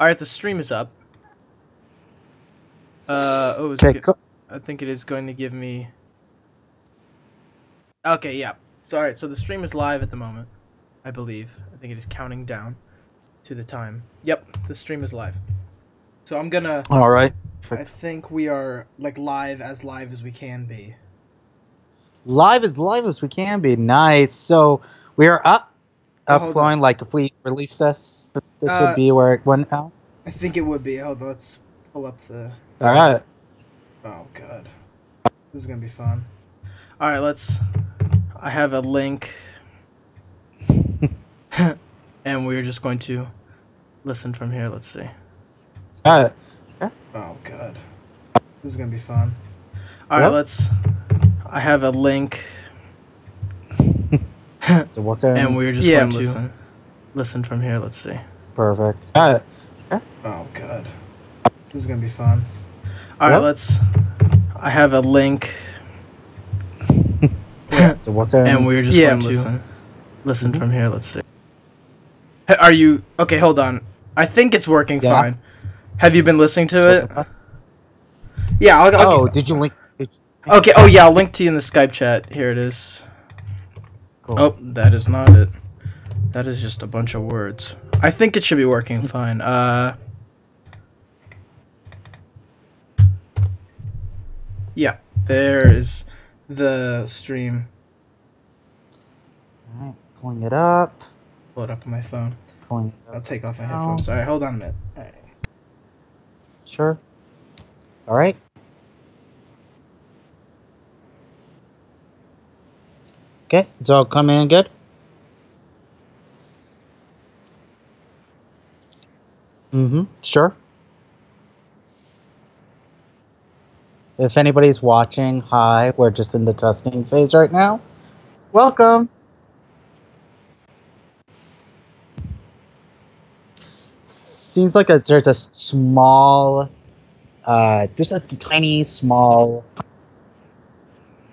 Alright, the stream is up. Okay, cool. I think it is going to give me... Okay, yeah. So, alright, so the stream is live at the moment, I believe. I think it is counting down to the time. Yep, the stream is live. So I'm gonna... Alright. I think we are, like, live as we can be. Live as we can be. Nice. So, we are uploading, like, if we release this would be where it went out? I think it would be. Hold on, let's pull up the... Alright. Oh, God. This is gonna be fun. Alright, I have a link. And we're just going to listen from here. Let's see. Alright. Oh, God. This is gonna be fun. Alright, I have a link. And we're just going to listen from here. Let's see. Perfect. Alright. Oh, God. This is gonna be fun. Alright, I have a link. And we're just going to listen from here. Let's see. Are you... Okay, hold on. I think it's working fine. Have you been listening to it? Yeah, I'll did you link... Okay, oh yeah, I'll link to you in the Skype chat. Here it is. Cool. Oh, that is not it. That is just a bunch of words. I think it should be working fine. Yeah, there is the stream. Alright, pulling it up. Pull it up on my phone. I'll take off my now. headphones. Alright, hold on a minute. Alright. Sure. Alright. Okay, it's all coming in good? Sure. If anybody's watching, hi, we're just in the testing phase right now. Welcome! Seems like there's a small, there's a tiny, small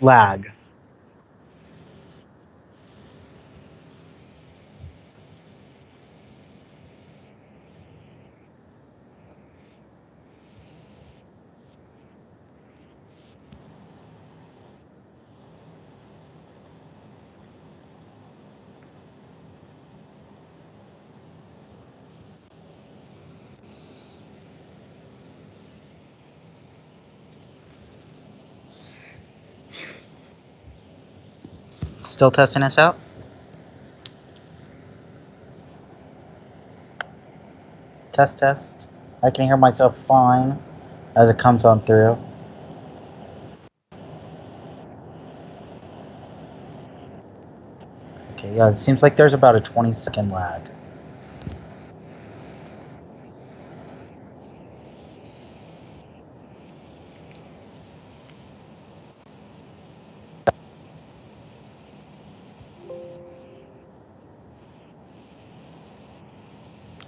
lag. Still testing us out? Test. I can hear myself fine as it comes on through. Okay, yeah, it seems like there's about a 20-second lag.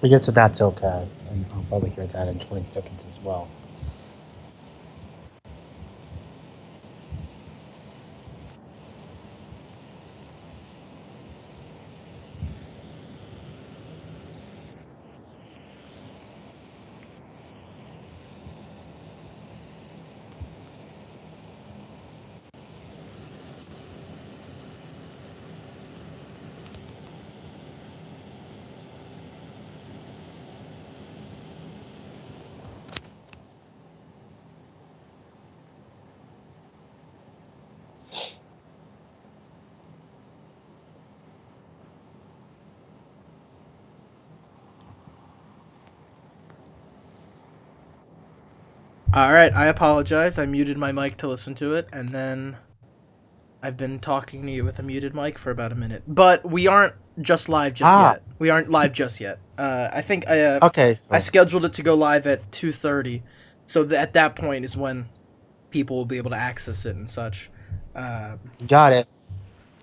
I guess that's okay. And I'll probably hear that in 20 seconds as well. Alright, I apologize. I muted my mic to listen to it, and then I've been talking to you with a muted mic for about a minute. But we aren't just live just yet. We aren't live just yet. I think I scheduled it to go live at 2:30, so at that point is when people will be able to access it and such. Got it.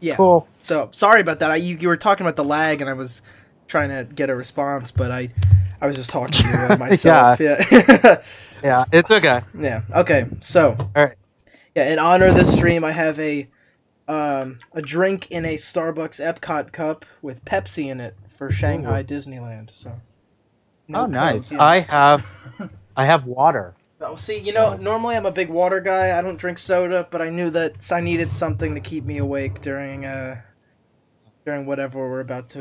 Yeah. Cool. So, sorry about that. You were talking about the lag, and I was trying to get a response, but I was just talking to myself. Yeah. Yeah, it's okay. Yeah. Okay. So. All right. Yeah. In honor of this stream, I have a drink in a Starbucks Epcot cup with Pepsi in it for Shanghai Disneyland. So. No Oh, Coke. nice. Yeah. I have water. Oh, see, So. normally I'm a big water guy. I don't drink soda, but I knew that I needed something to keep me awake during whatever we're about to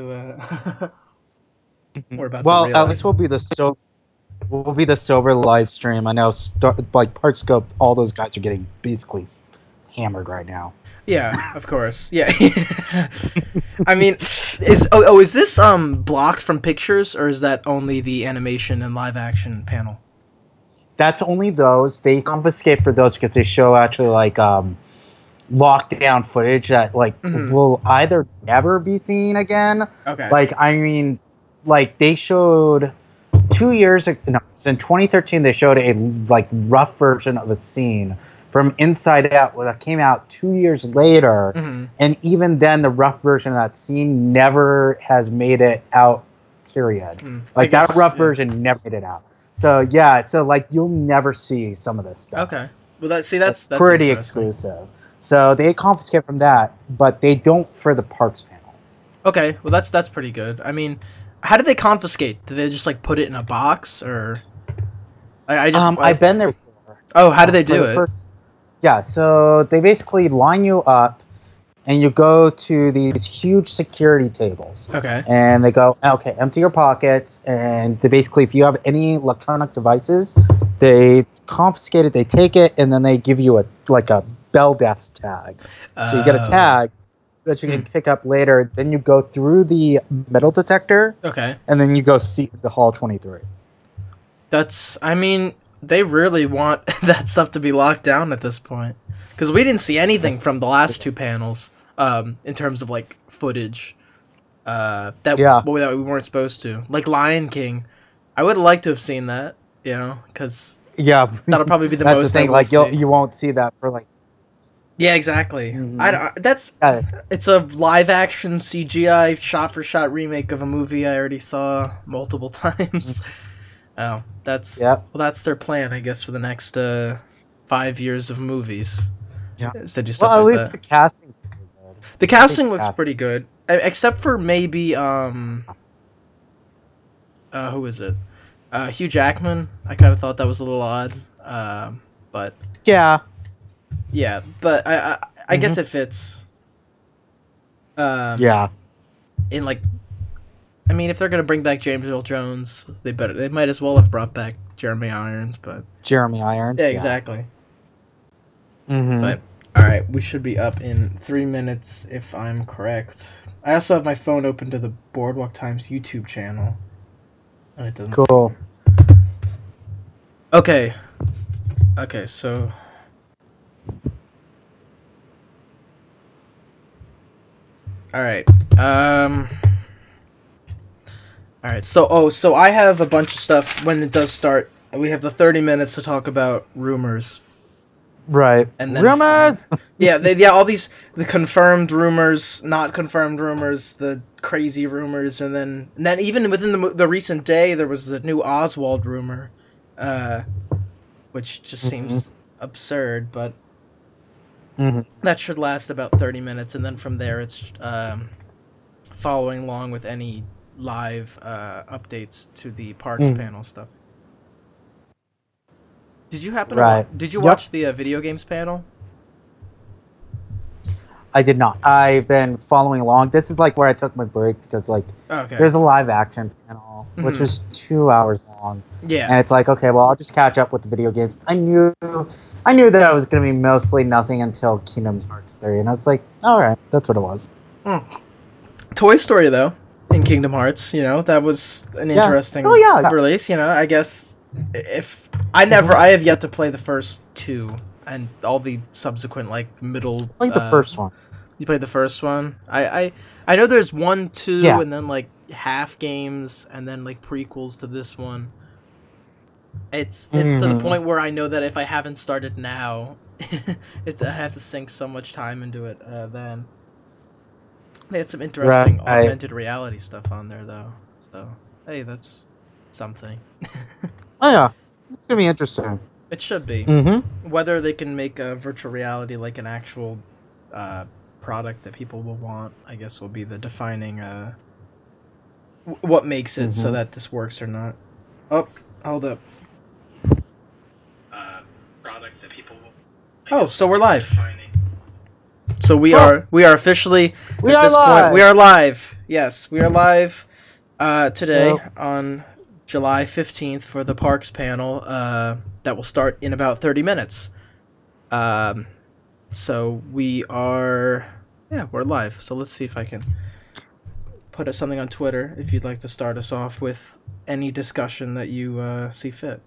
Well, at least realize. we'll be the sober live stream. I know, like Park Scope, all those guys are getting basically hammered right now. Yeah, of course. Yeah. I mean, is this blocked from pictures, or is that only the animation and live action panel? That's only those. They confiscate for those because they show actually like lockdown footage that like will either never be seen again. Okay. Like I mean, like they showed 2 years ago. No, in 2013 they showed a like rough version of a scene from Inside Out that came out 2 years later, and even then the rough version of that scene never has made it out. Period. Like that rough version never made it out. So yeah, so like you'll never see some of this stuff. Okay. Well, that's pretty exclusive. So they confiscate from that, but they don't for the parks panel. Okay. Well, that's pretty good. I mean, how do they confiscate? Do they just like put it in a box, or? I've been there before. Oh, how do they do it? Yeah, so they basically line you up, and you go to these huge security tables. Okay. And they go, okay, empty your pockets, and they basically, if you have any electronic devices, they confiscate it, they take it, and then they give you a bell desk tag. So you get a tag that you can pick up later. Then you go through the metal detector. Okay. And then you go see the Hall 23. I mean, they really want that stuff to be locked down at this point. Because we didn't see anything from the last two panels in terms of, like, footage that we weren't supposed to. Like Lion King. I would have liked to have seen that, you know, because that'll probably be the most thing. Like, you won't see that for, like... Yeah, exactly. It's a live-action CGI shot-for-shot remake of a movie I already saw multiple times. Oh, that's their plan, I guess, for the next 5 years of movies. Yeah. So do stuff like that. The casting. The casting looks pretty good, except for maybe who is it? Hugh Jackman. I kind of thought that was a little odd, but yeah, but I guess it fits. In like. I mean, if they're gonna bring back James Earl Jones, they might as well have brought back Jeremy Irons, but Jeremy Irons. Yeah, exactly. Mm-hmm. But all right, we should be up in 3 minutes if I'm correct. I also have my phone open to the Boardwalk Times YouTube channel, and it doesn't. Cool. Okay. So. All right. All right, so I have a bunch of stuff when it does start. We have the 30 minutes to talk about rumors. Right. And then rumors. All the confirmed rumors, not confirmed rumors, the crazy rumors, and then even within the recent day there was the new Oswald rumor, which just seems absurd, but that should last about 30 minutes, and then from there it's following along with any live updates to the parks panel stuff. Did you happen to watch the video games panel? I did not. I've been following along. This is like where I took my break because there's a live action panel which is 2 hours long. Yeah. And it's like, okay, well, I'll just catch up with the video games. I knew that it was going to be mostly nothing until Kingdom Hearts 3, and I was like, all right, that's what it was. Toy Story though. In Kingdom Hearts, that was an interesting release. I guess if I have yet to play the first two and all the subsequent middle. Play the first one. You played the first one. I know there's 1, 2, and then half games and then prequels to this one. It's to the point where I know that if I haven't started now, I have to sink so much time into it then. They had some interesting augmented reality stuff on there, though. So, hey, that's something. Oh, yeah. It's going to be interesting. It should be. Whether they can make virtual reality like an actual product that people will want, I guess, will be the defining what makes it so that this works or not. Oh, hold up. Product that people will. Oh, so we're live. Defining. So we are officially We at are this live. point. We are live. Yes, we are live today Yep. on July 15th for the Parks panel that will start in about 30 minutes. So we are we're live. So let's see if I can put something on Twitter if you'd like to start us off with any discussion that you see fit.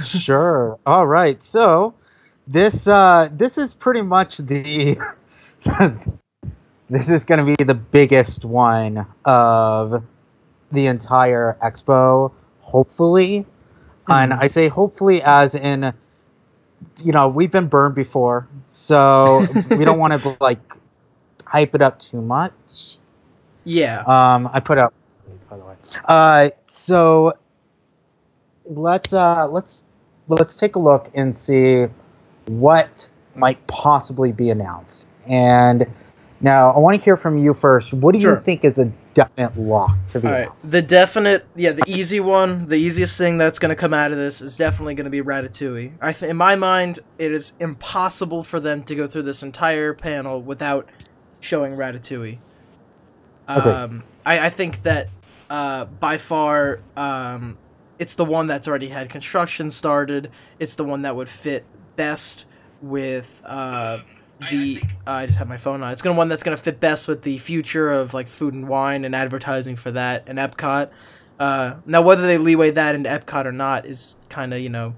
Sure. All right. So this is pretty much the this is going to be the biggest one of the entire expo, hopefully. And I say hopefully as in, we've been burned before, so we don't want to like hype it up too much. Yeah. I put out, by the way. So let's take a look and see what might possibly be announced. And now I want to hear from you first. What do you think is a definite lock to be announced? The easy one, the easiest thing that's going to come out of this is definitely going to be Ratatouille. In my mind, it is impossible for them to go through this entire panel without showing Ratatouille. Okay. I think that by far it's the one that's already had construction started. It's the one that would fit best with I just have my phone on. It's gonna one that's gonna fit best with the future of like food and wine and advertising for that and Epcot. Now whether they leeway that into Epcot or not is kind of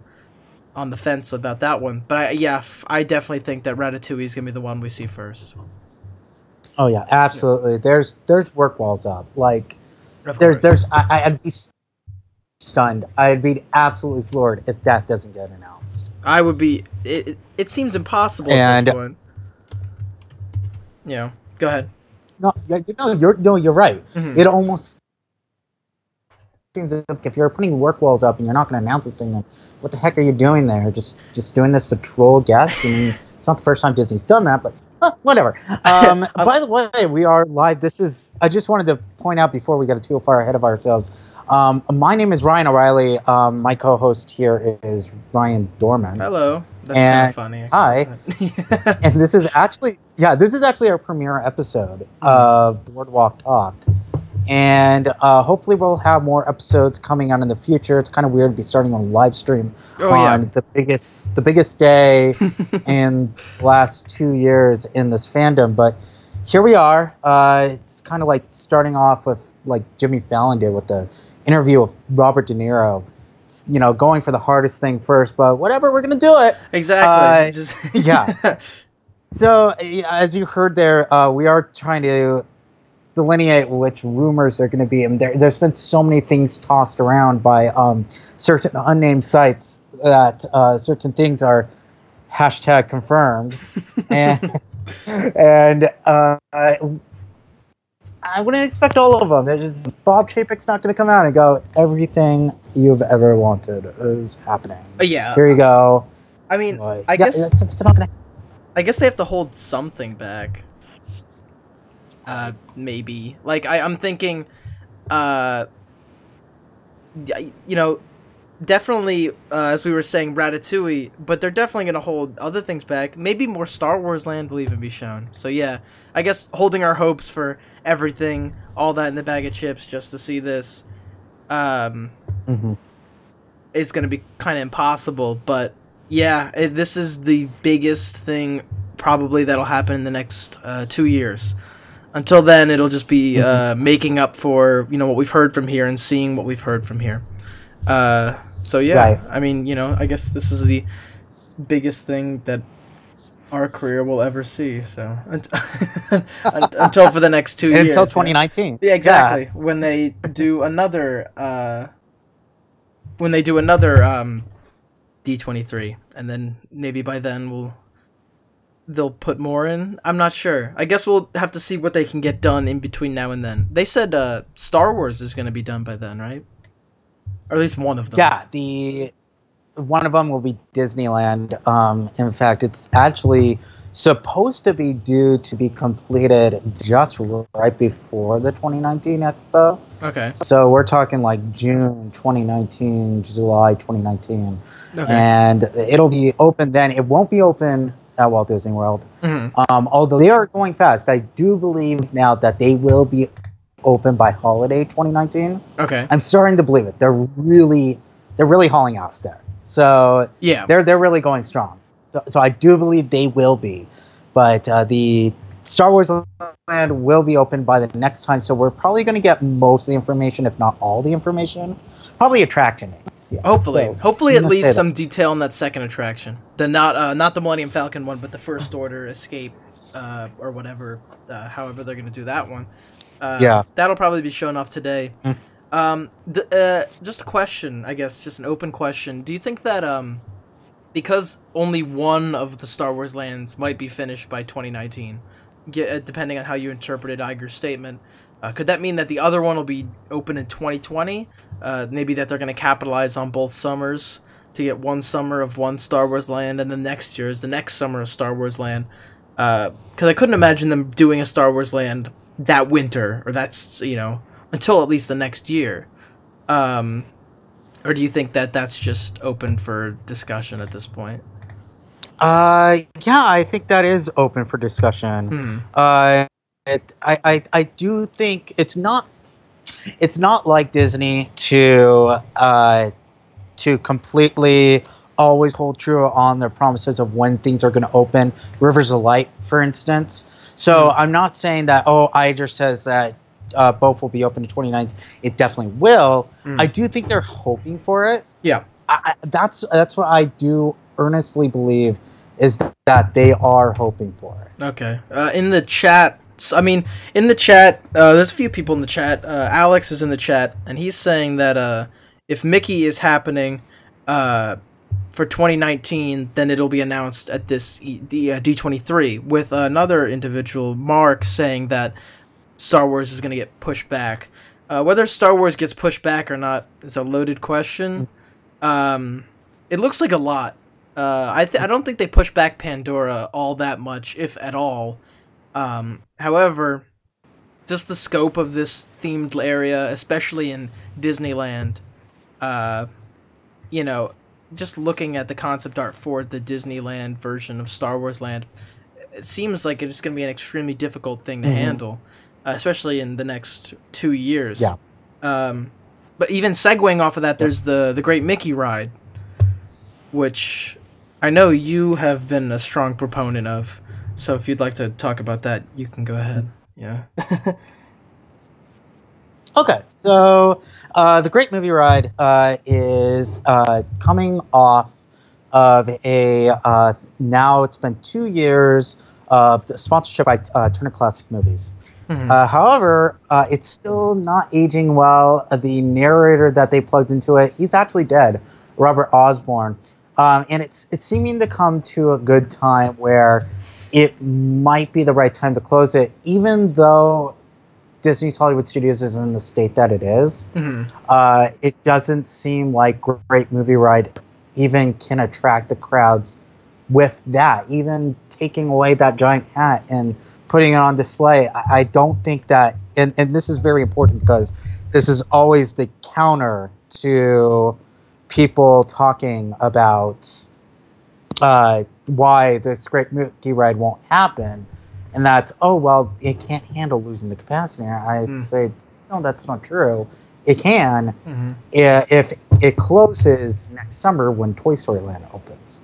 on the fence about that one. But I definitely think that Ratatouille is gonna be the one we see first. Oh yeah, absolutely. Yeah. There's work walls up. Like I'd be stunned. I'd be absolutely floored if that doesn't get announced. I would be. It seems impossible at this point. Go ahead. No, you're right. Mm-hmm. It almost seems like if you're putting work walls up and you're not going to announce this thing, then what the heck are you doing there? Just doing this to troll guests? I mean, it's not the first time Disney's done that, but whatever. By the way, we are live. I just wanted to point out before we get too far ahead of ourselves. My name is Ryan O'Reilly. My co-host here is Ryan Dorman. Hello. That's kind of funny. Hi. And this is actually our premiere episode of Boardwalk Talk. And hopefully we'll have more episodes coming out in the future. It's kind of weird to be starting on a live stream on the biggest day in the last 2 years in this fandom. But here we are. It's kind of like starting off with like Jimmy Fallon did with the interview with Robert De Niro. It's, going for the hardest thing first, but whatever, we're going to do it. Exactly. Yeah. So as you heard there, we are trying to delineate which rumors are going to be. And there's been so many things tossed around by certain unnamed sites that certain things are hashtag confirmed. and I wouldn't expect all of them. Bob Chapek's not going to come out and go, everything you've ever wanted is happening. Yeah. Here you go. I mean, I guess they have to hold something back. Maybe. Like, I'm thinking, definitely, as we were saying, Ratatouille, but they're definitely going to hold other things back. Maybe more Star Wars Land will even be shown. So, yeah, I guess holding our hopes for everything, all that in the bag of chips just to see this, is going to be kind of impossible. But, yeah, this is the biggest thing probably that'll happen in the next 2 years. Until then, it'll just be making up for, what we've heard from here and seeing what we've heard from here. So, yeah, right. I mean, I guess this is the biggest thing that our career will ever see. So, until for the next 2 years. Until 2019. Yeah, exactly. Yeah. When they do another D23. And then maybe by then they'll put more in. I'm not sure. I guess we'll have to see what they can get done in between now and then. They said Star Wars is going to be done by then, right? Or at least one of them. Yeah, one of them will be Disneyland. In fact, it's actually supposed to be due to be completed just right before the 2019 Expo. Okay. So we're talking like June 2019, July 2019. Okay. And it'll be open then. It won't be open at Walt Disney World. Although they are going fast, I do believe now that they will be open by holiday 2019. Okay. I'm starting to believe it. They're really hauling ass there. So yeah, they're really going strong. So I do believe they will be, but the Star Wars Land will be open by the next time. So we're probably going to get most of the information, if not all the information. Probably attraction names. Yeah. Hopefully at least some detail on that second attraction. The not the Millennium Falcon one, but the First Order Escape, or whatever. However they're going to do that one. That'll probably be shown off today. Just a question, I guess, just an open question. Do you think that because only one of the Star Wars lands might be finished by 2019, depending on how you interpreted Iger's statement, could that mean that the other one will be open in 2020? Maybe that they're going to capitalize on both summers to get one summer of one Star Wars land, and then next year is the next summer of Star Wars land. Because I couldn't imagine them doing a Star Wars land that winter, or that's, until at least the next year. Or do you think that that's just open for discussion at this point? Yeah, I think that is open for discussion. I do think it's not like Disney to completely always hold true on their promises of when things are going to open. Rivers of Light, for instance. So I'm not saying that, Iger says that both will be open in 2019. It definitely will. I do think they're hoping for it. Yeah. That's what I do earnestly believe, is that they are hoping for it. Okay. In the chat, there's a few people in the chat. Alex is in the chat, and he's saying that if Mickey is happening for 2019, then it'll be announced at this D23, with another individual, Mark, saying that Star Wars is going to get pushed back. Whether Star Wars gets pushed back or not is a loaded question. It looks like a lot. I don't think they push back Pandora all that much, if at all. However, just the scope of this themed area, especially in Disneyland, just looking at the concept art for the Disneyland version of Star Wars Land, it seems like it's going to be an extremely difficult thing to handle, especially in the next 2 years. Yeah. But even segueing off of that, there's the Great Mickey Ride, which I know you have been a strong proponent of. So if you'd like to talk about that, you can go ahead. Yeah. Okay, so the Great Movie Ride is coming off of now it's been 2 years of the sponsorship by Turner Classic Movies. However, it's still not aging well. The narrator that they plugged into it, he's actually dead, Robert Osborne. And it's seeming to come to a good time where it might be the right time to close it, even though Disney's Hollywood Studios is in the state that it is. It doesn't seem like Great Movie Ride even can attract the crowds with that. Even taking away that giant hat and putting it on display, I don't think that, and this is very important because this is always the counter to people talking about why this Great Mickey Ride won't happen, and that's, it can't handle losing the capacity. I'd say, no, that's not true. It can, if it closes next summer when Toy Story Land opens.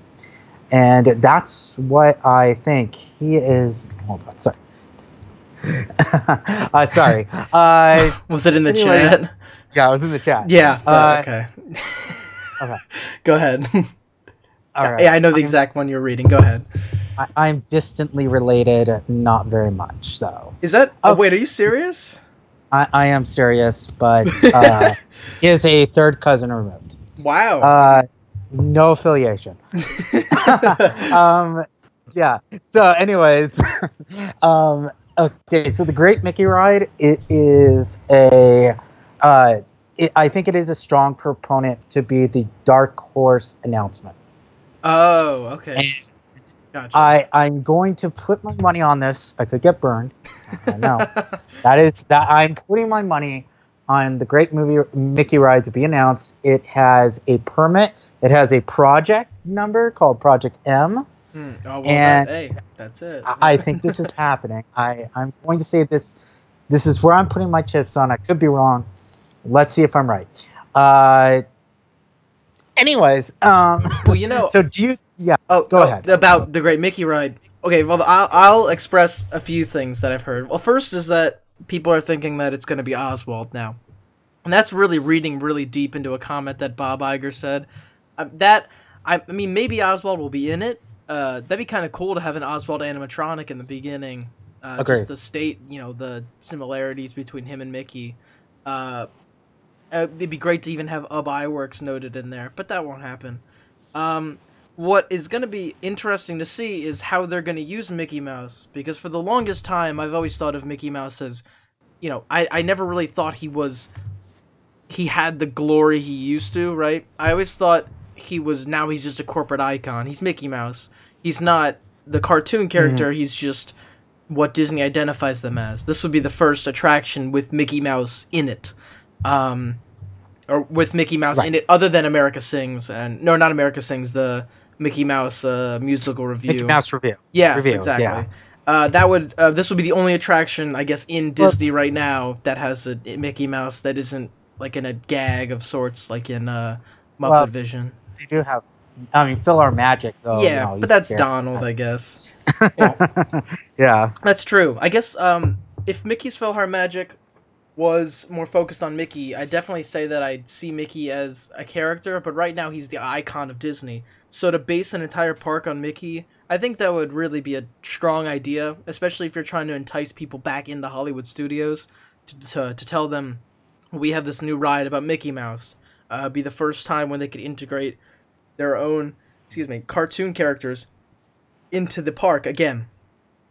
And that's what I think. He is... Hold on, sorry. Sorry. Was it in the chat? Yeah, it was in the chat. Yeah, okay. Okay. Go ahead. All right. Yeah, I know the exact one you're reading. Go ahead. I'm distantly related, not very much, though. Is that... wait, are you serious? I am serious, but he is a third cousin removed. Wow. No affiliation. Yeah. So, anyways, okay. So, the Great Mickey Ride, it is I think it is a strong proponent to be the dark horse announcement. Oh, okay. Gotcha. I'm going to put my money on this. I could get burned. I know. That I'm putting my money on the great movie Mickey ride to be announced. It has a permit. It has a project number called Project M. Oh, well, and hey, that's it. I think this is happening. I'm going to say this. This is where I'm putting my chips on. I could be wrong. Let's see if I'm right. Anyways, well, you know. So do you? Yeah. Oh, go ahead. About the Great Mickey ride. Okay, well, I'll express a few things that I've heard. Well, first is that people are thinking that it's going to be Oswald now, and that's really reading really deep into a comment that Bob Iger said. I mean, maybe Oswald will be in it. That'd be kind of cool to have an Oswald animatronic in the beginning, just to state, the similarities between him and Mickey. It'd be great to even have Iwerks noted in there, but that won't happen. What is going to be interesting to see is how they're going to use Mickey Mouse, because for the longest time, I've always thought of Mickey Mouse as, I never really thought he had the glory he used to, right? I always thought he's just a corporate icon. He's Mickey Mouse. He's not the cartoon character, he's just what Disney identifies them as. This would be the first attraction with Mickey Mouse in it. Or with Mickey Mouse in it, other than America Sings, not America Sings, the Mickey Mouse musical review. Mickey Mouse review. Yes, exactly. Yeah. This would be the only attraction, I guess, in Disney right now that has a Mickey Mouse that isn't like in a gag of sorts, like in Muppet Vision. They do have, Phil our Magic though. Yeah, but that's Donald, I guess. Yeah, that's true. I guess if Mickey's PhilharMagic was more focused on Mickey, I'd definitely say that I'd see Mickey as a character, but right now he's the icon of Disney. So to base an entire park on Mickey, I think that would really be a strong idea, especially if you're trying to entice people back into Hollywood studios to tell them we have this new ride about Mickey Mouse. Be the first time when they could integrate their own, cartoon characters into the park again.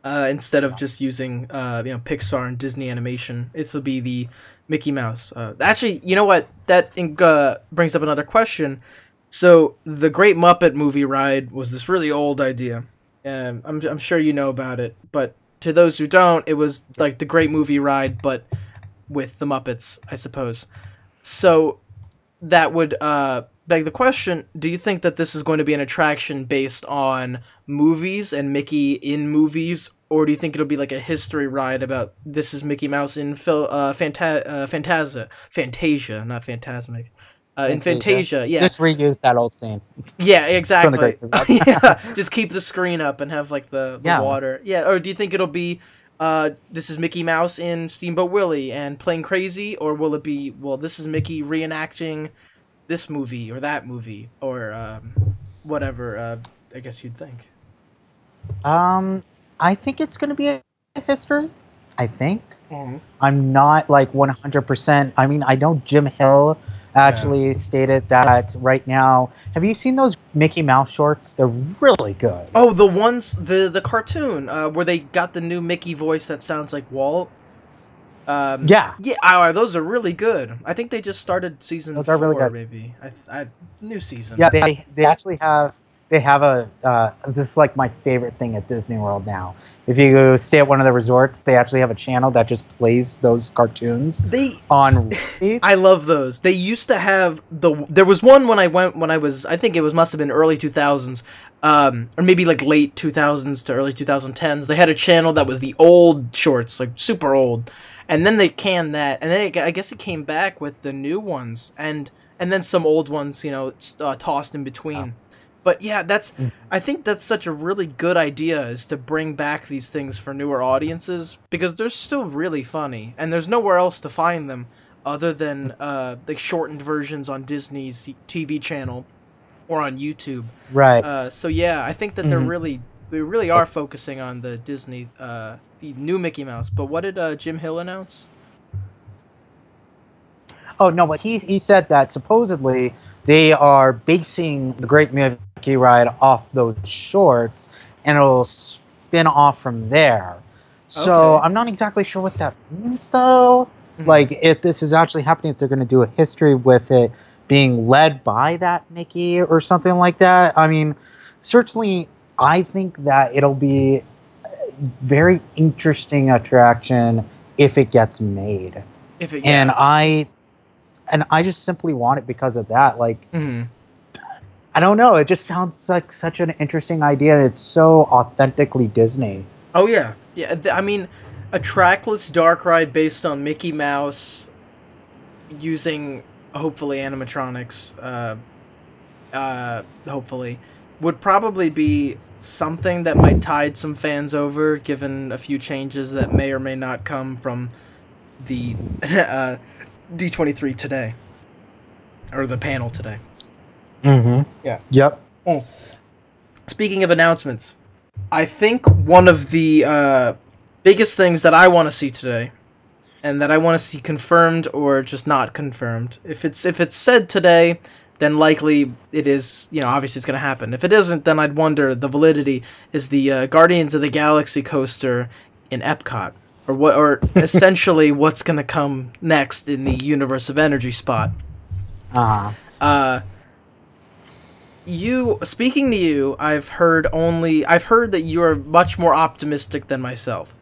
Instead of just using Pixar and Disney animation, this would be the Mickey Mouse. Actually, you know what? That brings up another question. So the Great Muppet Movie Ride was this really old idea. I'm sure you know about it, but to those who don't, it was like the Great Movie Ride, but with the Muppets, I suppose. So that would beg the question, do you think that this is going to be an attraction based on movies and Mickey in movies, or do you think it'll be like a history ride about this is Mickey Mouse in Fantasia, not Phantasmic. In Fantasia, yeah. Just reuse that old scene. Yeah, exactly. Yeah, just keep the screen up and have like the water. Yeah, or do you think it'll be this is Mickey Mouse in Steamboat Willie and Playing Crazy, or will it be, this is Mickey reenacting this movie or that movie or whatever? I guess you'd think. I think it's going to be a history. I think. I'm not like 100%. I mean, I know Jim Hill actually stated that right now. Have you seen those Mickey Mouse shorts? They're really good. Oh, the ones, the cartoon where they got the new Mickey voice that sounds like Walt. Yeah, those are really good. I think they just started season 4, really good. Maybe. New season. Yeah, they actually have. They have this is like my favorite thing at Disney World now. If you stay at one of the resorts, they actually have a channel that just plays those cartoons on repeat. I love those. They used to have there was one when I was, I think it must have been early 2000s, or maybe like late 2000s to early 2010s. They had a channel that was the old shorts, like super old. And then they canned that, and then I guess it came back with the new ones, and then some old ones, tossed in between. Oh. But yeah, I think that's such a really good idea, is to bring back these things for newer audiences, because they're still really funny, and there's nowhere else to find them other than the shortened versions on Disney's TV channel or on YouTube. Right. So yeah, I think that they really are focusing on the Disney, the new Mickey Mouse. But what did Jim Hill announce? Oh no, but he said that supposedly they are basing the Great Mickey Ride off those shorts, and it'll spin off from there. So I'm not exactly sure what that means, though. Like, if this is actually happening, if they're going to do a history with it being led by that Mickey or something like that. I mean, certainly, I think that it'll be a very interesting attraction if it gets made. If it, And yeah. I just simply want it because of that. Like, Mhm. I don't know. It just sounds like such an interesting idea. And it's so authentically Disney. Oh yeah, yeah. I mean, a trackless dark ride based on Mickey Mouse, using hopefully animatronics. Hopefully, would probably be something that might tide some fans over, given a few changes that may or may not come from the D23 today, or the panel today. Mm-hmm. Yeah. Yep. Oh. Speaking of announcements, I think one of the biggest things that I want to see today, and that I want to see confirmed or just not confirmed. If it's said today, then likely it is. Obviously it's going to happen. If it isn't, then I'd wonder the validity. Is the Guardians of the Galaxy coaster in Epcot, or essentially what's going to come next in the Universe of Energy spot? Uh-huh. Speaking to you, I've heard that you are much more optimistic than myself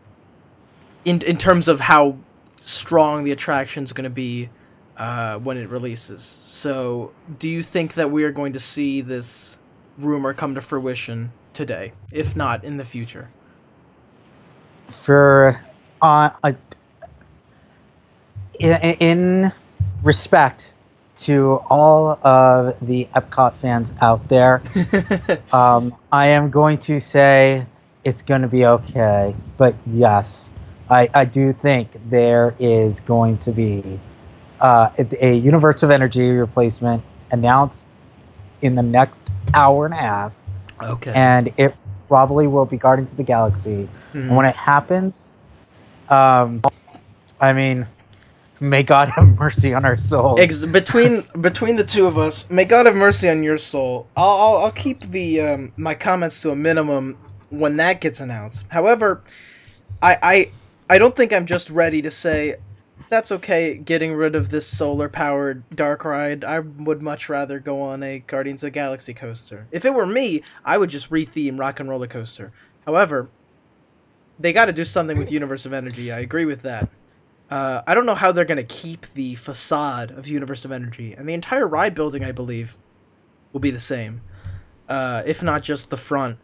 in terms of how strong the attraction's going to be when it releases. So, do you think that we are going to see this rumor come to fruition today, if not in the future? For in respect to all of the Epcot fans out there, I am going to say it's going to be okay. But yes, I do think there is going to be a Universe of Energy replacement announced in the next hour and a half. Okay. And it probably will be Guardians of the Galaxy. Mhm. And when it happens, I mean, may God have mercy on our souls. Between the two of us, may God have mercy on your soul. I'll keep the my comments to a minimum when that gets announced. However, I don't think I'm just ready to say that's okay getting rid of this solar powered dark ride. I would much rather go on a Guardians of the Galaxy coaster. If it were me, I would just retheme Rock and Roller Coaster. However, they got to do something with Universe of Energy. I agree with that. I don't know how they're going to keep the facade of Universe of Energy. And the entire ride building, I believe, will be the same. If not just the front,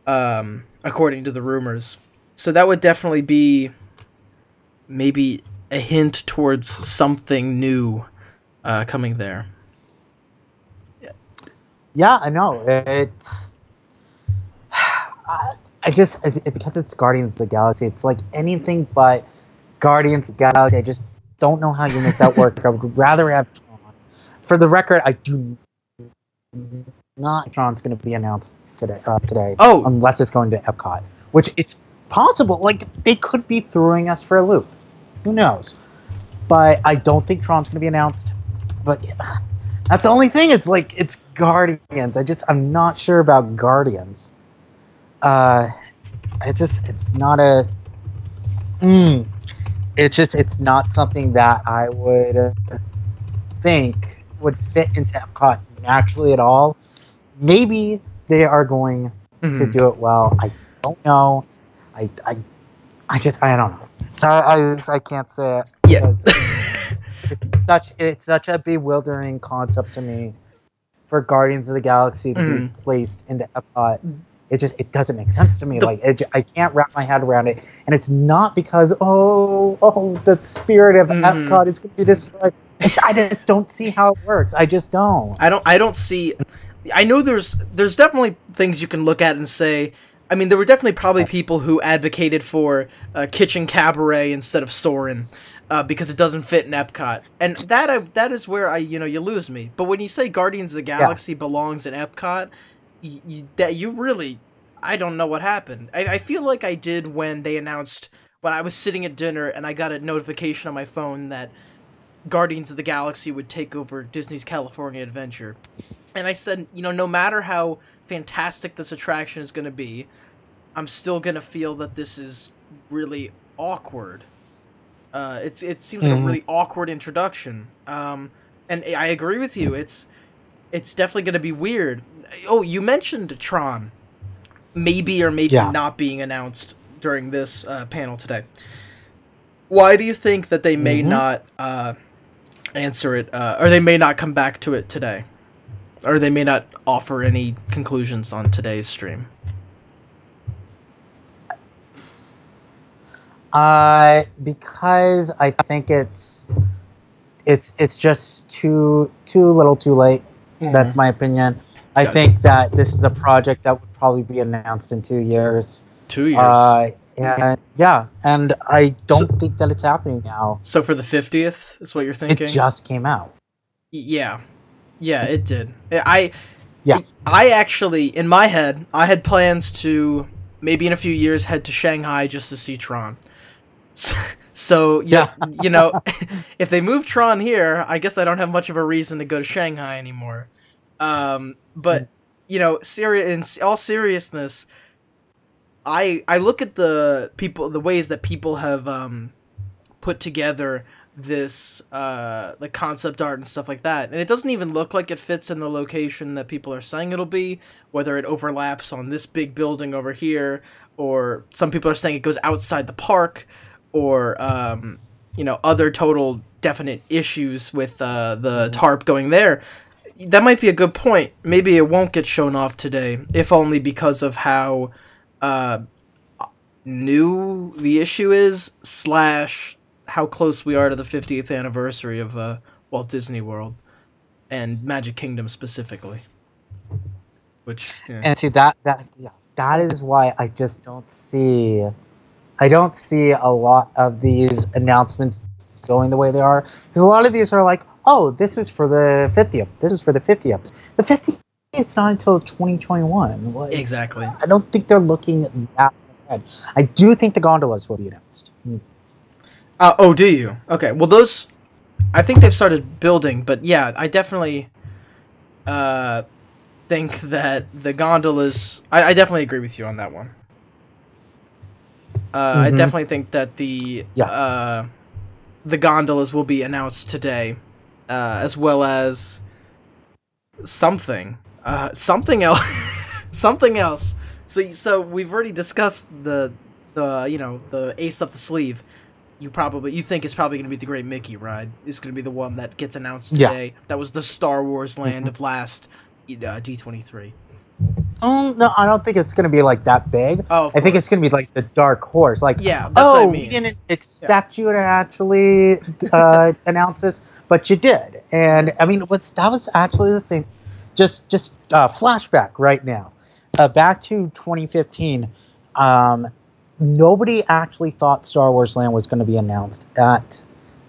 according to the rumors. So that would definitely be maybe a hint towards something new coming there. Yeah, I know. It's... because it's Guardians of the Galaxy, it's like anything but Guardians of the Galaxy. I just don't know how you make that work. I would rather have Tron. For the record, I do not Tron's going to be announced today. Oh, unless it's going to Epcot, which it's possible. Like, they could be throwing us for a loop. Who knows? But I don't think Tron's going to be announced. But yeah, that's the only thing. It's like, it's Guardians. I'm not sure about Guardians. It's not a. It's not something that I would think would fit into Epcot naturally at all. Maybe they are going to do it well. I don't know. I don't know. I can't say it. Yeah. It's such a bewildering concept to me for Guardians of the Galaxy to be placed into Epcot. It doesn't make sense to me. I can't wrap my head around it, and it's not because the spirit of Epcot is going to be destroyed. I just don't see how it works. I just don't. I don't see. I know there's definitely things you can look at and say. I mean, there were definitely probably people who advocated for Kitchen Cabaret instead of Soarin', because it doesn't fit in Epcot, and that is where you lose me. But when you say Guardians of the Galaxy belongs in Epcot, you really, I don't know what happened. I feel like I did when they announced, when I was sitting at dinner and I got a notification on my phone that Guardians of the Galaxy would take over Disney's California Adventure. And I said, no matter how fantastic this attraction is going to be, I'm still going to feel that this is really awkward. It seems like a really awkward introduction. And I agree with you. It's definitely going to be weird. Oh, you mentioned Tron. maybe or maybe not being announced during this panel today. Why do you think that they may not answer it, or they may not come back to it today? Or they may not offer any conclusions on today's stream? Because I think it's just too little too late. That's my opinion. I think that this is a project that would probably be announced in 2 years. 2 years? And I don't think that it's happening now. So for the 50th is what you're thinking? It just came out. Yeah, it did. I actually, in my head, I had plans to maybe in a few years head to Shanghai just to see Tron. So you know, if they move Tron here, I guess I don't have much of a reason to go to Shanghai anymore. But you know, in all seriousness, I look at the ways that people have put together this the concept art and stuff like that, and it doesn't even look like it fits in the location that people are saying it'll be, whether it overlaps on this big building over here, or some people are saying it goes outside the park, or you know, other total definite issues with the tarp going there. That might be a good point. Maybe it won't get shown off today, if only because of how new the issue is, / how close we are to the 50th anniversary of Walt Disney World and Magic Kingdom specifically. Which and see that is why I just don't see a lot of these announcements going the way they are, because a lot of these are like, oh, this is for the 50th. This is for the 50th. The 50th is not until 2021. Like, exactly. I don't think they're looking that ahead. I do think the gondolas will be announced. Oh, do you? Okay. Well, those, I think they've started building, but yeah, I definitely think that the gondolas. I definitely agree with you on that one. I definitely think that the gondolas will be announced today, as well as something else. Something else. So we've already discussed the ace up the sleeve. You think it's probably going to be the Great Mickey ride. It's going to be the one that gets announced today. Yeah. That was the Star Wars land of last D23. No, I don't think it's going to be like that big. Oh, I think it's going to be like the Dark Horse. Like, yeah, that's what I mean. We didn't expect you to actually announce this, but you did. And I mean, that was actually the same. Just flashback right now, back to 2015. Nobody actually thought Star Wars Land was going to be announced at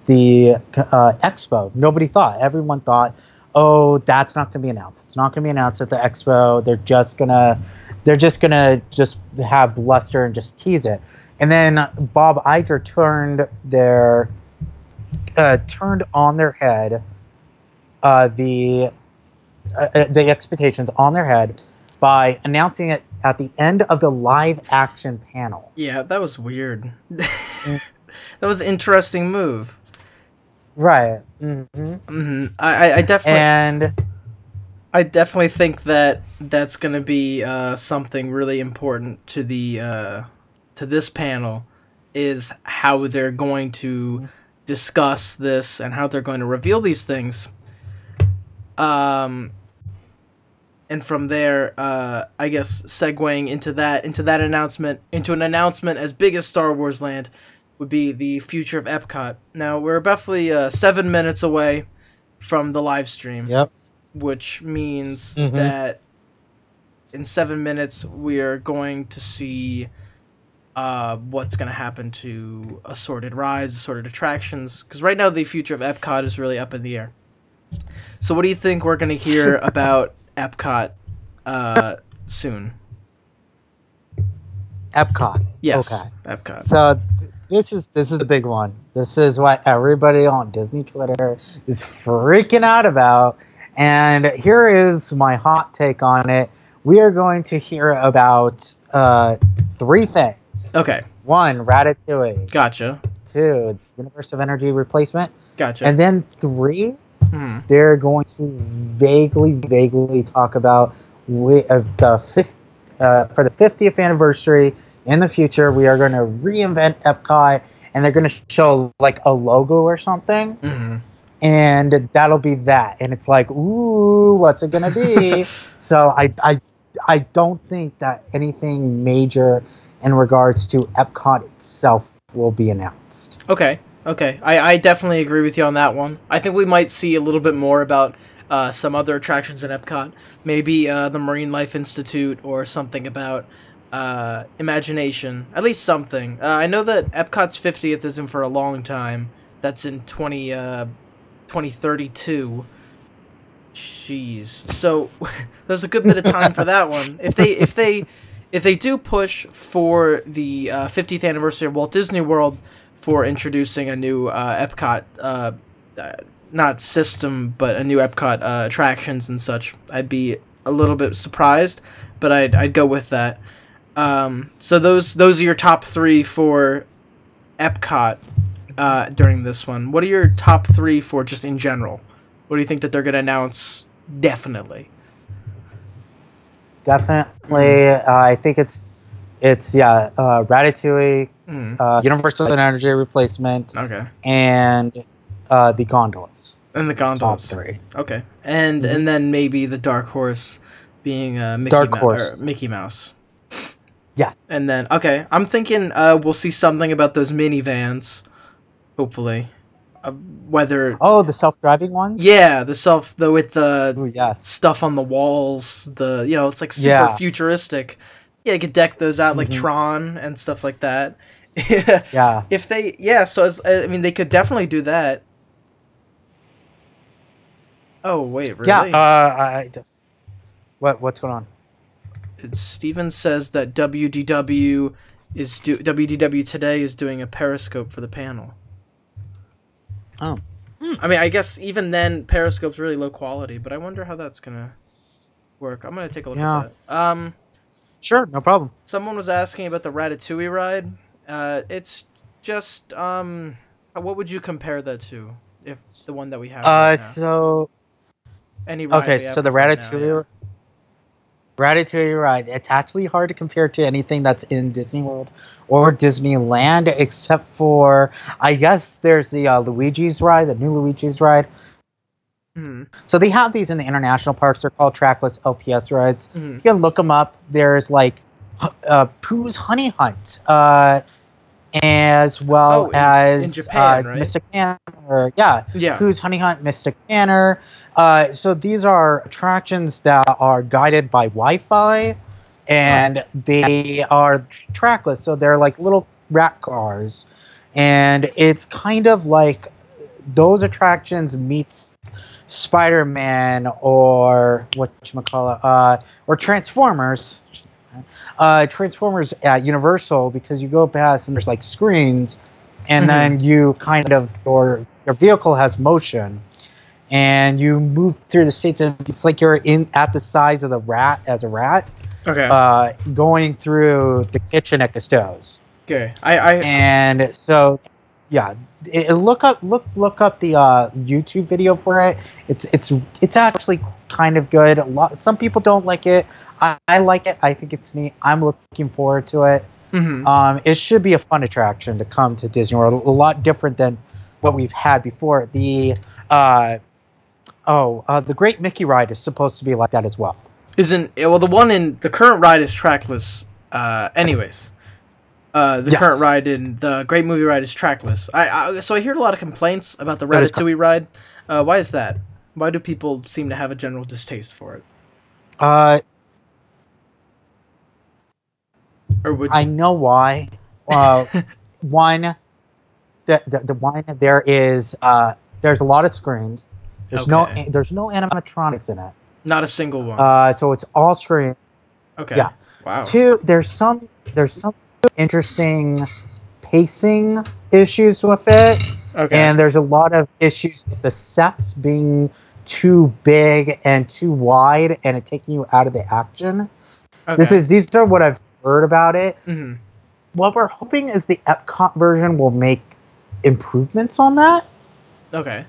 the expo. Nobody thought. Everyone thought, oh, that's not going to be announced. It's not going to be announced at the expo. They're just gonna have bluster and just tease it. And then Bob Iger turned on their head the expectations on their head by announcing it at the end of the live action panel. Yeah, that was weird. That was an interesting move. Right. I definitely think that that's going to be something really important to this panel, is how they're going to discuss this and how they're going to reveal these things. And from there, I guess segueing into an announcement as big as Star Wars Land, would be the future of Epcot. Now, we're roughly 7 minutes away from the live stream. Yep. Which means that in 7 minutes, we're going to see what's going to happen to assorted rides, assorted attractions. Because right now, the future of Epcot is really up in the air. So what do you think we're going to hear about Epcot soon? Epcot. Yes. Okay. Epcot. So this is the big one. This is what everybody on Disney Twitter is freaking out about. And here is my hot take on it. We are going to hear about 3 things. Okay. 1, Ratatouille. Gotcha. 2, Universe of Energy Replacement. Gotcha. And then 3, they're going to vaguely talk about the for the 50th anniversary in the future, we are going to reinvent Epcot, and they're going to show like a logo or something, and that'll be that. And it's like, ooh, what's it going to be? So I don't think that anything major in regards to Epcot itself will be announced. Okay. I definitely agree with you on that one. I think we might see a little bit more about some other attractions in Epcot. Maybe the Marine Life Institute or something about Imagination. At least something. I know that Epcot's 50th isn't for a long time. That's in 2032. Jeez. So there's a good bit of time for that one. If they do push for the 50th anniversary of Walt Disney World for introducing a new Epcot, not system, but a new Epcot attractions and such, I'd be a little bit surprised, but I'd go with that. So those are your top 3 for Epcot during this one. What are your top 3 for just in general? What do you think that they're going to announce? Definitely. I think it's Ratatouille, Universal Energy Replacement, and the gondolas. And the gondolas. Top 3. Okay. And then maybe the dark horse being Mickey Mouse. Yeah. And then I'm thinking we'll see something about those minivans, hopefully. Whether the self-driving ones? Yeah, with the stuff on the walls, it's like super futuristic. Yeah, you could deck those out like Tron and stuff like that. Yeah. They could definitely do that. Oh, wait, really? Yeah, what's going on? Steven says that WDW Today is doing a Periscope for the panel. Oh. I mean, I guess even then, Periscope's really low quality, but I wonder how that's gonna work. I'm gonna take a look at that. Sure, no problem. Someone was asking about the Ratatouille ride. It's just, what would you compare that to? If the one that we have right now? So... Any ride okay, so the Ratatouille... Ratatouille ride, it's actually hard to compare to anything that's in Disney World or Disneyland, except for, I guess there's the Luigi's ride, the new Luigi's ride. So they have these in the international parks. They're called trackless LPS rides. You can look them up. There's like Pooh's Honey Hunt, as well as in Japan, right? Mystic Manor. Yeah. Pooh's Honey Hunt, Mystic Manor. So these are attractions that are guided by Wi-Fi, and they are trackless. So they're like little rat cars, and it's kind of like those attractions meets Spider-Man or whatchamacallit, or Transformers. Transformers at Universal, because you go past and there's like screens, and then you kind of your vehicle has motion. And you move through the states, and it's like you're at the size of the rat as a rat. Okay. Going through the kitchen at Cousteau's. Okay. And so, yeah, look up the YouTube video for it. It's actually kind of good. Some people don't like it. I like it. I think it's neat. I'm looking forward to it. It should be a fun attraction to come to Disney World. A lot different than what we've had before. The Great Mickey Ride is supposed to be like that as well. The current ride is trackless. Anyways, current ride in the Great Movie Ride is trackless. So I hear a lot of complaints about the Ratatouille ride. Why is that? Why do people seem to have a general distaste for it? I know why. One, there is there's a lot of screens. There's no animatronics in it. Not a single one. So it's all screens. Okay. Yeah. Wow. Two, there's some interesting pacing issues with it. Okay. And there's a lot of issues with the sets being too big and too wide, and it taking you out of the action. Okay. These are what I've heard about it. Mm-hmm. What we're hoping is the Epcot version will make improvements on that. Okay.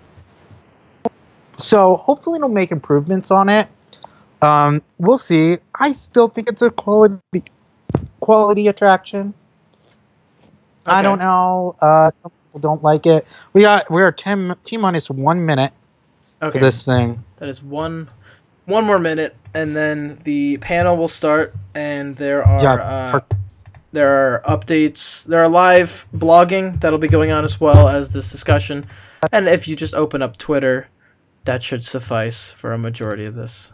So hopefully it'll make improvements on it. We'll see. I still think it's a quality attraction. Okay. I don't know. Some people don't like it. We're T-minus 1 minute for this thing. That is one more minute, and then the panel will start, and there are updates. There are live blogging that'll be going on as well as this discussion. And if you just open up Twitter, that should suffice for a majority of this.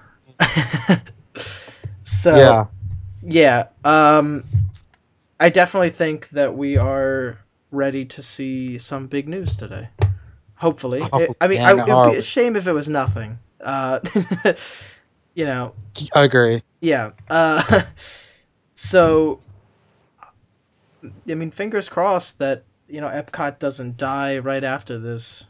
So, yeah. I definitely think that we are ready to see some big news today. Hopefully. It would be a shame if it was nothing. You know. I agree. Yeah. So, I mean, fingers crossed that, Epcot doesn't die right after this.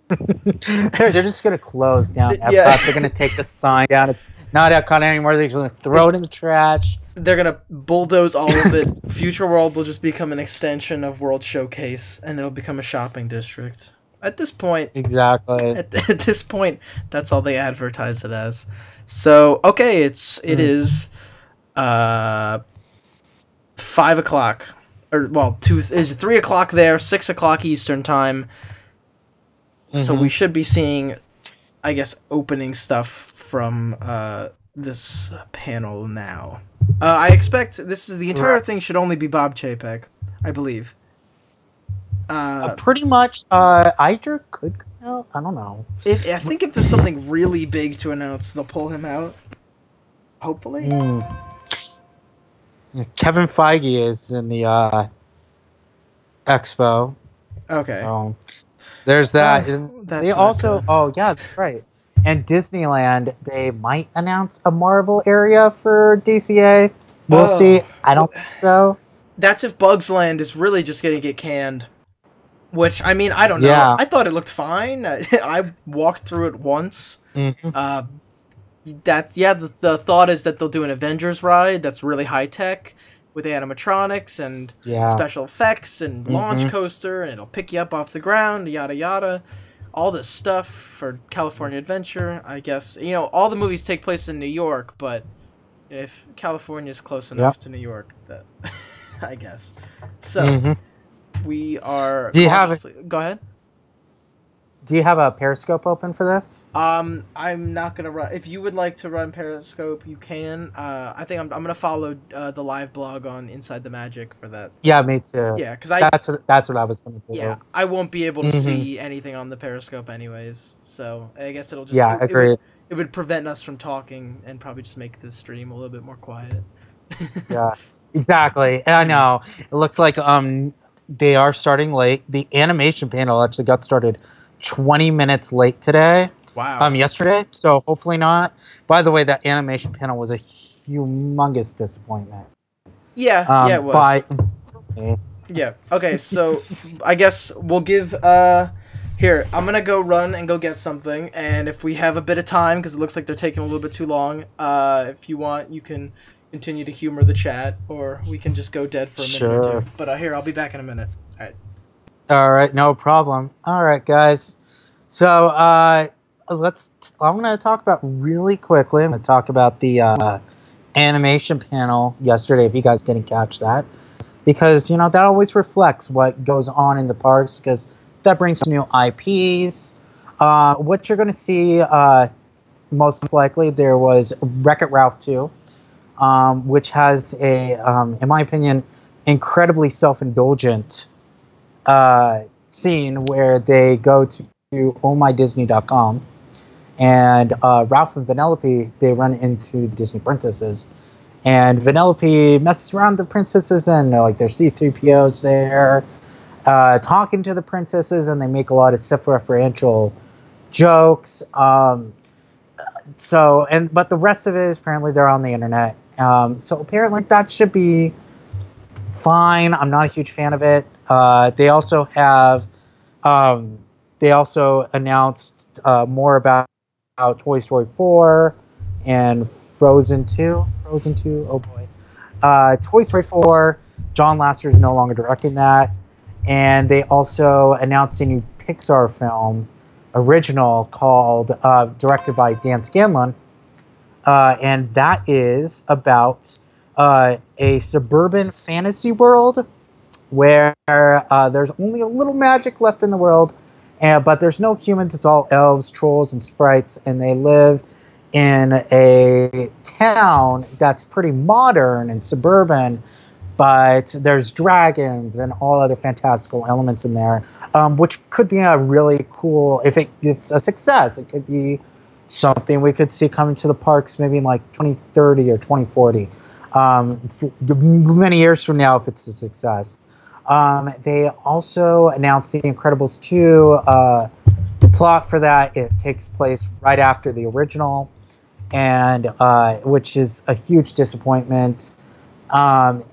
They're just going to close down Epcot. Yeah. They're going to take the sign down. It's not Epcot anymore. They're just going to throw it in the trash. They're going to bulldoze all of it. Future World will just become an extension of World Showcase, and it'll become a shopping district. At this point... Exactly. At this point, that's all they advertise it as. So, okay, it is 5 o'clock. It's 3 o'clock there, 6 o'clock Eastern time. So we should be seeing, I guess, opening stuff from this panel now. I expect the entire thing should only be Bob Chapek, I believe. Pretty much. Iger could come out. I don't know. I think if there's something really big to announce, they'll pull him out. Hopefully. Kevin Feige is in the expo. Okay. So there's that. They also. Good. Oh yeah, that's right. And Disneyland, they might announce a Marvel area for DCA. We'll see. I don't think so. That's if Bugs Land is really just going to get canned. Which, I mean, I don't know. Yeah. I thought it looked fine. I walked through it once. The thought is that they'll do an Avengers ride that's really high-tech with animatronics and special effects and launch coaster, and it'll pick you up off the ground, yada yada. All this stuff for California Adventure, I guess. All the movies take place in New York, but if California's close enough to New York, that I guess. So, we are... Go ahead. Do you have a Periscope open for this? I'm not going to run... If you would like to run Periscope, you can. I think I'm going to follow the live blog on Inside the Magic for that. Yeah, me too. Yeah, because that's what I was going to do. Yeah, I won't be able to see anything on the Periscope anyways, so I guess it'll just... Yeah, agreed. It would prevent us from talking and probably just make the stream a little bit more quiet. Yeah, exactly. I know. It looks like they are starting late. The animation panel actually got started 20 minutes late today. Wow. Yesterday, so hopefully not. By the way, that animation panel was a humongous disappointment. Yeah, it was. Yeah. Okay, so I guess we'll give here, I'm going to go run and go get something, and if we have a bit of time, because it looks like they're taking a little bit too long, if you want, you can continue to humor the chat, or we can just go dead for a minute or two. But here, I'll be back in a minute. All right. All right, no problem. All right, guys. So I'm going to talk about really quickly. I'm going to talk about the animation panel yesterday. If you guys didn't catch that, because that always reflects what goes on in the parks, because that brings new IPs. What you're going to see, most likely, there was Wreck-It Ralph 2, which has in my opinion, incredibly self-indulgent scene where they go to ohmydisney.com, and Ralph and Vanellope, they run into Disney princesses, and Vanellope messes around the princesses, and there's C-3POs there talking to the princesses, and they make a lot of self-referential jokes. But the rest of it is apparently they're on the internet. So apparently that should be fine. I'm not a huge fan of it. They also announced more about Toy Story 4 and Frozen 2. Frozen 2, oh boy. Toy Story 4, John Lasseter is no longer directing that. And they also announced a new Pixar film, original, called, directed by Dan Scanlon, and that is about a suburban fantasy world where there's only a little magic left in the world, but there's no humans. It's all elves, trolls, and sprites, and they live in a town that's pretty modern and suburban, but there's dragons and all other fantastical elements in there, which could be a really cool, if it's a success, it could be something we could see coming to the parks maybe in like 2030 or 2040. It's many years from now if it's a success. They also announced The Incredibles 2. The plot for that, it takes place right after the original, and which is a huge disappointment. And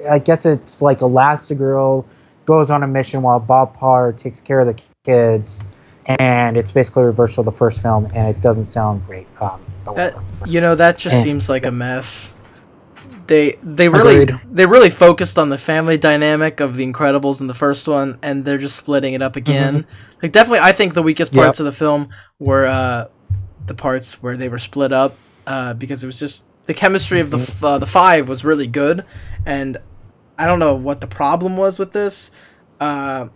I guess it's like Elastigirl goes on a mission while Bob Parr takes care of the kids, and it's basically a reversal of the first film, and it doesn't sound great. That just seems like a mess. They really focused on the family dynamic of The Incredibles in the first one, and they're just splitting it up again. Like, definitely, I think the weakest parts of the film were the parts where they were split up, because it was just the chemistry of the five was really good, and I don't know what the problem was with this, but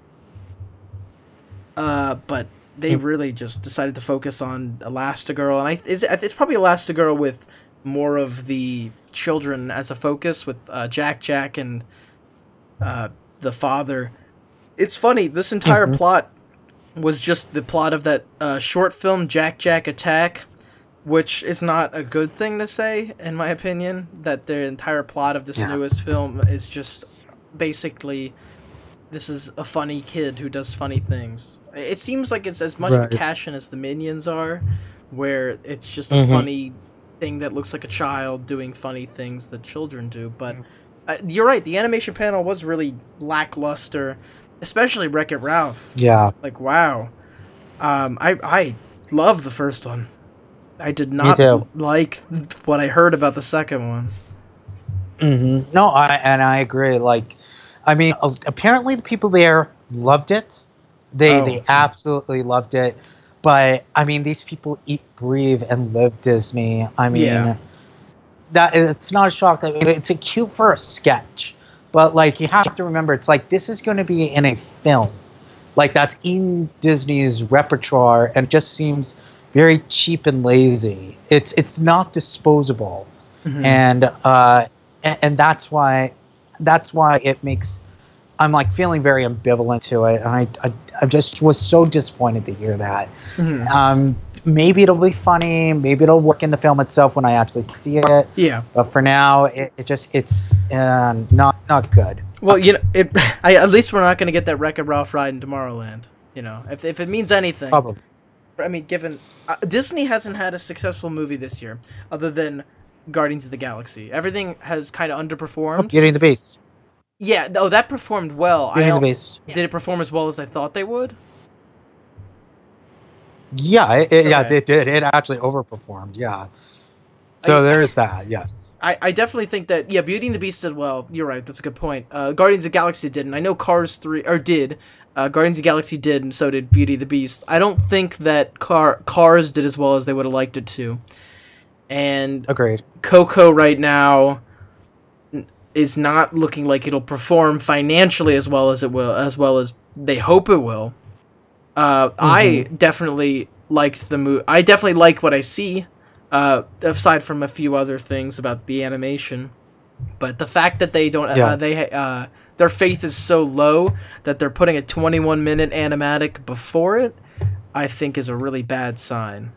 they really just decided to focus on Elastigirl, and it's probably Elastigirl with more of the children as a focus, with Jack and the father. It's funny, this entire plot was just the plot of that short film Jack Attack, which is not a good thing to say, in my opinion, that the entire plot of this newest film is just basically, this is a funny kid who does funny things. It seems like it's as much of a cash-in as the Minions are, where it's just a funny thing that looks like a child doing funny things that children do. But you're right, the animation panel was really lackluster, especially Wreck-It Ralph. Yeah. Like, wow. I love the first one. I did not like what I heard about the second one. No, I agree. Like, I mean, apparently the people there loved it. They absolutely loved it. But I mean, these people eat, breathe, and live Disney. I mean, that it's not a shock that it's a cute first sketch, but like you have to remember, it's like this is going to be in a film, like that's in Disney's repertoire, and it just seems very cheap and lazy. It's not disposable, and that's why it makes. I'm like feeling very ambivalent to it, and I just was so disappointed to hear that. Maybe it'll be funny, maybe it'll work in the film itself when I actually see it. Yeah. But for now, it's not good. Well, at least we're not going to get that Wreck-It Ralph ride in Tomorrowland. You know, if it means anything. Probably. I mean, given Disney hasn't had a successful movie this year, other than Guardians of the Galaxy. Everything has kind of underperformed. Beauty and the Beast. Yeah, that performed well. Beauty and the Beast. Did it perform as well as I thought they would? Yeah, it did. It actually overperformed. Yeah. So there's that. Yes. I definitely think that Beauty and the Beast did well. You're right. That's a good point. Guardians of the Galaxy didn't. I know Cars 3 did. Guardians of the Galaxy did, and so did Beauty and the Beast. I don't think that Cars did as well as they would have liked it to. And agreed. Coco right now is not looking like it'll perform financially as well as they hope it will. I definitely liked the movie. I definitely like what I see, aside from a few other things about the animation. But the fact that they don't, their faith is so low that they're putting a 21-minute animatic before it, I think is a really bad sign.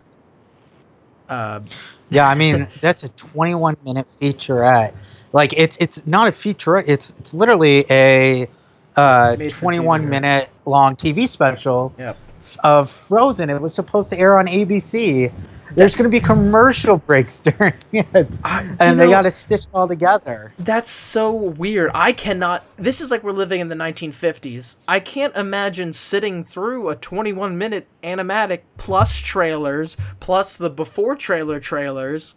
Yeah, I mean, that's a 21-minute featurette. Like, it's not a featurette. It's literally a 21-minute long TV special of Frozen. It was supposed to air on ABC. There's going to be commercial breaks during it, and they got to stitch it all together. That's so weird. I cannot. This is like we're living in the 1950s. I can't imagine sitting through a 21-minute animatic plus trailers plus the before trailers.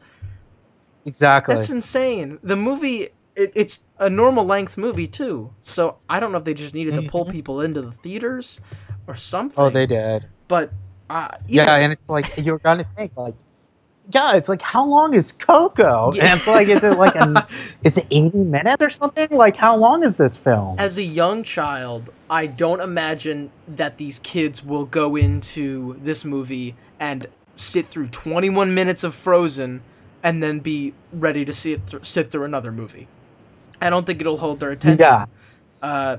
Exactly. That's insane. The movie, it's a normal length movie too. So I don't know if they just needed to pull people into the theaters or something. Oh, they did. But and it's like you're gonna think like yeah, it's like, how long is Coco? Yeah. And it's like, is it 80 minutes or something? Like, how long is this film? As a young child, I don't imagine that these kids will go into this movie and sit through 21 minutes of Frozen and then be ready to sit through another movie. I don't think it'll hold their attention. Yeah.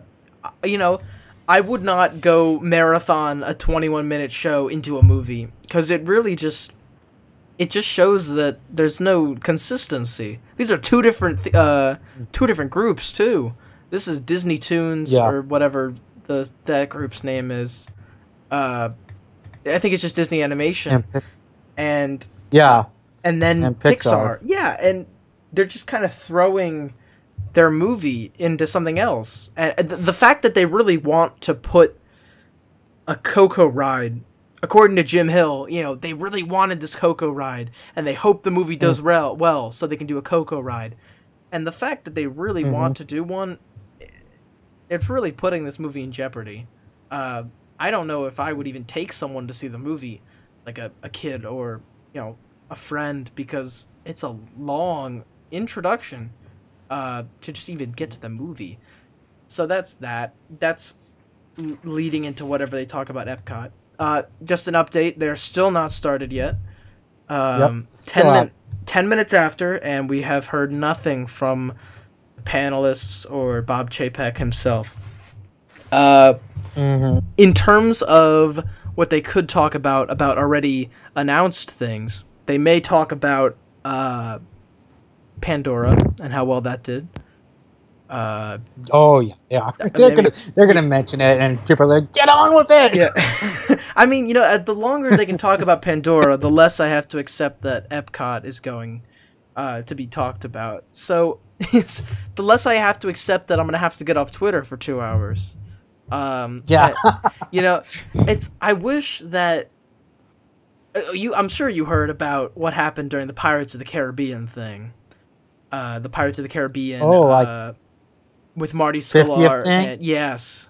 You know, I would not go marathon a 21-minute show into a movie because it really just shows that there's no consistency. These are two different groups too. This is Disney Toons or whatever that group's name is. I think it's just Disney Animation, and then Pixar. Yeah, and they're just kind of throwing their movie into something else. And the fact that they really want to put a Coco ride, according to Jim Hill, they really wanted this Coco ride, and they hope the movie does well so they can do a Coco ride. And the fact that they really want to do one, it's really putting this movie in jeopardy. I don't know if I would even take someone to see the movie, like a kid or, a friend, because it's a long introduction to just even get to the movie. So that's that. That's leading into whatever they talk about Epcot. Just an update, they're still not started yet. 10 minutes after, and we have heard nothing from the panelists or Bob Chapek himself. In terms of what they could talk about already announced things, they may talk about Pandora and how well that did. They're gonna mention it, and people are like, "Get on with it!" Yeah, I mean, the longer they can talk about Pandora, the less I have to accept that Epcot is going to be talked about. So the less I have to accept that I'm gonna have to get off Twitter for 2 hours. I wish that I'm sure you heard about what happened during the Pirates of the Caribbean thing. The Pirates of the Caribbean. With Marty Sklar, and yes,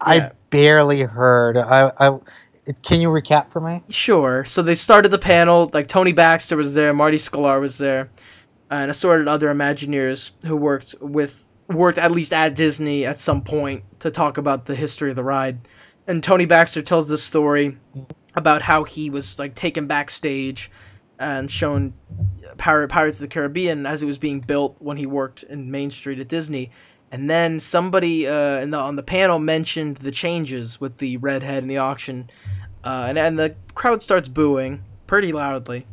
I barely heard. Can you recap for me? Sure. So they started the panel. Like Tony Baxter was there, Marty Sklar was there, and assorted other Imagineers who worked at least at Disney at some point to talk about the history of the ride. And Tony Baxter tells this story about how he was taken backstage and shown Pirates of the Caribbean as it was being built when he worked in Main Street at Disney. And then somebody on the panel mentioned the changes with the redhead in the auction, and the crowd starts booing pretty loudly.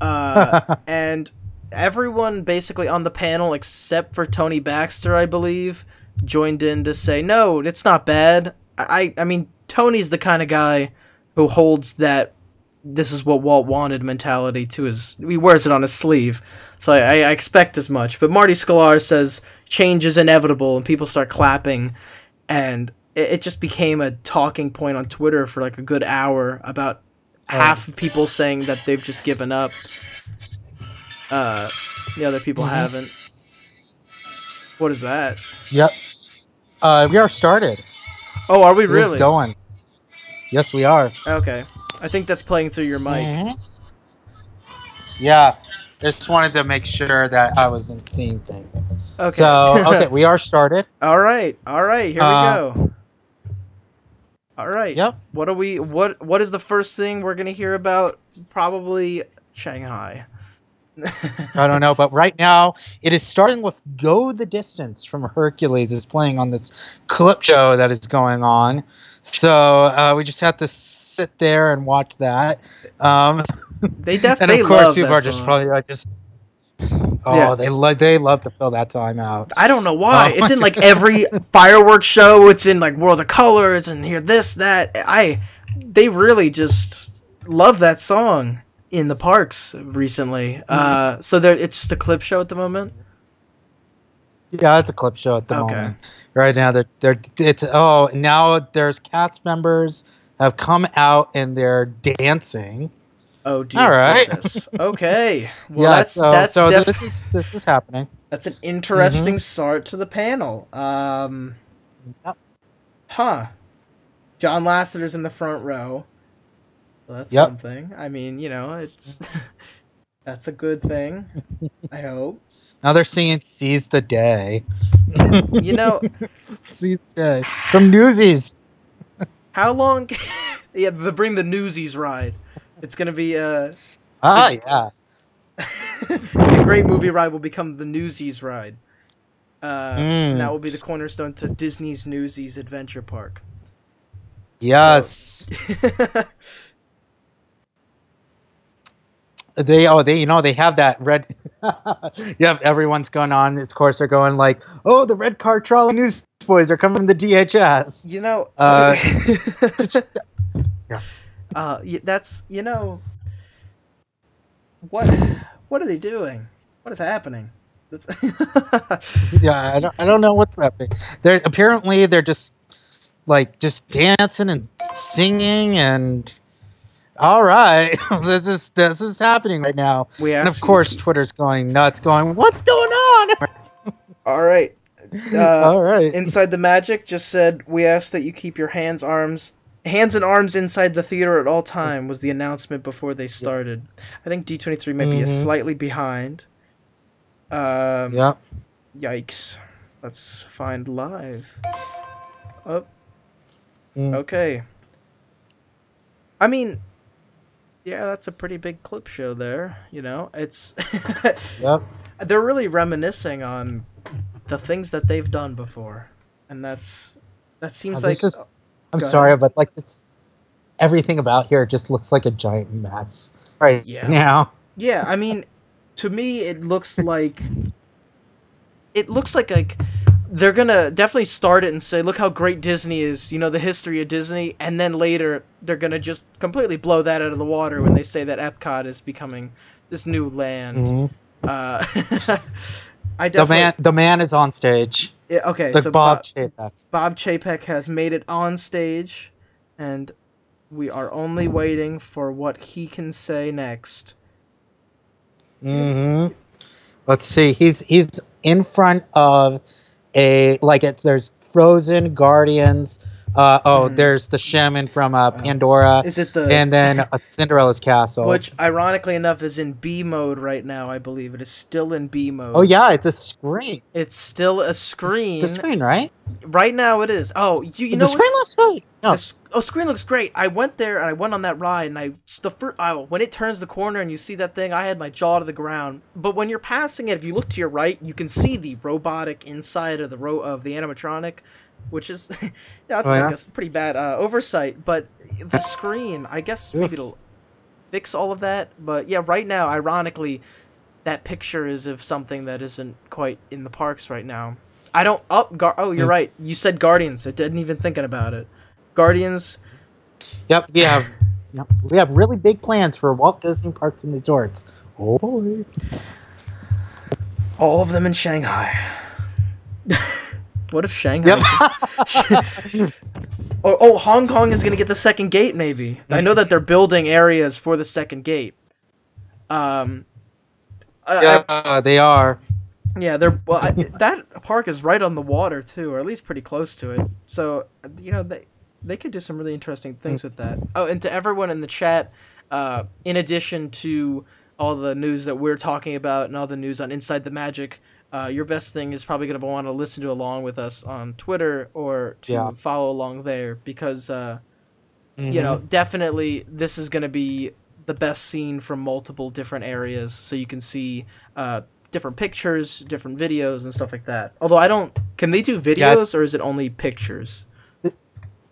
And everyone basically on the panel, except for Tony Baxter, I believe, joined in to say, no, it's not bad. I mean, Tony's the kind of guy who holds that this is what Walt wanted mentality to he wears it on his sleeve. So I expect as much. But Marty Sklar says change is inevitable, and people start clapping, and it just became a talking point on Twitter for a good hour about half of people saying that they've just given up. The other people haven't. What is that? Yep. We are started. Oh, are we really? It's going. Yes, we are. Okay. I think that's playing through your mic. Yeah. Just wanted to make sure that I wasn't seeing things. Okay. So, we are started. All right. Here we go. All right. Yep. What is the first thing we're going to hear about? Probably Shanghai. I don't know, but right now it is starting with Go the Distance from Hercules is playing on this clip show that is going on. So we just have to sit there and watch that. They definitely and of course love people that are just song. Probably they love to fill that time out. I don't know why. It's in every fireworks show. It's in World of Colors and here this that. They really just love that song in the parks recently. So it's just a clip show at the moment. Yeah, it's a clip show at the moment. Right now now there's cast members have come out and they're dancing. Oh dear All right. goodness. Okay. Well, this is happening. That's an interesting start to the panel. Yep. Huh. John Lasseter's in the front row. So that's something. I mean, it's That's a good thing. I hope. Now they're singing "Seize the Day." You know, Seize the Day from Newsies. how long? Yeah, bring the Newsies ride. It's gonna be Yeah. the great movie ride will become the Newsies ride. And that will be the cornerstone to Disney's Newsies Adventure Park. Yes. So... They have that red. Yep, everyone's going on. Of course, they're going like, "Oh, the red car trolley newsboys are coming to DHS." You know, that's what are they doing? What is happening? Yeah, I don't know what's happening. They're just dancing and singing and. All right, this is happening right now, and of course Twitter's going nuts, going, "What's going on?" All right, all right. Inside the Magic just said, "We ask that you keep your hands and arms inside the theater at all time." Was the announcement before they started. I think D23 might be slightly behind. Yep. Yikes! Let's find live. Oh. Okay. I mean. Yeah, that's a pretty big clip show there. It's Yep. They're really reminiscing on the things that they've done before, and that seems like. I'm sorry, but everything about here just looks like a giant mess right now. Yeah, I mean, to me, it looks like they're gonna definitely start it and say, "Look how great Disney is," the history of Disney, and then later they're gonna just completely blow that out of the water when they say that Epcot is becoming this new land. The man is on stage. Yeah, okay, so Bob Chapek. Bob Chapek has made it on stage, and we are only waiting for what he can say next. Let's see. He's in front of. There's Frozen, Guardians, there's the shaman from Pandora. Is it and then Cinderella's castle. Which, ironically enough, is in B mode right now, I believe. It is still in B mode. Oh, yeah, it's a screen. It's still a screen. It's a screen, right? Right now it is. Oh, you know the screen looks great. No. Screen looks great. I went there and I went on that ride, and when it turns the corner and you see that thing, I had my jaw to the ground. But when you're passing it, if you look to your right, you can see the robotic inside of the animatronic, which is that's like a pretty bad oversight. But the screen, I guess maybe it'll fix all of that. But yeah, right now, ironically, that picture is of something that isn't quite in the parks right now. I don't. You're right. You said Guardians. I didn't even thinking about it. Guardians. Yep. We have really big plans for Walt Disney Parks and Resorts. Oh boy. All of them in Shanghai. What if Shanghai? Yep. Hong Kong is gonna get the second gate. Maybe. I know that they're building areas for the second gate. They are. Yeah, that park is right on the water too, or at least pretty close to it. So they could do some really interesting things with that. Oh, and to everyone in the chat, in addition to all the news that we're talking about and all the news on Inside the Magic, your best thing is probably going to want to listen to along with us on Twitter or to follow along there because, definitely this is going to be the best scene from multiple different areas, so you can see different pictures, different videos, and stuff like that. Although can they do videos or is it only pictures?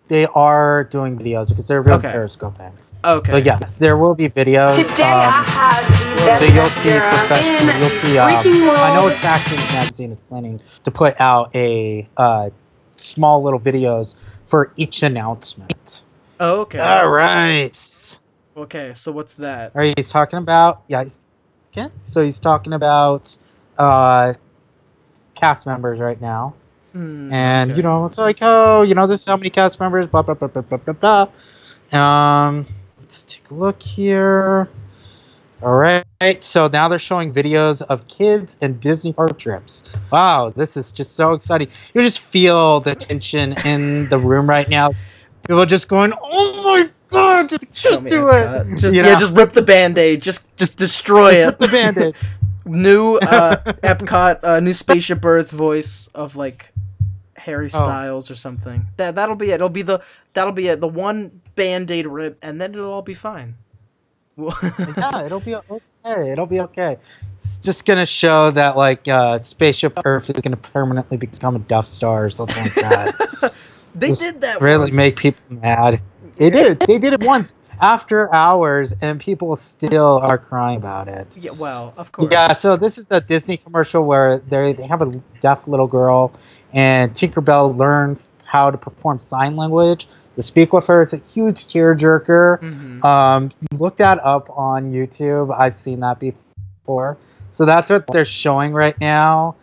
They are doing videos because they're real periscoping. Okay. But yes, there will be videos. Today I have the best mascara in freaking world. I know Attractions Magazine is planning to put out a small little videos for each announcement. Oh, okay. All right. Okay, so what's that? All right, he's talking about so he's talking about cast members right now. And it's like, this is how many cast members, blah blah blah blah blah blah blah. Let's take a look here. All right, so now they're showing videos of kids and Disney park trips. Wow, this is just so exciting. You just feel the tension in the room right now. People are just going, "Oh my oh, just Show me do Epcot. it. Just You know? just rip the Band-Aid. Just destroy it. Rip the Band-Aid. New Epcot, new Spaceship Earth voice of like Harry Styles or something. That'll be it. That'll be it. The one Band-Aid rip, and then it'll all be fine. Yeah, it'll be okay. It'll be okay. It's just gonna show that like Spaceship Earth is gonna permanently become a Death Star or something like that. They did that. Really once. make people mad. They did. They did it once after hours, and people still are crying about it. Yeah, well, of course. Yeah. So this is the Disney commercial where they have a deaf little girl, and Tinkerbell learns how to perform sign language to speak with her. It's a huge tearjerker. Look that up on YouTube. I've seen that before. So that's what they're showing right now.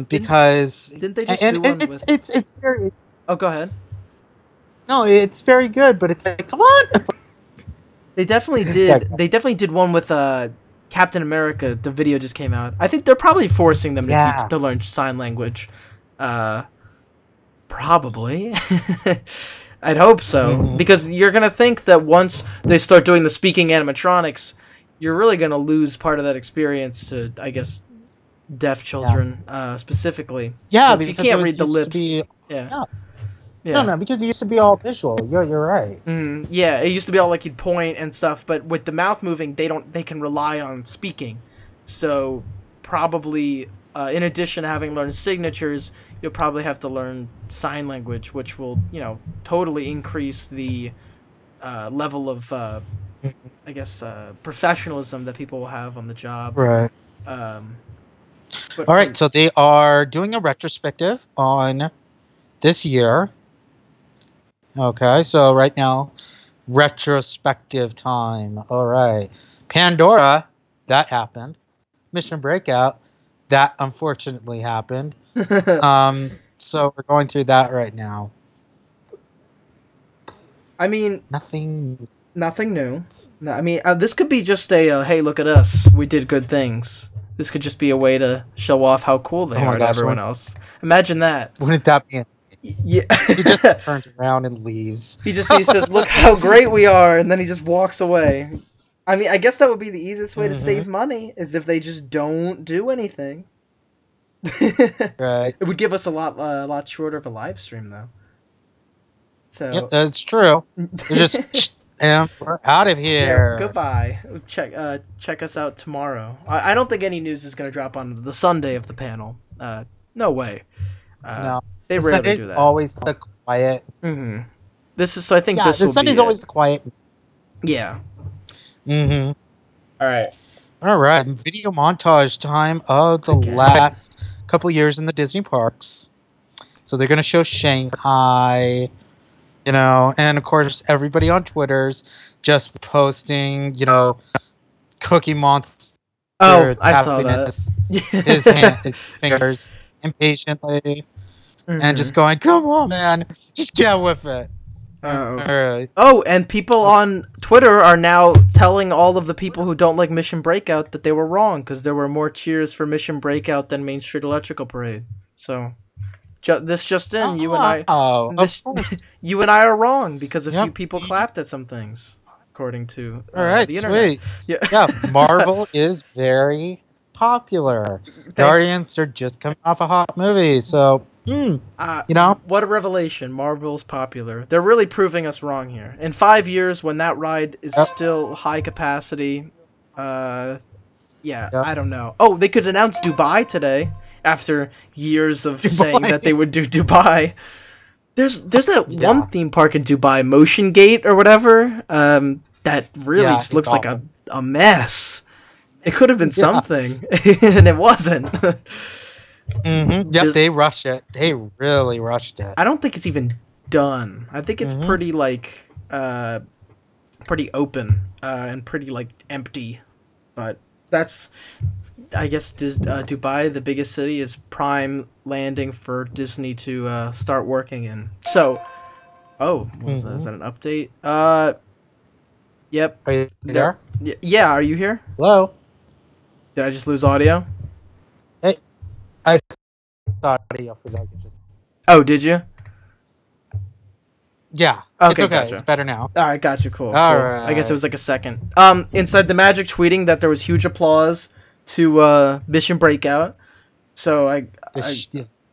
Because didn't they just do one with? It's very. Oh, go ahead. No, it's very good, but it's like, come on. They definitely did. They definitely did one with Captain America. The video just came out. I think they're probably forcing them to learn sign language. Probably. I'd hope so, because you're gonna think that once they start doing the speaking animatronics, you're really gonna lose part of that experience to, I guess, deaf children specifically. Yeah, because you can't read the lips. No, because it used to be all visual. You're right. Yeah, it used to be all like you'd point and stuff, but with the mouth moving, they can rely on speaking. So probably, in addition to having learned signatures, you'll probably have to learn sign language, which will, totally increase the level of, I guess, professionalism that people will have on the job. Right. All right, so they are doing a retrospective on this year. Okay, so right now, retrospective time. All right. Pandora, that happened. Mission Breakout, that unfortunately happened. So we're going through that right now. I mean, nothing new. No, I mean, this could be just a hey, look at us, we did good things. This could just be a way to show off how cool they are to everyone else. Imagine that. Wouldn't that be? Yeah. He just turns around and leaves. He says, "Look how great we are," and then he just walks away. I mean, I guess that would be the easiest way to save money, is if they just don't do anything. Right. It would give us a lot shorter of a live stream, though. So yep, that's true. Just and we're out of here. Yeah, goodbye. Check us out tomorrow. I don't think any news is going to drop on the Sunday of the panel. No way. No, they rarely do that. Always the quiet. This is so. I think this will be. Sunday's always the quiet. Yeah. All right. All right. Video montage time of the last couple years in the Disney parks. So they're going to show Shanghai. And of course, everybody on Twitter's just posting, Cookie Monster. Oh, I saw that. His fingers impatiently, and just going, "Come on, man, just get with it." Oh, and people on Twitter are now telling all of the people who don't like Mission Breakout that they were wrong, because there were more cheers for Mission Breakout than Main Street Electrical Parade. So. This just in, you and I, you and I are wrong because a few people clapped at some things, according to the internet. Sweet. Yeah, Marvel is very popular. Guardians are just coming off a hot movie, so what a revelation! Marvel's popular. They're really proving us wrong here. In 5 years, when that ride is still high capacity, I don't know. Oh, they could announce Dubai today. After years of saying that they would do Dubai. There's that one theme park in Dubai, Motion Gate or whatever, that really just looks like a mess. It could have been something, and it wasn't. Yep, they rushed it. They really rushed it. I don't think it's even done. I think it's pretty, pretty open, and pretty, empty. But that's... I guess Dubai, the biggest city, is prime landing for Disney to start working in. So, is that an update? Yep. Are you there? Yeah, are you here? Hello? Did I just lose audio? Hey, I thought audio for that. Oh, did you? Yeah. Okay, it's okay. gotcha. It's better now. All right, gotcha. Cool. All Cool. right. I guess it was like a second. Inside the Magic tweeting that there was huge applause to Mission Breakout. So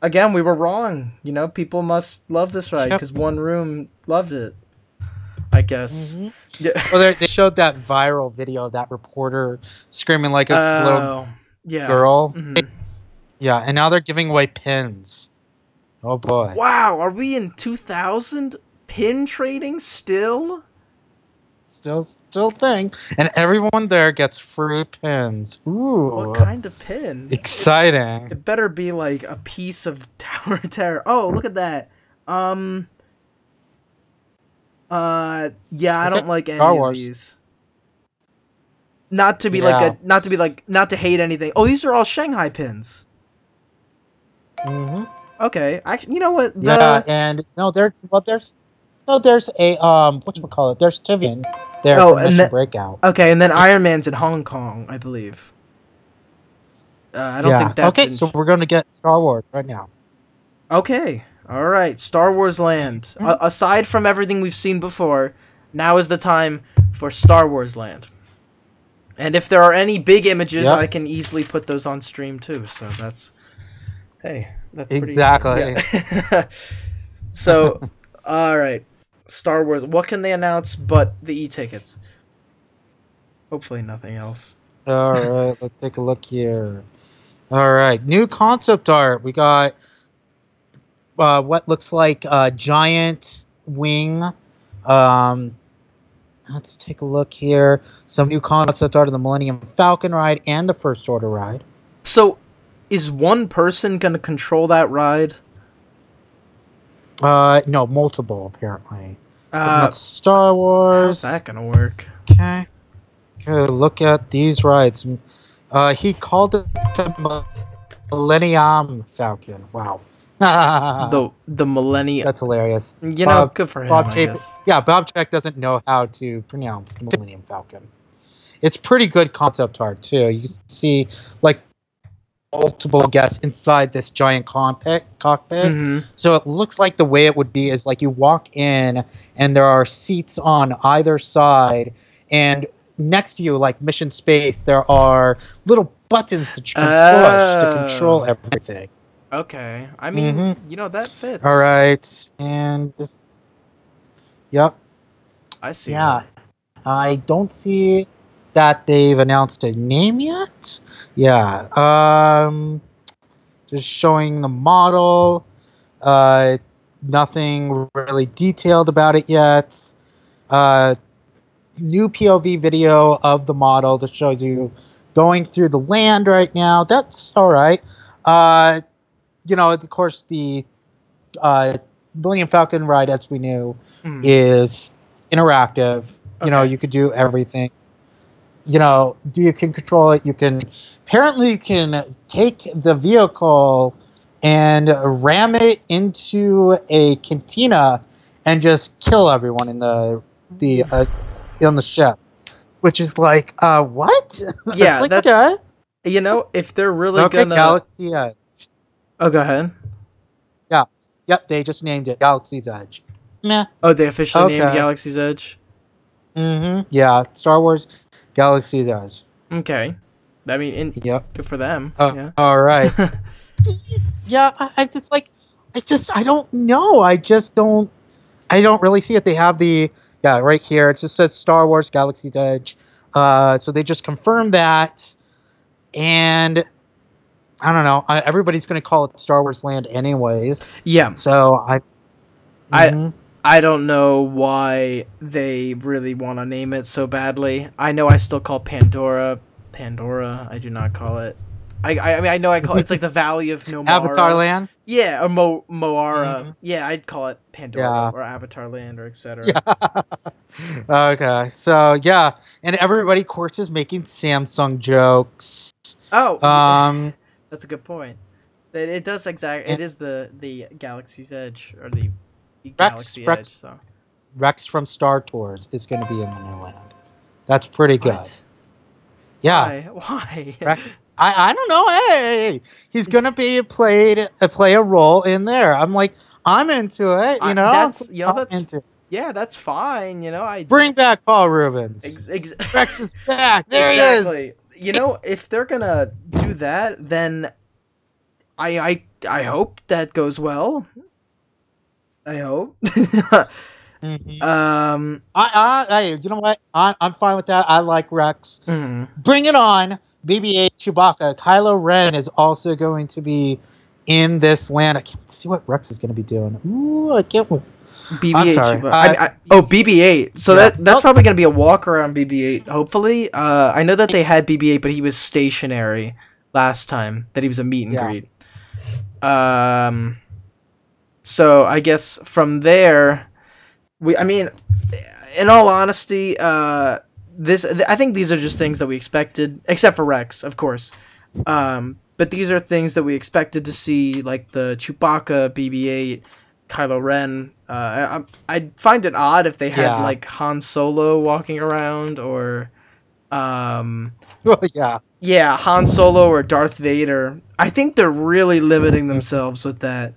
again, we were wrong. You know, people must love this ride because one room loved it. I guess. Mm-hmm. Yeah. Well, they showed that viral video of that reporter screaming like a little girl. Mm-hmm. Yeah, and now they're giving away pins. Oh boy! Wow, are we in 2000? Pin trading still? Still thing, and everyone there gets free pins. Ooh! What kind of pin? Exciting! It better be like a piece of Tower of Terror. Oh, look at that. Yeah, I don't like any of these. Not to hate anything. Oh, these are all Shanghai pins. Mm-hmm. Okay, actually, you know what? Yeah, and there's a whatchamacallit, there's Tivian there for Mission Breakout. Okay, and then Iron Man's in Hong Kong, I believe. I don't think that's okay. So we're gonna get Star Wars right now. Okay, all right, Star Wars Land. Aside from everything we've seen before, now is the time for Star Wars Land. And if there are any big images, I can easily put those on stream too. So that's pretty exactly. Yeah. So, all right, Star Wars. What can they announce but the e-tickets? Hopefully nothing else. All right, let's take a look here. All right, new concept art. We got what looks like a giant wing. Let's take a look here. Some new concept art of the Millennium Falcon ride and the First Order ride. So, is one person gonna control that ride? No, multiple apparently. That's Star Wars. How's that gonna work? Okay. Look at these rides. He called it the Millennium Falcon. Wow. the Millennium. That's hilarious. You know, good for him. I guess. Yeah, Bob Check doesn't know how to pronounce the Millennium Falcon. It's pretty good concept art too. You can see like multiple guests inside this giant cockpit. Mm-hmm. So it looks like the way it would be is like you walk in and there are seats on either side, and next to you, like Mission Space, there are little buttons that you can push to control everything. Okay. I mean, you know, that fits. All right. And yep. I see. Yeah. I don't see that they've announced a name yet. Yeah. Just showing the model. Nothing really detailed about it yet. New POV video of the model that shows you going through the land right now. That's all right. You know, of course, the Millennium Falcon ride, as we knew, is interactive. Okay. You know, you could do everything. You know, you can control it. Apparently you can take the vehicle and ram it into a cantina and just kill everyone in on the ship, which is like, what? Yeah, like, that's okay. You know, if they're really gonna Galaxy Edge. Oh, go ahead. Yeah. Yep, they just named it Galaxy's Edge. Meh. Oh, they officially named Galaxy's Edge? Mm-hmm. Yeah, Star Wars Galaxy's Edge. Okay. I mean, good for them. Yeah. All right. Yeah, I don't know. I don't really see it. They have right here. It just says Star Wars Galaxy's Edge. So they just confirmed that. And I don't know. Everybody's going to call it Star Wars Land anyways. Yeah. So I don't know why they really want to name it so badly. I know I still call Pandora. I do not call it. I mean, I know I call it's like the Valley of No Mara. Avatar Land? Yeah, or Moara. Mm-hmm. Yeah, I'd call it Pandora or Avatar Land or etc. Yeah. Okay. So, yeah. And everybody, of course, is making Samsung jokes. Oh. That's a good point. It does exactly. It is the Galaxy's Edge or the Galaxy Edge. So Rex from Star Tours is going to be in the new land. That's pretty good. What? Yeah. Why? Rex, I don't know. Hey, he's going to play a role in there. I'm like, I'm into it. You know, that's into it. Yeah, that's fine. You know, I bring back Paul Rubens. Rex is back. There he is. You know, if they're gonna do that, then I hope that goes well. I hope. Mm-hmm. You know what? I'm fine with that. I like Rex. Mm-hmm. Bring it on. BB-8 Chewbacca. Kylo Ren is also going to be in this land. I can't see what Rex is going to be doing. Ooh, I can't wait. BB-8. BB-8. So that's probably going to be a walk around BB-8. Hopefully, I know that they had BB-8, but he was stationary last time. That he was a meet and greet. So I guess from there, in all honesty, I think these are just things that we expected, except for Rex, of course. But these are things that we expected to see, like the Chewbacca, BB-8, Kylo Ren. I'd find it odd if they had like Han Solo walking around, or Han Solo or Darth Vader. I think they're really limiting themselves with that,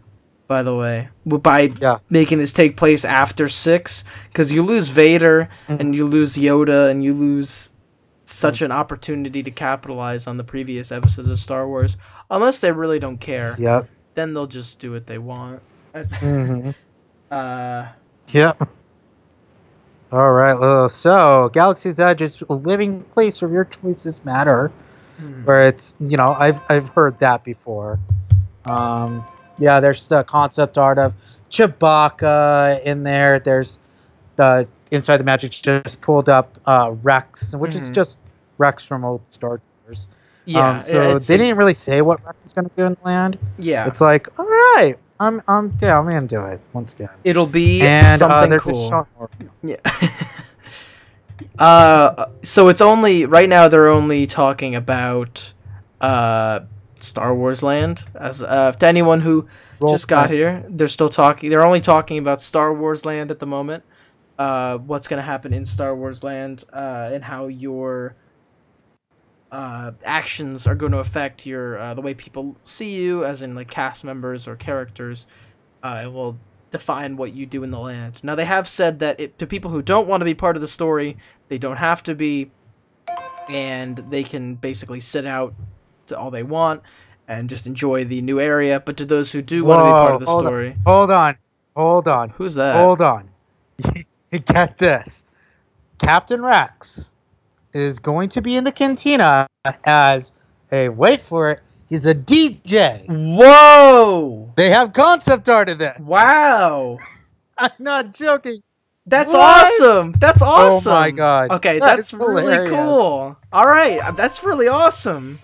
by the way, by making this take place after 6, because you lose Vader and you lose Yoda and you lose such an opportunity to capitalize on the previous episodes of Star Wars. Unless they really don't care, then they'll just do what they want. That's All right. So Galaxy's Edge is a living place where your choices matter. Where it's, I've heard that before. There's the concept art of Chewbacca in there. There's the Inside the Magic just pulled up Rex, which is just Rex from old Star Wars. So they didn't really say what Rex is going to do in the land. It's like, all right, I'm gonna do it once again. It'll be something cool. So it's only right now they're only talking about Star Wars Land. As to anyone who just got here, they're only talking about Star Wars Land at the moment. What's going to happen in Star Wars Land, and how your actions are going to affect your the way people see you, as in like cast members or characters. It will define what you do in the land. Now they have said that to people who don't want to be part of the story, they don't have to be, and they can basically sit out to all they want and just enjoy the new area. But to those who do want to be part of the story, hold on. Who's that? Hold on. Get this. Captain Rex is going to be in the cantina as wait for it, he's a DJ. Whoa! They have concept art of this. Wow. I'm not joking. That's awesome. That's awesome. Oh my god. Okay, that's really cool. All right, that's really awesome.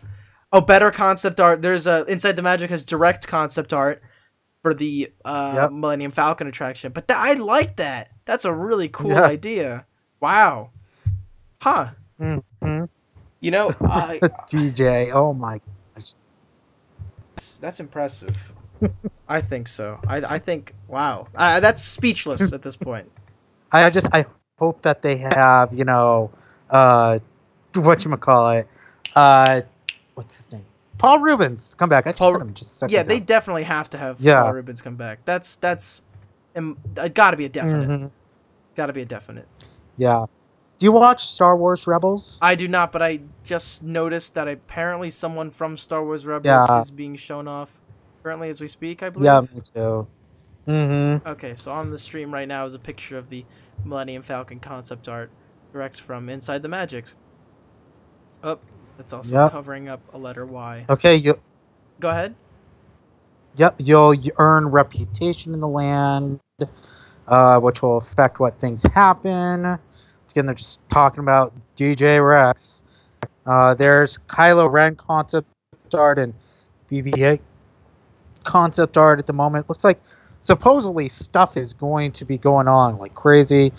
Oh, better concept art. There's Inside the Magic has direct concept art for the Millennium Falcon attraction. But I like that. That's a really cool idea. Wow. Huh. Mm-hmm. DJ. Oh my gosh. That's impressive. I think so. I think, wow. That's speechless at this point. I hope that they have, whatchamacallit, what's his name? Paul Rubens come back. I just said him just a second ago. They definitely have to have Paul Rubens come back. That's gotta be a definite. Mm-hmm. Gotta be a definite. Yeah. Do you watch Star Wars Rebels? I do not, but I just noticed that apparently someone from Star Wars Rebels is being shown off currently as we speak, I believe. Yeah, me too. Mm-hmm. Okay, so on the stream right now is a picture of the Millennium Falcon concept art direct from Inside the Magic. Oh, that's also covering up a letter Y. Okay, go ahead. Yep, you'll earn reputation in the land, which will affect what things happen. Again, they're just talking about DJ Rex. There's Kylo Ren concept art and BB-8 concept art at the moment. Looks like supposedly stuff is going to be going on like crazy.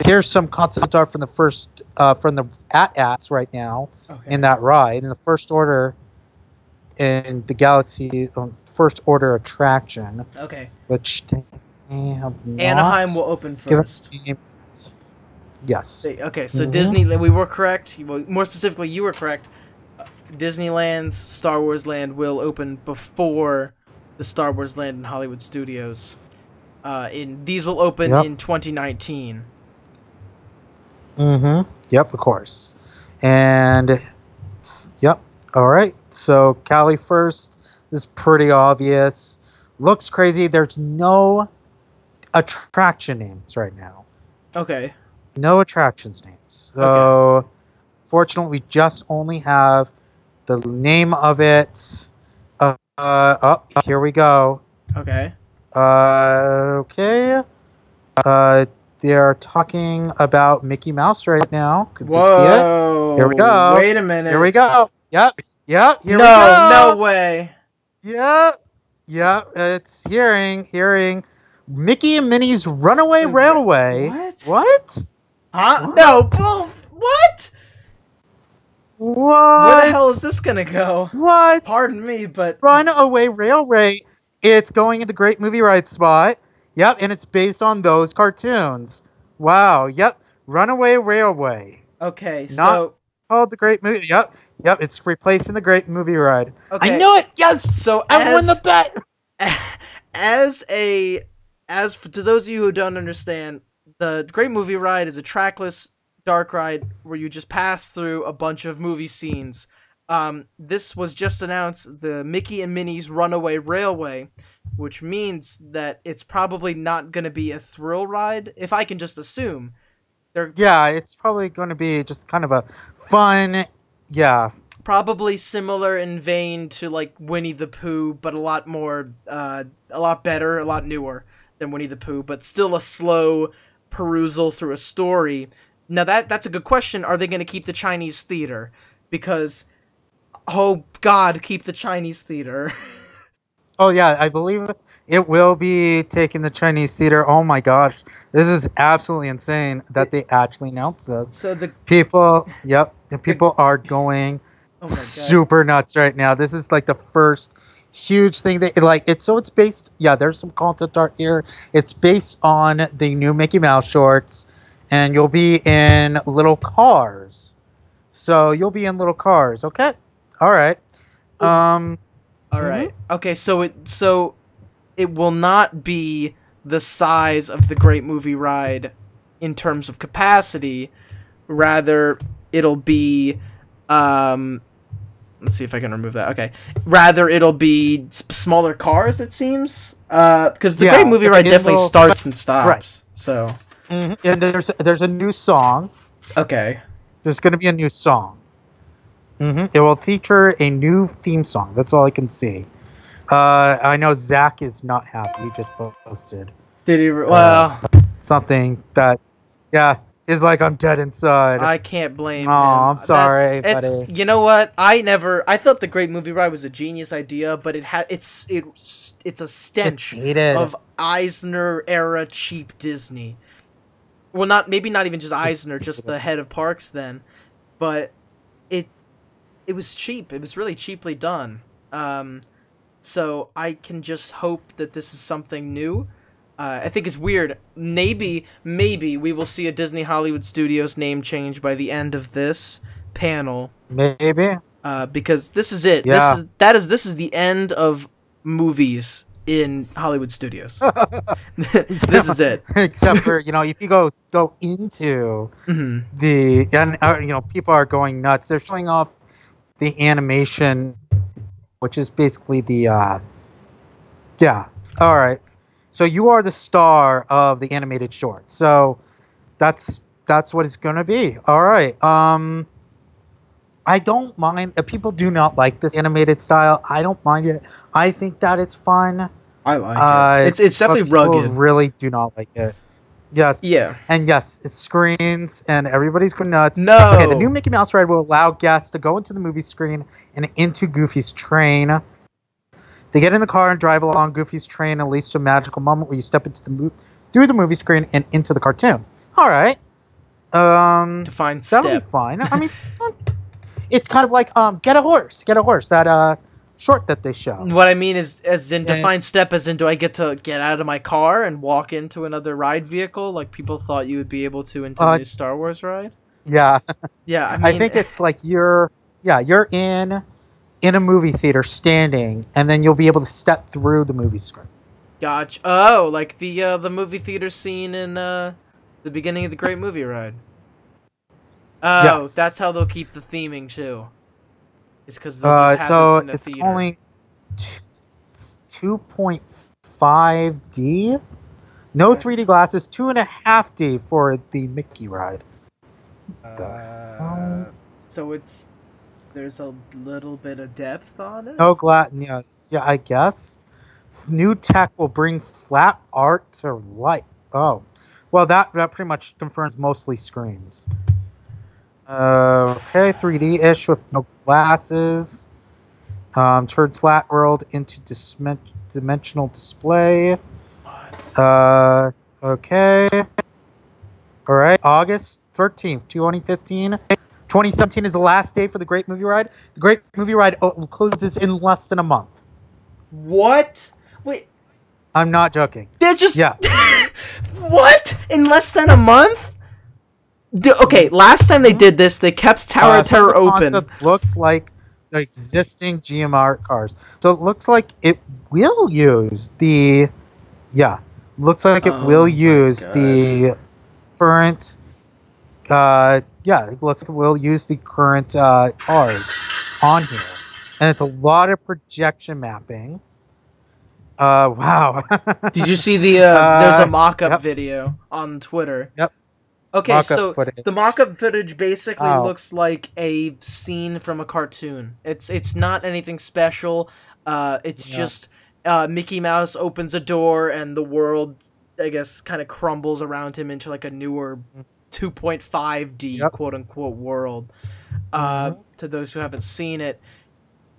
Here's some concept art from the first from the AT-ATs right now in that ride in the First Order in the Galaxy First Order attraction. Okay. Which they have not Anaheim will open first. Yes. Okay, so Disney, we were correct. Well, more specifically, you were correct. Disneyland's Star Wars Land will open before the Star Wars Land in Hollywood Studios. These will open Yep. in 2019. Mm-hmm. Yep, of course. And yep. All right. So Cali first is pretty obvious. Looks crazy. There's no attraction names right now. Okay. No attractions names. So fortunately, we just only have the name of it. Here we go. Okay. Okay. They are talking about Mickey Mouse right now. Could this be Whoa. it? Here we go. Wait a minute. Here we go. Yep. Here we No, go. no way. Yep. It's hearing Mickey and Minnie's Runaway Railway. What? Huh? What? No. Bull. What? What? Where the hell is this gonna go? What? Pardon me, but Runaway Railway. It's going in the Great Movie Ride spot. Yep, and it's based on those cartoons. Wow. Yep. Runaway Railway. okay. Not So called the Great Movie. Yep. It's replacing the Great Movie Ride. okay. I knew it. Yes. So I won the bet. To those of you who don't understand, the Great Movie Ride is a trackless dark ride where you just pass through a bunch of movie scenes. This was just announced, the Mickey and Minnie's Runaway Railway, which means that it's probably not going to be a thrill ride, if I can just assume. Yeah, it's probably going to be just kind of a fun, Probably similar in vein to like Winnie the Pooh, but a lot more, a lot better, a lot newer than Winnie the Pooh, but still a slow perusal through a story. Now that's a good question. Are they going to keep the Chinese theater? Because, oh God, keep the Chinese theater. Oh yeah, I believe it will be taking the Chinese theater. Oh my gosh, this is absolutely insane that they actually announced this. So the People are going oh my God. super nuts right now. This is like the first huge thing that it's based. Yeah, there's some concept art here. It's based on the new Mickey Mouse shorts, and you'll be in little cars. So you'll be in little cars. Okay, all right. All right. Okay, so it will not be the size of the Great Movie Ride in terms of capacity. Rather, it'll be let's see if I can remove that. Okay. Rather, it'll be smaller cars, it seems. Because the Great Movie Ride definitely starts and stops. Right. So. And there's a new song. Okay. There's going to be a new song. It will feature a new theme song. That's all I can see. I know Zach is not happy. He just posted. Did he? Well, something that, is like I'm dead inside. I can't blame him. I'm sorry, buddy. You know what? I thought the Great Movie Ride was a genius idea, but it's a stench of Eisner era cheap Disney. Well, maybe not even just Eisner, just the head of parks then, but it was cheap. It was really cheaply done. So I can just hope that this is something new. I think it's weird. Maybe we will see a Disney Hollywood Studios name change by the end of this panel. Maybe. Because this is it. Yeah. This is the end of movies in Hollywood Studios. This is it. Except for, if you go into people are going nuts. They're showing off the animation, which is basically the all right. So you are the star of the animated short. So that's what it's gonna be. All right. I don't mind. People do not like this animated style. I don't mind it. I think that it's fun. I like it. It's definitely rugged. People really do not like it. Yes. Yeah. And yes, it screens and everybody's going nuts. No. Okay, the new Mickey Mouse ride will allow guests to go into the movie screen and into Goofy's train. They get in the car and drive along Goofy's train and leads to a magical moment where you step into through the movie screen and into the cartoon. All right. Define step. That'll be fine. I mean, it's kind of like Get a Horse. That short that they show. What I mean is, as in define step, as in do I get to get out of my car and walk into another ride vehicle like people thought you would be able to into the new Star Wars ride? Yeah. Yeah, I mean, I think it's like you're in a movie theater standing, and then you'll be able to step through the movie screen. Gotcha. Oh, like the movie theater scene in the beginning of the Great Movie Ride. Oh, Yes. that's how they'll keep the theming too. It's because they'll just have So it in a it's theater. only 2.5D. No 3D glasses. 2.5D for the Mickey ride. So there's a little bit of depth on it. No glass. Yeah, I guess. New tech will bring flat art to life. Oh, well, that pretty much confirms mostly screens. Okay, 3D-ish with no glasses. Turns flat world into dimensional display. What? Okay. All right, August 13th, 2015. 2017 is the last day for the Great Movie Ride. The Great Movie Ride closes in less than a month. What? Wait. I'm not joking. They're just... Yeah. What? In less than a month? Okay, last time they did this, they kept Tower of Terror open. Concept looks like the existing GMR cars. So it looks like it will use the... Yeah. Looks like it will use the current... yeah, it looks like it will use the current cars on here. And it's a lot of projection mapping. Wow. Did you see the there's a mock-up video on Twitter? Yep. Okay, Mock-up so footage. the mock-up footage basically Wow. looks like a scene from a cartoon. It's not anything special. It's just Mickey Mouse opens a door and the world, I guess, kind of crumbles around him into like a newer 2.5D quote-unquote world. To those who haven't seen it.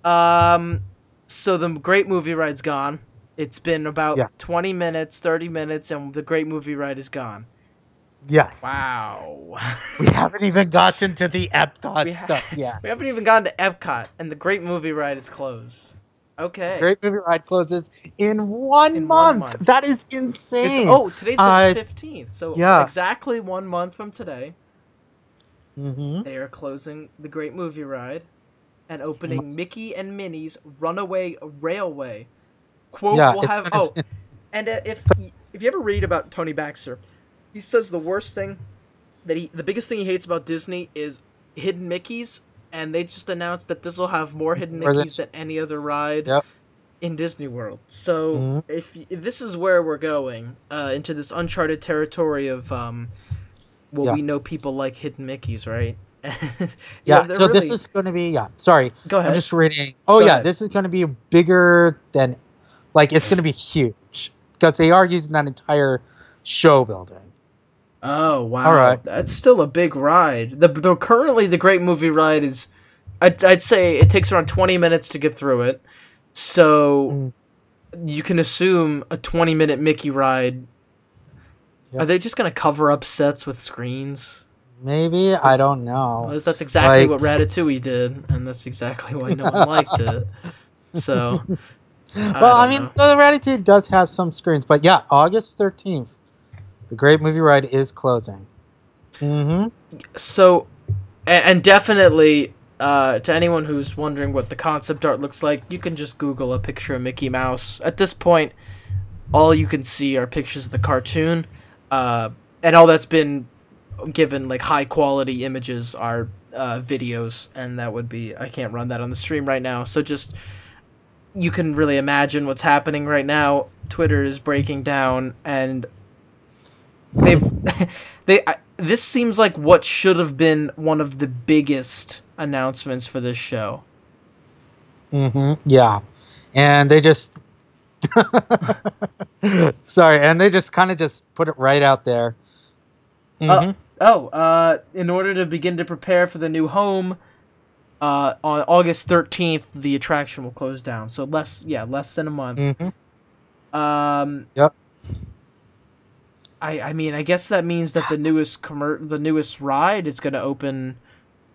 So the Great Movie Ride's gone. It's been about 20 minutes, 30 minutes, and the Great Movie Ride is gone. Yes. Wow. We haven't even gotten to the Epcot stuff yet. We haven't even gotten to Epcot, and the Great Movie Ride is closed. Okay. The Great Movie Ride closes in one month. That is insane. Today's the 15th, so exactly 1 month from today, they are closing the Great Movie Ride and opening Mickey and Minnie's Runaway Railway. Quote, we'll have... Oh, and if you ever read about Tony Baxter, he says the worst thing, the biggest thing he hates about Disney is hidden Mickeys, and they just announced that this will have more hidden Mickeys than any other ride in Disney World. So if this is where we're going, into this uncharted territory of, we know people like hidden Mickeys, right? So this is going to be, sorry. Go ahead. I'm just reading. This is going to be bigger than, like, it's going to be huge. Because they are using that entire show building. Oh, wow. All right. That's still a big ride. Currently, the Great Movie Ride is... I'd say it takes around 20 minutes to get through it. So, you can assume a 20-minute Mickey ride... Are they just going to cover up sets with screens? Maybe. I don't know. Well, that's exactly what Ratatouille did, and that's exactly why no one liked it. So... Well, I mean, the Ratatouille does have some screens. But yeah, August 13th. The Great Movie Ride is closing. So, and definitely, to anyone who's wondering what the concept art looks like, you can just Google a picture of Mickey Mouse. At this point, all you can see are pictures of the cartoon, and all that's been given, like, high-quality images are videos, and that would be... I can't run that on the stream right now, so just... You can really imagine what's happening right now. Twitter is breaking down, and... This seems like what should have been one of the biggest announcements for this show. Yeah. And they just... Sorry, and they just kind of just put it right out there. In order to begin to prepare for the new home, on August 13th, the attraction will close down. So less than a month. I mean, I guess that means that the newest ride is going to open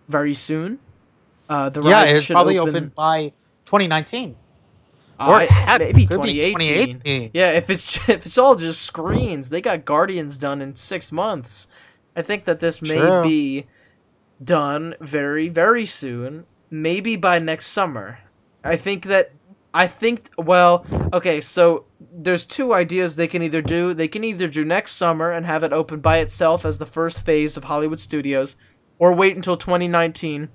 very soon. The ride it's probably open by 2019. Or maybe 2018. Yeah, if it's all just screens, they got Guardians done in 6 months. I think that this may be done very, very soon. Maybe by next summer. I think that I think, well, okay, so there's two ideas they can either do. They can either do next summer and have it open by itself as the first phase of Hollywood Studios, or wait until 2019,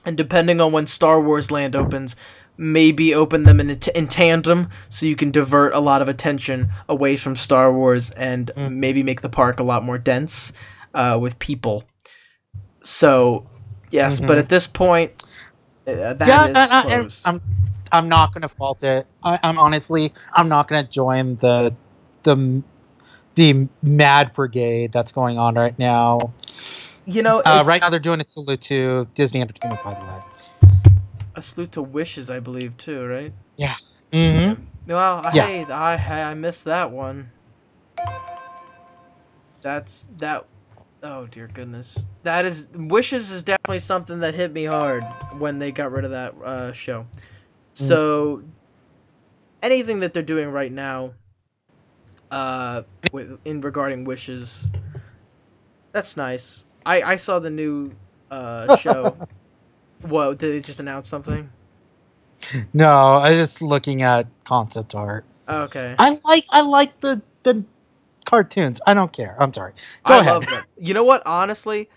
and depending on when Star Wars Land opens, maybe open them in tandem so you can divert a lot of attention away from Star Wars and maybe make the park a lot more dense with people. So, yes, but at this point, that is closed. I'm not gonna fault it. I'm honestly, I'm not gonna join the mad brigade that's going on right now. You know, right now they're doing a salute to Disney Entertainment, by the way. A salute to Wishes, I believe, too, right? Yeah. Mm-hmm. Well, hey, I missed that one. That's that. Oh dear goodness, that is Wishes is definitely something that hit me hard when they got rid of that show. So anything that they're doing right now, in regarding Wishes, that's nice. I saw the new show. What, did they just announce something? No, I was just looking at concept art. Okay. I like the cartoons. I don't care. I'm sorry. Go ahead. Love them. You know what? Honestly,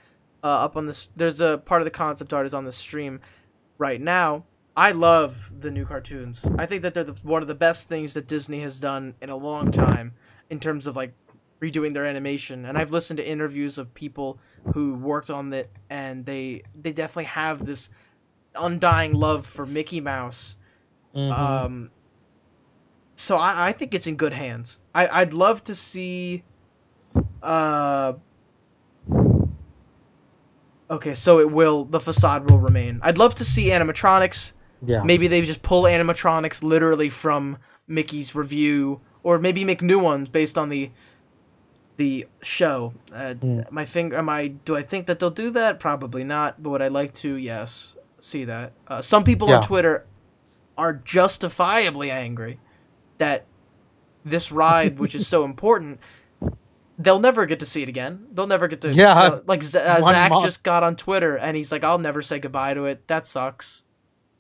up on this, there's a part of the concept art is on the stream right now. I love the new cartoons. I think that they're one of the best things that Disney has done in a long time in terms of like redoing their animation. And I've listened to interviews of people who worked on it, and they definitely have this undying love for Mickey Mouse. So I think it's in good hands. I'd love to see. Okay, so the facade will remain. I'd love to see animatronics. Yeah. Maybe they just pull animatronics literally from Mickey's review, or maybe make new ones based on the show. Do I think that they'll do that? Probably not. But would I like to? Yes, see that. Some people on Twitter are justifiably angry that this ride, which is so important, they'll never get to see it again. They'll never get to. Yeah. Zach just got on Twitter and he's like, "I'll never say goodbye to it. That sucks."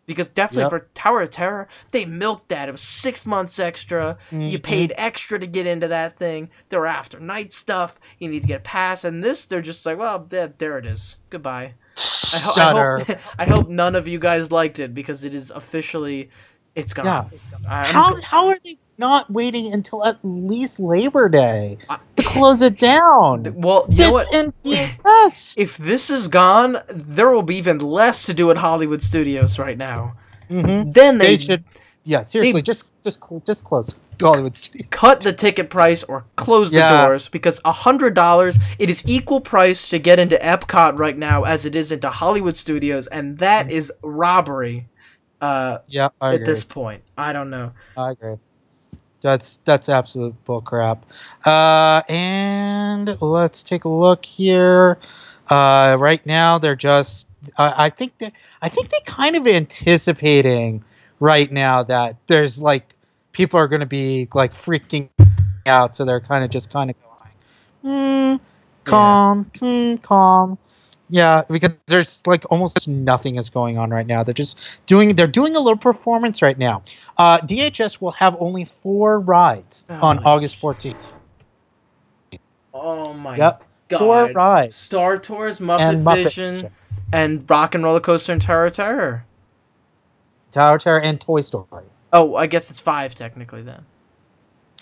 Because definitely for Tower of Terror, they milked that. It was 6 months extra. You paid extra to get into that thing. There were after night stuff. You need to get past. And this, they're just like, well, there it is. Goodbye. I hope none of you guys liked it, because it is officially, it's gone. Yeah. How are they not waiting until at least Labor Day to close it down? Well, you know what? If this is gone, there will be even less to do at Hollywood Studios right now. Then they should, seriously, just close Hollywood Studios. Cut the ticket price or close the doors, because $100, it is equal price to get into Epcot right now as it is into Hollywood Studios, and that is robbery. I agree. At this point, I don't know. I agree. That's absolute bullcrap. And let's take a look here. Right now, they're just. I think they're kind of anticipating right now that there's like people are going to be like freaking out, so they're kind of going, calm. Yeah, because there's like almost nothing is going on right now. They're doing a little performance right now. DHS will have only 4 rides on August 14th. Oh my God. 4 rides. Star Tours, Muppet Vision, and Rock and Roller Coaster and Tower of Terror. Tower of Terror and Toy Story. Oh, I guess it's 5 technically then.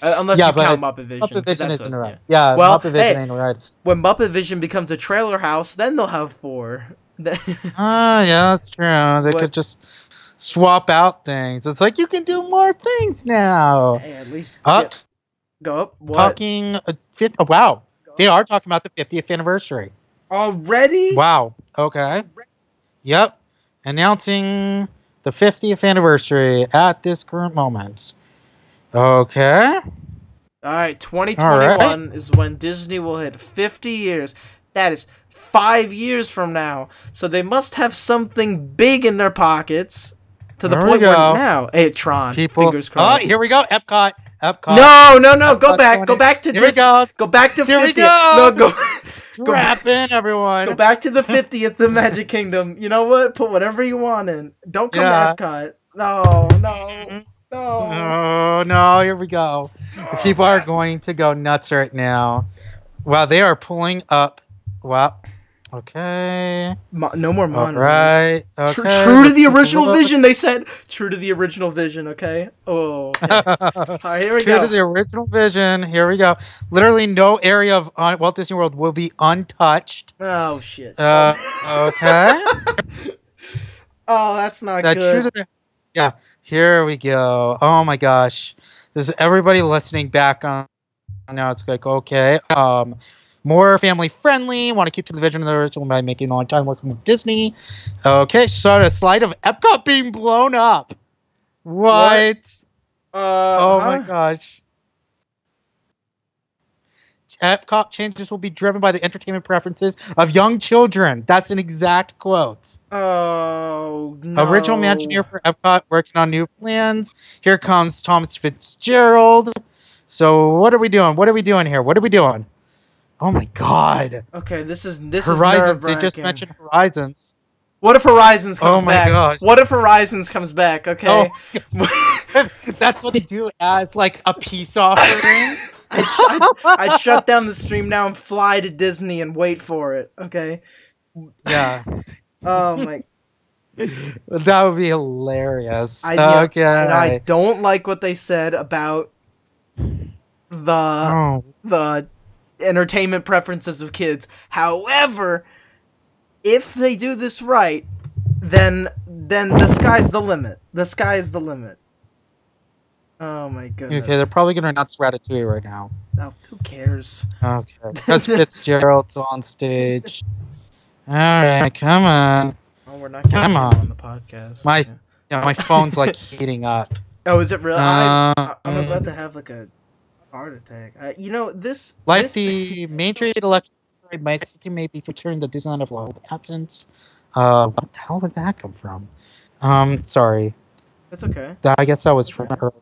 Unless you count Muppet Vision. Muppet Vision isn't a ride. Yeah, well, Muppet Vision ain't a ride. When Muppet Vision becomes a trailer house, then they'll have 4. Yeah, that's true. They could just swap out things. It's like, you can do more things now. Hey, at least go up. What? Talking wow. They are talking about the 50th anniversary. Already? Wow. Okay. Yep. Announcing the 50th anniversary at this current moment. Okay. All right, 2021 is when Disney will hit 50 years. That is 5 years from now. So they must have something big in their pockets to the point where now, hey, Tron, fingers crossed. Oh, here we go, Epcot. No, Epcot go back. Go back to Disney. Go back to 50th. Here we go. No, go. Strap in, everyone. Go back to the 50th, the Magic Kingdom. You know what? Put whatever you want in. Don't come to Epcot. No. Oh no, here we go. The people are going to go nuts right now. Wow, they are pulling up. Wow. Okay. No more monitors. Right. Okay. True to the original vision, they said. True to the original vision, okay? Oh, okay. All right, here we go. True to the original vision. Here we go. Literally no area of Walt Disney World will be untouched. Oh, shit. Okay. Oh, that's not good. Yeah. Here we go. Oh my gosh. This is everybody listening back on now. It's like, okay. More family friendly. Want to keep to the vision of the original by making a long time working with Disney. Okay, so a slide of Epcot being blown up. What? Oh my gosh. Epcot changes will be driven by the entertainment preferences of young children. That's an exact quote. Oh, no. Original Imagineer for Epcot working on new plans. Here comes Thomas Fitzgerald. So what are we doing? What are we doing here? What are we doing? Oh my god. Okay, this is Horizons. They just mentioned Horizons. What if Horizons comes back? Oh my gosh. What if Horizons comes back? Okay. Oh, that's what they do as like a peace offering. I'd shut down the stream now and fly to Disney and wait for it. Okay. Yeah. Oh my. That would be hilarious. Okay. And I don't like what they said about the entertainment preferences of kids. However, if they do this right, then the sky's the limit. The sky is the limit. Oh my goodness. Okay, they're probably gonna announce Ratatouille right now. Oh, who cares? Okay, because Fitzgerald's on stage. All right, come on. Oh, we're not getting him on the podcast. My phone's like heating up. Oh, is it really? I'm about to have like a heart attack. You know this. The main trade election may be returning the Disneyland of World absence. What the hell did that come from? Sorry. That's okay. I guess that was from her.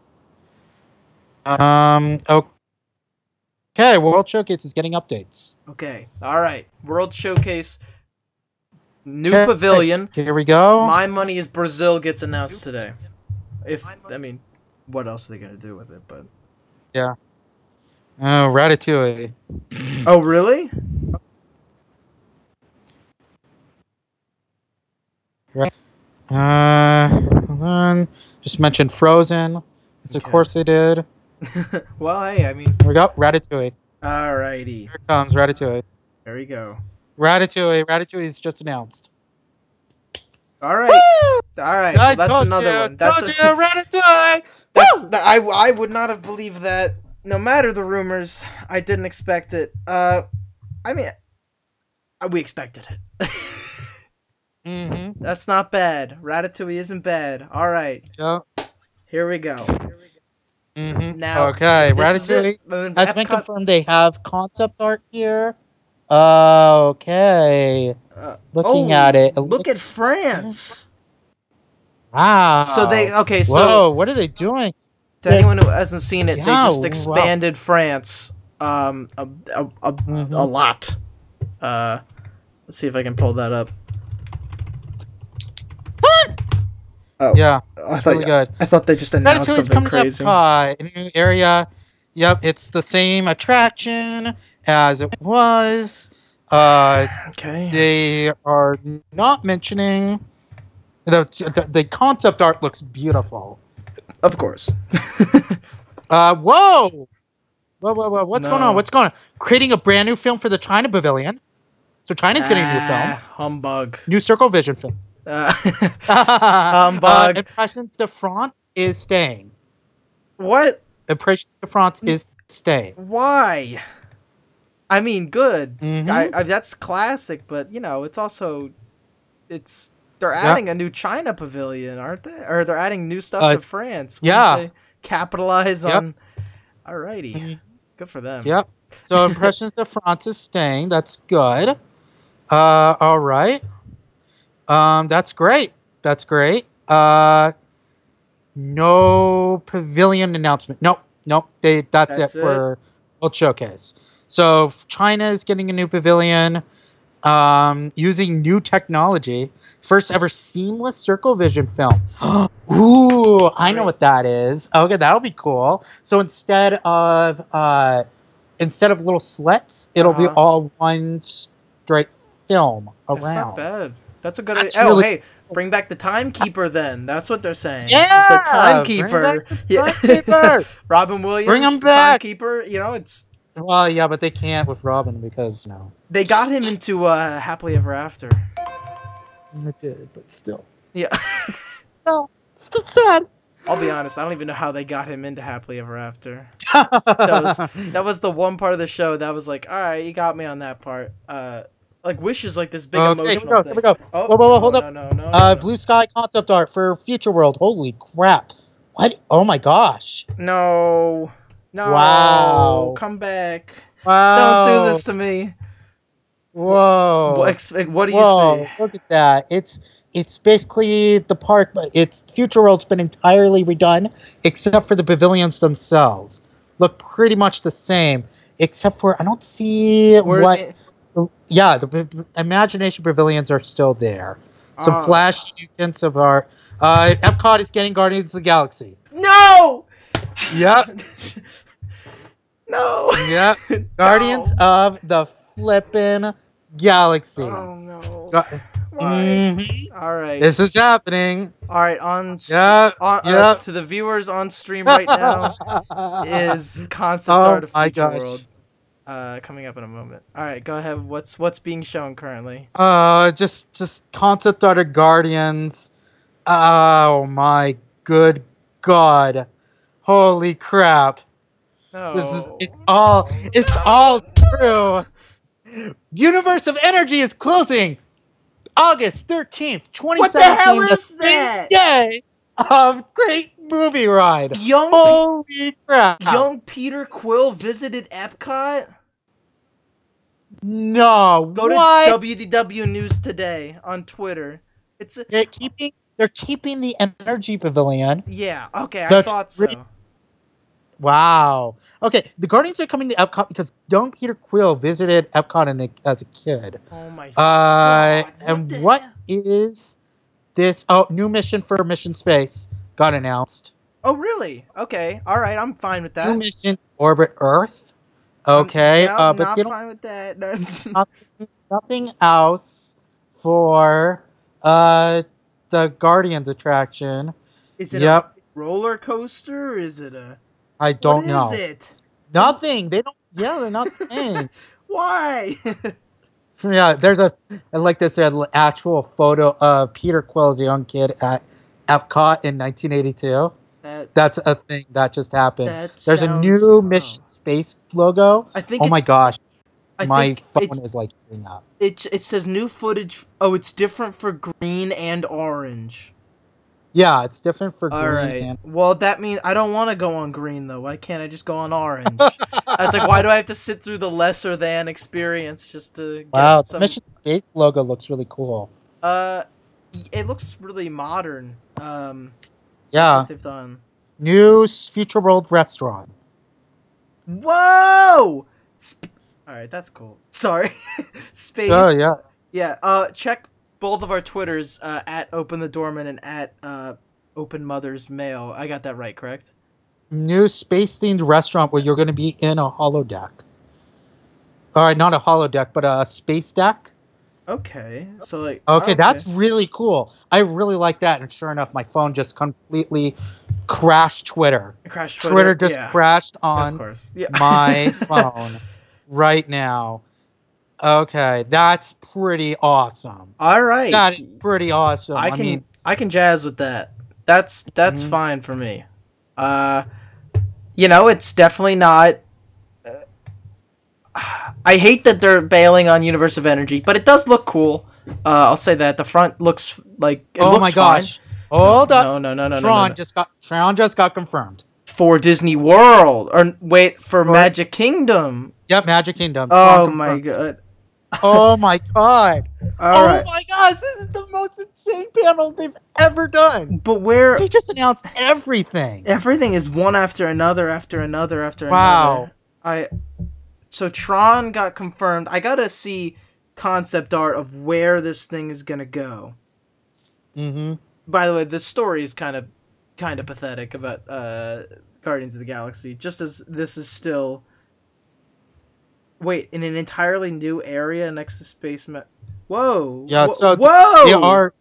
Okay, World Showcase is getting updates. Okay, all right. World Showcase, new pavilion. Here we go. My money is Brazil gets announced today. What else are they gonna do with it? But yeah. Oh, Ratatouille. Oh, really? Just mentioned Frozen. Yes, of course they did. Well, hey, Here we go. Ratatouille. Alrighty. Here comes Ratatouille. There we go. Ratatouille is just announced. Alright. Alright. Well, that's another one. That's Ratatouille. I would not have believed that. No matter the rumors, I didn't expect it. We expected it. Mm-hmm. That's not bad. Ratatouille isn't bad. All right. Yep. Here we go. Mm-hmm. Now, okay, Ratatouille has been confirmed. They have concept art here. Okay. Looking at it. Look at France. Wow. So whoa, what are they doing? To anyone who hasn't seen it, they just expanded France a lot. Let's see if I can pull that up. Oh yeah, I thought they just announced something crazy. A new area. Yep, it's the same attraction as it was. Okay. They are not mentioning the concept art looks beautiful. Of course. Whoa! What's going on? What's going on? Creating a brand new film for the China Pavilion. So China's getting a new film. Humbug. New Circle Vision film. Humbug. Impressions de France is staying. What? Impressions de France is staying. Why? I mean, good. Mm-hmm. That's classic, but it's also they're adding a new China pavilion, aren't they? Or they're adding new stuff to France. Wouldn't they capitalize on. Alrighty. Mm-hmm. Good for them. Yep. So Impressions de France is staying. That's good. All right. That's great. That's great. No pavilion announcement. Nope. That's it for World Showcase. So China is getting a new pavilion. using new technology. First ever seamless circle vision film. Ooh, I know what that is. Okay, that'll be cool. So instead of little slits, it'll be all one straight film around. That's not bad. That's a good idea. Really oh, hey, bring back the timekeeper then. That's what they're saying. Yeah, it's the timekeeper. Timekeeper. Robin Williams, bring him the back. Timekeeper. You know, it's. Well, yeah, but they can't with Robin because They got him into Happily Ever After. It did, but still. Yeah. No, still sad. I'll be honest, I don't even know how they got him into Happily Ever After. that was the one part of the show that was like, alright, you got me on that part. Like Wish is like this big emotional thing. Here we go. Oh, whoa, hold up. No. Blue Sky concept art for Future World. Holy crap. What? Oh my gosh. No. Wow. Come back. Wow. Don't do this to me. Whoa. What do you see? Look at that. It's basically the park, but it's Future World's been entirely redone, except for the pavilions themselves. Look pretty much the same, except for I don't see Yeah, the Imagination pavilions are still there. Some flashy new hints of art. Epcot is getting Guardians of the Galaxy. No. Yep. No. Yep. Guardians of the flippin' Galaxy. Oh no. Mm-hmm. All right. This is happening. All right. To the viewers on stream right now is concept art of Future World. Coming up in a moment. All right. Go ahead. What's being shown currently? Just concept art of Guardians. Oh my good God! Holy crap! No. It's all true. Universe of Energy is closing August 13th, 2017. What the hell is that? Day of Great Movie Ride. Holy crap. Young Peter Quill visited Epcot? No. Go to WDW News Today on Twitter. They're keeping the Energy Pavilion. Yeah, okay, I thought so. Wow. Okay, the Guardians are coming to Epcot because young Peter Quill visited Epcot as a kid. Oh my God. What is this? Oh, new mission for Mission Space got announced. Oh, really? Okay. All right, I'm fine with that. New mission Orbit Earth. Okay. I'm but not fine with that. nothing else for the Guardians attraction. Is it a roller coaster or is it a... I don't know. What is it? Nothing. They're not saying. Why? Yeah, there's an actual photo of Peter Quill as a young kid at Epcot in 1982. That's a thing that just happened. There's a new Mission Space logo. I think. Oh my gosh, my phone is doing that. It says new footage. Oh, it's different for green and orange. Yeah, it's different for green. All right. Well, that means I don't want to go on green though. Why can't I just go on orange? That's like, why do I have to sit through the lesser than experience just to get some... the Mission Space logo looks really cool. It looks really modern. Yeah. What they've done. New Future World restaurant. Whoa! All right, that's cool. Sorry. Space. Oh yeah. Yeah. Check both of our Twitters at Open the Dorman and at Open Mother's Mail. I got that right, correct? New space-themed restaurant where you're going to be in a holodeck. All right, not a holodeck, but a space deck. Okay, so like... Okay, that's really cool. I really like that, and sure enough, my phone just completely crashed Twitter. Twitter just crashed on my phone right now. Okay, that's pretty awesome. All right, that is pretty awesome. I can jazz with that. That's fine for me. It's definitely not. I hate that they're bailing on Universe of Energy, but it does look cool. I'll say that the front looks like. Oh my gosh! Hold up! No. Tron just got confirmed for Disney World, or wait for Magic Kingdom. Yep, Magic Kingdom. Oh my god. Oh my god! All right. My gosh, this is the most insane panel they've ever done. But where they just announced everything. Everything is one after another after another after another. Wow. So Tron got confirmed. I gotta see concept art of where this thing is gonna go. Mm-hmm. By the way, this story is kind of pathetic about Guardians of the Galaxy. Just as this is still in an entirely new area next to Space Mountain. Whoa! Yeah. So whoa! they are.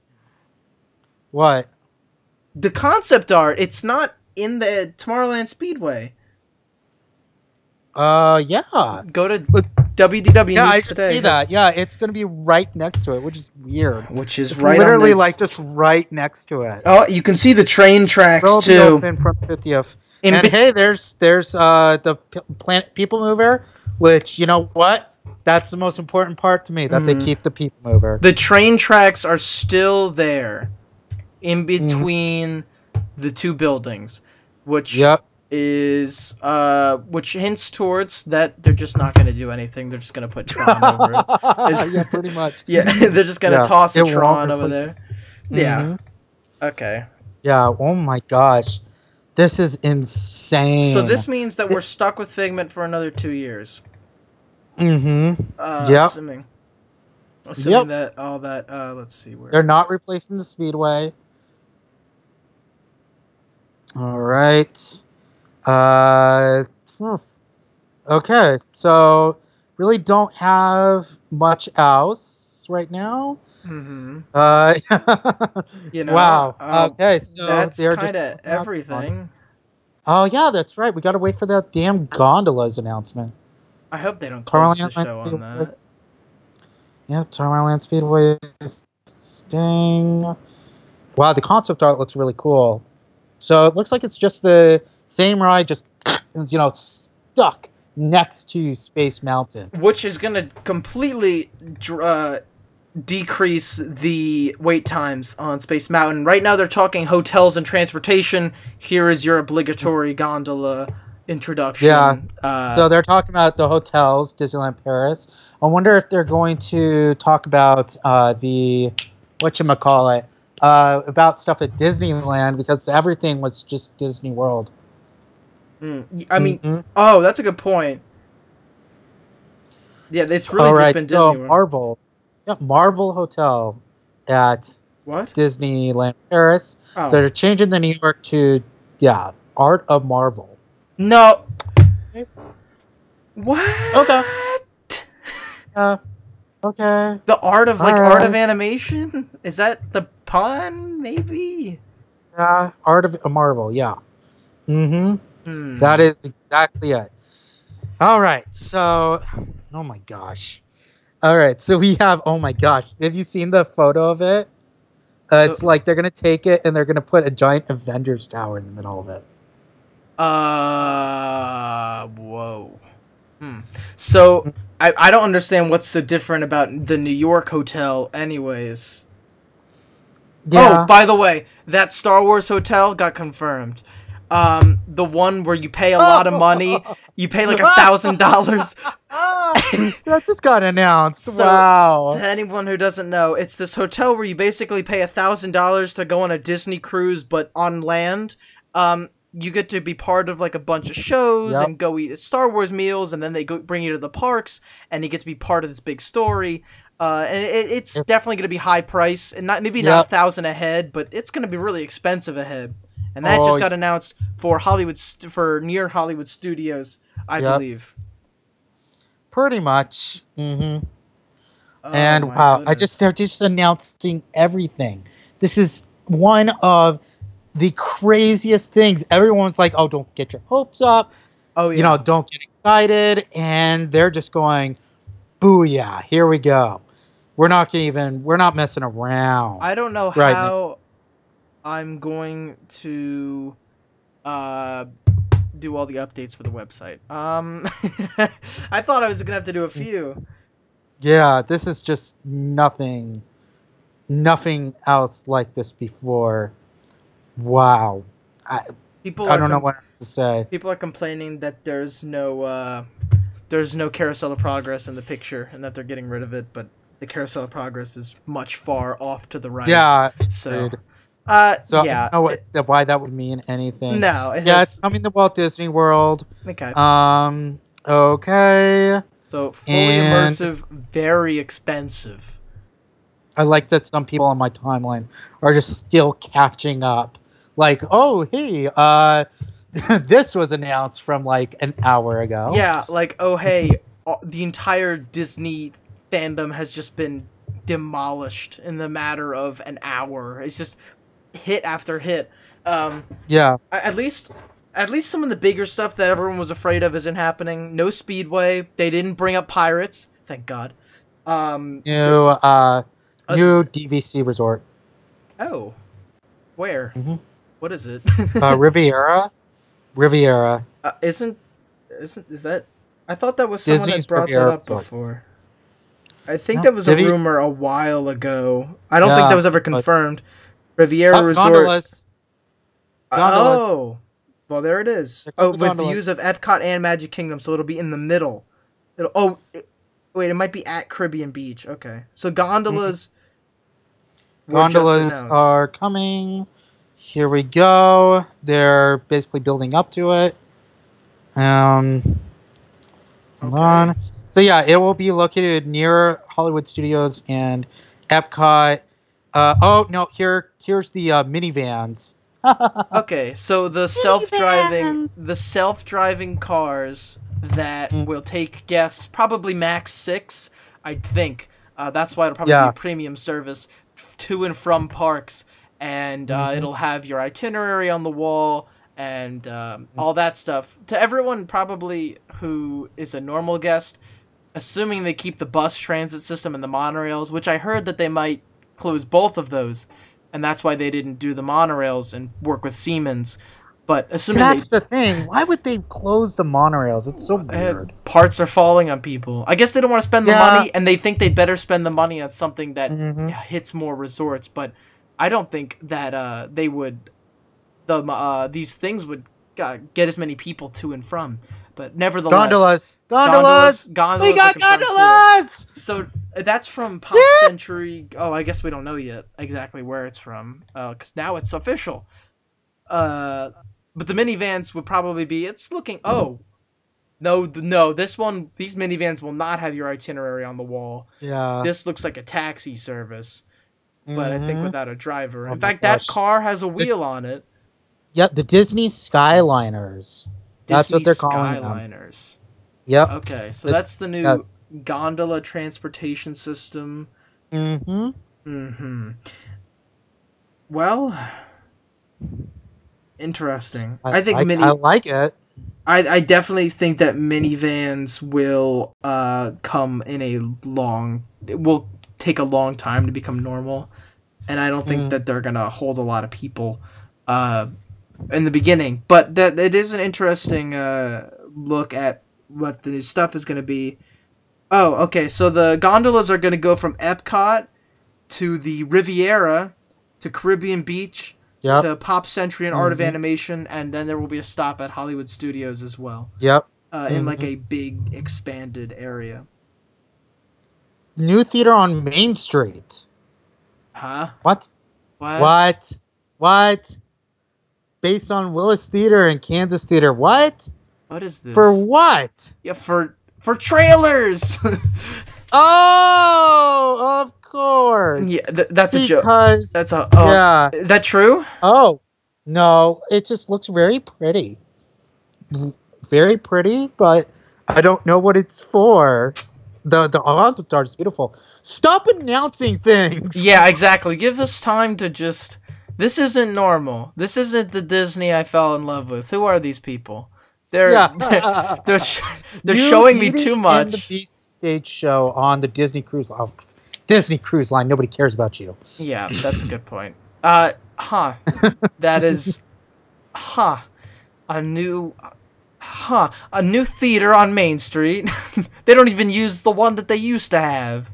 What? The concept art. It's not in the Tomorrowland Speedway. Yeah. Go to WDW Yeah, News I today. see that. Yeah, it's gonna be right next to it, which is weird. Which is it's right literally on like just right next to it. Oh, you can see the train tracks too. Open from 50th. And hey, there's the Planet People Mover, which, you know what? That's the most important part to me, that they keep the People Mover. The train tracks are still there in between the two buildings, which is which hints towards that they're just not going to do anything. They're just going to put Tron over it. Yeah, pretty much. Yeah, they're just going to toss a Tron over there. Yeah. Okay. Yeah, oh my gosh. This is insane. So this means that we're stuck with Figment for another 2 years. Mm-hmm. Assuming that all that. Let's see where they're not replacing the Speedway. All right. Okay. So really don't have much else right now. Mm-hmm. You know. Wow. Okay. So that's kind of everything. Oh yeah, that's right. We got to wait for that damn gondolas announcement. I hope they don't close the show on that. Yeah, Tomorrowland Speedway Sting. Wow, the concept art looks really cool. So it looks like it's just the same ride, just stuck next to Space Mountain, which is going to completely decrease the wait times on Space Mountain. Right now they're talking hotels and transportation. Here is your obligatory gondola introduction. Yeah. So they're talking about the hotels, Disneyland Paris. I wonder if they're going to talk about the whatchamacallit, about stuff at Disneyland, because everything was just Disney World. I mean, oh, that's a good point. Yeah, it's really just been Disney World. Marvel. Yeah, Marvel Hotel at Disneyland Paris. Oh. So they're changing the New York to Art of Marvel. No. What? Okay. Okay. The art of art of animation? Is that the pun? Maybe. Art of Marvel. Yeah. Mm-hmm. That is exactly it. All right. So, oh my gosh. All right. So we have. Oh my gosh. Have you seen the photo of it? It's like they're gonna take it and they're gonna put a giant Avengers tower in the middle of it. Whoa. So, I don't understand what's so different about the New York hotel anyways. Yeah. Oh, by the way, that Star Wars hotel got confirmed. The one where you pay a lot of money, you pay like $1,000. That just got announced. So, wow. To anyone who doesn't know, it's this hotel where you basically pay $1,000 to go on a Disney cruise, but on land. You get to be part of like a bunch of shows and go eat Star Wars meals, and then they bring you to the parks, and you get to be part of this big story. And it's definitely going to be high price, and not $1,000 a head, but it's going to be really expensive a head. And that just got announced for near Hollywood Studios, I believe. Pretty much. Mm-hmm. And wow, they're just announcing everything. This is one of the craziest things. Everyone's like, "Oh, don't get your hopes up. Oh, yeah. Don't get excited." And they're just going, "Booyah! Here we go. We're not messing around." I don't know how I'm going to do all the updates for the website. I thought I was gonna have to do a few. Yeah, this is just nothing else like this before. Wow. I don't know what else to say. People are complaining that there's no carousel of progress in the picture, and that they're getting rid of it, but the carousel of progress is much far off to the right. Yeah. So I don't know why that would mean anything. No. It's coming to Walt Disney World. Okay. Okay. So fully immersive, very expensive. I like that some people on my timeline are just still catching up. Like, oh, hey, this was announced from like an hour ago. Yeah, like, oh, hey, the entire Disney fandom has just been demolished in the matter of an hour. It's just hit after hit. Yeah. At least some of the bigger stuff that everyone was afraid of isn't happening. No Speedway. They didn't bring up pirates. Thank God. New DVC resort. Oh, where? Mm-hmm. What is it? Riviera. Is that? I thought that was someone Disney's had brought Riviera that up Resort. before. I think that was a rumor a while ago. I don't think that was ever confirmed. Riviera Resort. Gondolas. Oh, well, there it is. Oh, with views of Epcot and Magic Kingdom, so it'll be in the middle. Wait, it might be at Caribbean Beach. Okay, so gondolas. Gondolas are coming. Here we go. They're basically building up to it. Hold on. So yeah, it will be located near Hollywood Studios and Epcot. Oh no, here's the minivans. Okay, so the self-driving cars that will take guests, probably max 6, I think. That's why it'll probably be a premium service to and from parks, and it'll have your itinerary on the wall and all that stuff. To everyone probably who is a normal guest, assuming they keep the bus transit system and the monorails, which I heard that they might close both of those, and that's why they didn't do the monorails and work with Siemens. But assuming that's the thing. Why would they close the monorails? It's so weird. Parts are falling on people. I guess they don't want to spend the money, and they think they'd better spend the money on something that hits more resorts. But I don't think that they would. These things would get as many people to and from. But nevertheless, gondolas. We got gondolas. So that's from Pop Century. Oh, I guess we don't know yet exactly where it's from, because now it's official. But the minivans would probably be. It's looking. Oh, no. These minivans will not have your itinerary on the wall. Yeah. This looks like a taxi service, but I think without a driver. In fact, that car has a wheel on it. Yep, the Disney Skyliners. That's what they're calling Skyliners. Yep. Okay, so that's the new gondola transportation system. Well, interesting. I think I like it. I definitely think that minivans will come will take a long time to become normal, and I don't think that they're gonna hold a lot of people in the beginning. But that it is an interesting look at what the new stuff is gonna be. Oh, okay. So the gondolas are gonna go from Epcot to the Riviera to Caribbean Beach. Yep. To Pop Century and Art of Animation, and then there will be a stop at Hollywood Studios as well. Yep. In like a big expanded area. New theater on Main Street. Huh? What? Based on Willis Theater and Kansas Theater. What? What is this? For what? Yeah, for trailers. Oh, of course. Yeah, that's a joke. That's a yeah. Is that true? Oh, no. It just looks very pretty. Very pretty, but I don't know what it's for. The concept art is beautiful. Stop announcing things. Yeah, exactly. Give us time to just. This isn't normal. This isn't the Disney I fell in love with. Who are these people? They're showing me too much. And the Beast stage show on the Disney Cruise Line. Oh, Disney Cruise Line. Nobody cares about you. Yeah, that's a good point. That is, a new theater on Main Street. They don't even use the one that they used to have.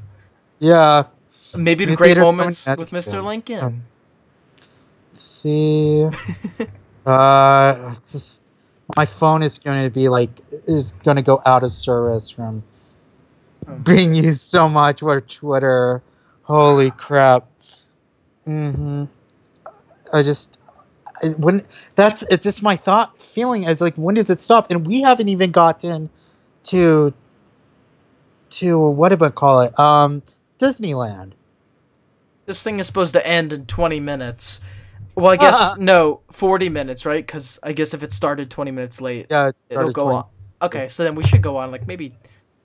Yeah. Maybe the Great Moments with Mr. Lincoln. Let's see. It's just, my phone is going to go out of service from being used so much with Twitter. Holy crap. It's just my thought feeling is like, when does it stop? And we haven't even gotten to to what did I call it? Disneyland. This thing is supposed to end in 20 minutes. Well, I guess, no, 40 minutes, right? Because I guess if it started 20 minutes late, Yeah, it'll go 20. on. Okay, so then we should go on, like, maybe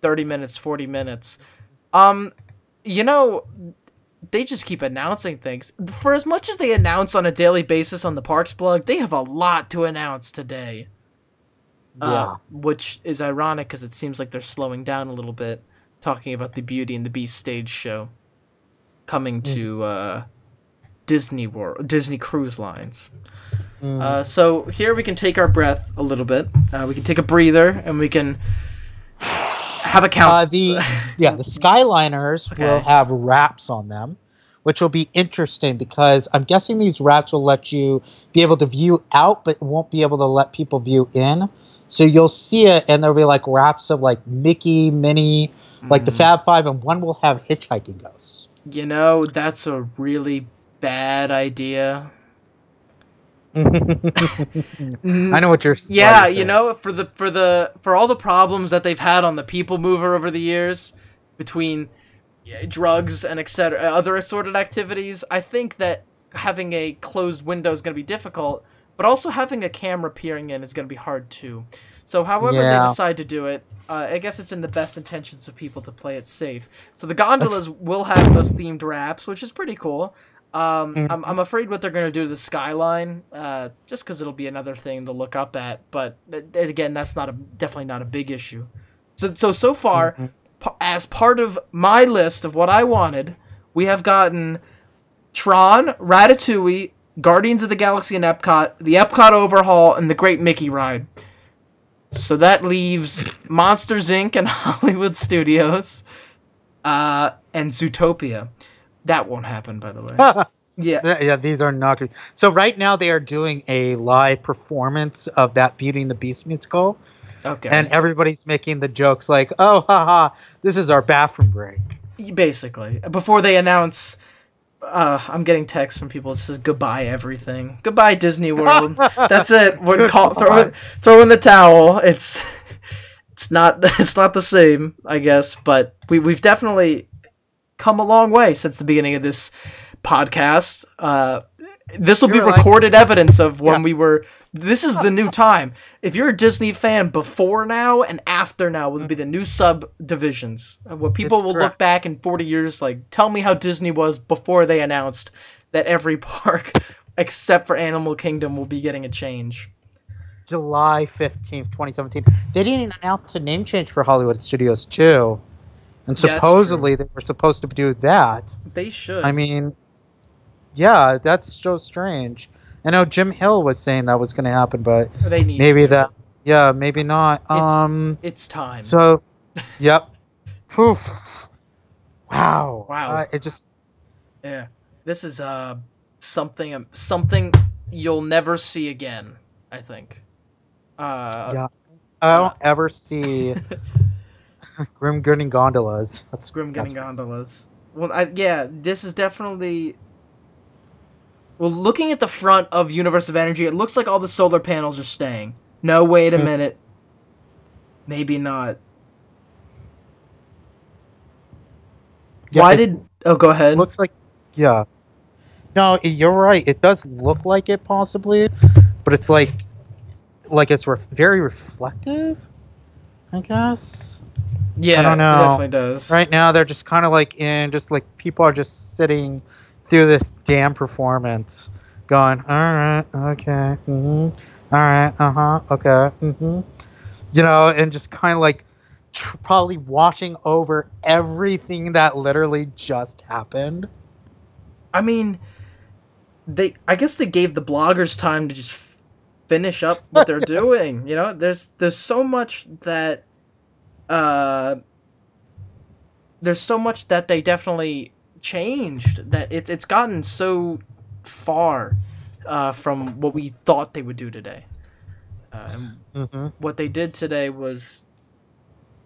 30 minutes, 40 minutes. You know, they just keep announcing things. For as much as they announce on a daily basis on the Parks blog, they have a lot to announce today. Yeah. Which is ironic because it seems like they're slowing down a little bit, talking about the Beauty and the Beast stage show coming to Disney Cruise Lines. So here we can take our breath a little bit. We can take a breather and we can have a count. The Skyliners will have wraps on them, which will be interesting because I'm guessing these wraps will let you be able to view out, but won't be able to let people view in. So you'll see it, and there'll be like wraps of like Mickey, Minnie, like the Fab Five, and one will have hitchhiking ghosts. You know, that's a really bad idea. I know what you're saying. Yeah, you know, for all the problems that they've had on the People Mover over the years, between drugs and etc. other assorted activities, I think that having a closed window is going to be difficult, but also having a camera peering in is going to be hard too. So however they decide to do it, I guess it's in the best intentions of people to play it safe. So the gondolas will have those themed wraps, which is pretty cool. I'm afraid what they're going to do to the skyline, just because it'll be another thing to look up at. But again, that's definitely not a big issue. So far, as part of my list of what I wanted, we have gotten Tron, Ratatouille, Guardians of the Galaxy and Epcot, the Epcot overhaul, and the Great Mickey Ride. So that leaves Monsters Inc. and Hollywood Studios, and Zootopia. That won't happen, by the way. Yeah, these are not. So right now they are doing a live performance of that Beauty and the Beast musical. Okay. And everybody's making the jokes like, "Oh, haha, this is our bathroom break." Basically, before they announce, I'm getting texts from people that says goodbye everything, goodbye Disney World. That's it. We're throw in the towel. It's not the same, I guess, but we've definitely come a long way since the beginning of this podcast. This will be recorded evidence of when we were. This is the new time. If you're a Disney fan before now and after now will be the new subdivisions. Where people will look back in 40 years like, tell me how Disney was before they announced that every park except for Animal Kingdom will be getting a change. July 15th, 2017. They didn't announce a name change for Hollywood Studios too. And supposedly they were supposed to do that. They should. I mean, yeah, that's so strange. I know Jim Hill was saying that was going to happen, but they need maybe that. Yeah, maybe not. It's time. So, yep. Whew. Wow. It just. Yeah, this is something you'll never see again. I think. Yeah, I don't ever see. Grim Grinning Gondolas. That's Grim Grinning Gondolas. Well, this is definitely. Well, looking at the front of Universe of Energy, it looks like all the solar panels are staying. No, wait a minute. Maybe not. Yeah, Oh, go ahead. Looks like, yeah. No, you're right. It does look like it possibly, but it's like it's very reflective, I guess. Yeah, I don't know. It definitely does. Right now, they're just kind of like people are just sitting through this damn performance, going, all right, okay, all right, okay, you know, and just kind of like probably washing over everything that literally just happened. I mean, I guess they gave the bloggers time to just finish up what they're doing. You know, there's so much that they definitely changed, that it's gotten so far from what we thought they would do today. And what they did today was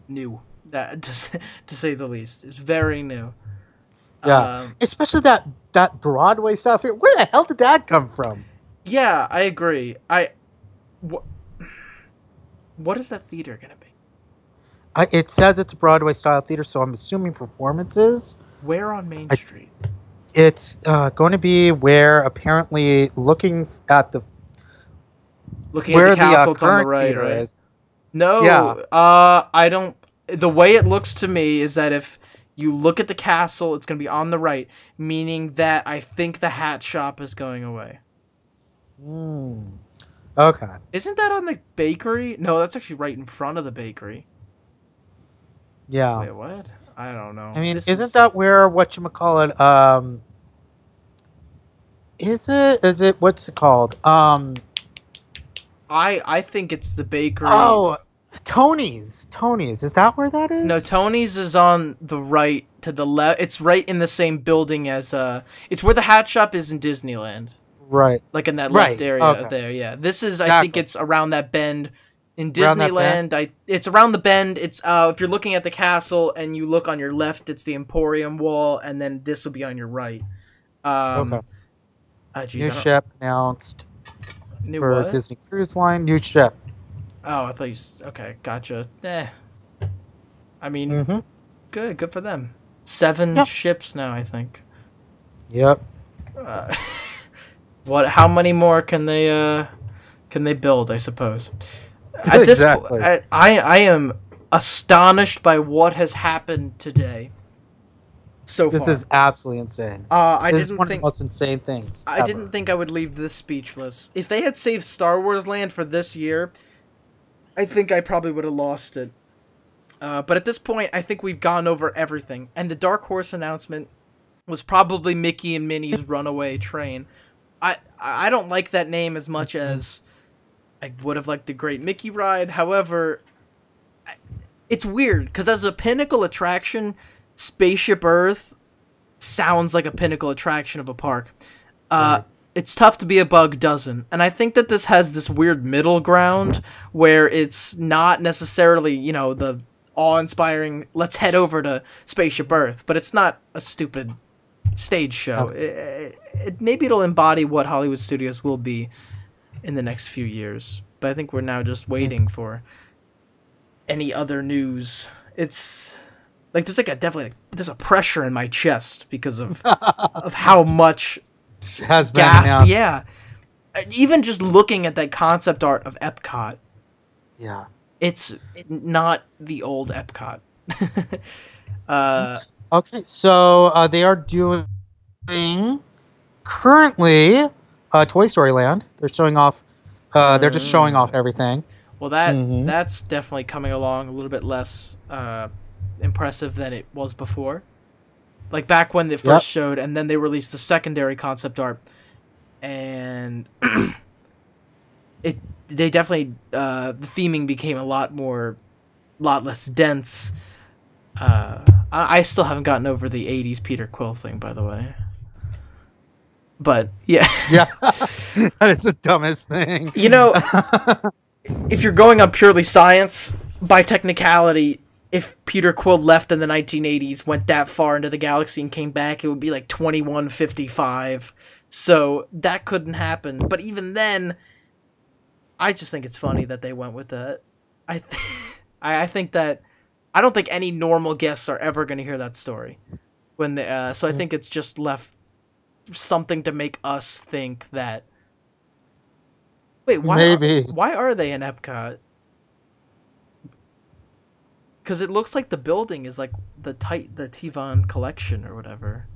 new, to say the least. It's very new. Yeah, especially that Broadway stuff. Where the hell did that come from? Yeah, I agree. What is that theater gonna be? It says it's a Broadway style theater, so I'm assuming performances. Where on Main Street? It's going to be where apparently looking at the castle, it's on the right, right? Is. No, yeah. I don't. The way it looks to me is that if you look at the castle, it's going to be on the right, meaning that I think the hat shop is going away. Okay. Isn't that on the bakery? No, that's actually right in front of the bakery. Yeah. Wait, what? I don't know. I mean, isn't that where whatchamacallit, is it what's it called? I think it's the bakery. Oh, Tony's. Is that where that is? No, Tony's is on the right to the left. It's right in the same building as it's where the hat shop is in Disneyland. Right. Like in that left area there, yeah. This is I think it's around that bend in Disneyland. It's around the bend. It's if you're looking at the castle and you look on your left, it's the Emporium wall, and then this will be on your right. Okay. Geez, new ship announced for what? Disney Cruise Line. New ship. Oh, I thought you... Okay, gotcha. I mean, good for them. 7 ships now, I think. Yep. How many more can they build, I suppose? At this point, I am astonished by what has happened today. So far. This is absolutely insane. This is one of the most insane things I didn't think I would leave this speechless. If they had saved Star Wars Land for this year, I think I probably would have lost it. But at this point, I think we've gone over everything. And the Dark Horse announcement was probably Mickey and Minnie's Runaway Train. I don't like that name as much as I would have liked the Great Mickey Ride. However, it's weird, because as a pinnacle attraction, Spaceship Earth sounds like a pinnacle attraction of a park. It's tough to be a bug doesn't. And I think that this has this weird middle ground where it's not necessarily, the awe-inspiring, let's head over to Spaceship Earth, but it's not a stupid stage show. Maybe it'll embody what Hollywood Studios will be in the next few years. But I think we're now just waiting for any other news. It's like there's a pressure in my chest because of how much has been gasp. announced. Yeah, even just looking at that concept art of Epcot. Yeah, it's not the old Epcot. Okay, so they are doing currently Toy Story Land. They're showing off. They're just showing off everything. Well, that's definitely coming along a little bit less impressive than it was before. Like back when they first showed, and then they released the secondary concept art, and they definitely the theming became a lot less dense. I still haven't gotten over the 80s Peter Quill thing, by the way. But yeah. Yeah. That is the dumbest thing. If you're going on purely science, by technicality, if Peter Quill left in the 1980s, went that far into the galaxy and came back, it would be like 2155. So that couldn't happen. But even then, I just think it's funny that they went with that. I think that I don't think any normal guests are ever going to hear that story. So I think it's just left something to make us think that. Wait, why are they in Epcot? Because it looks like the building is like the Tivon collection or whatever.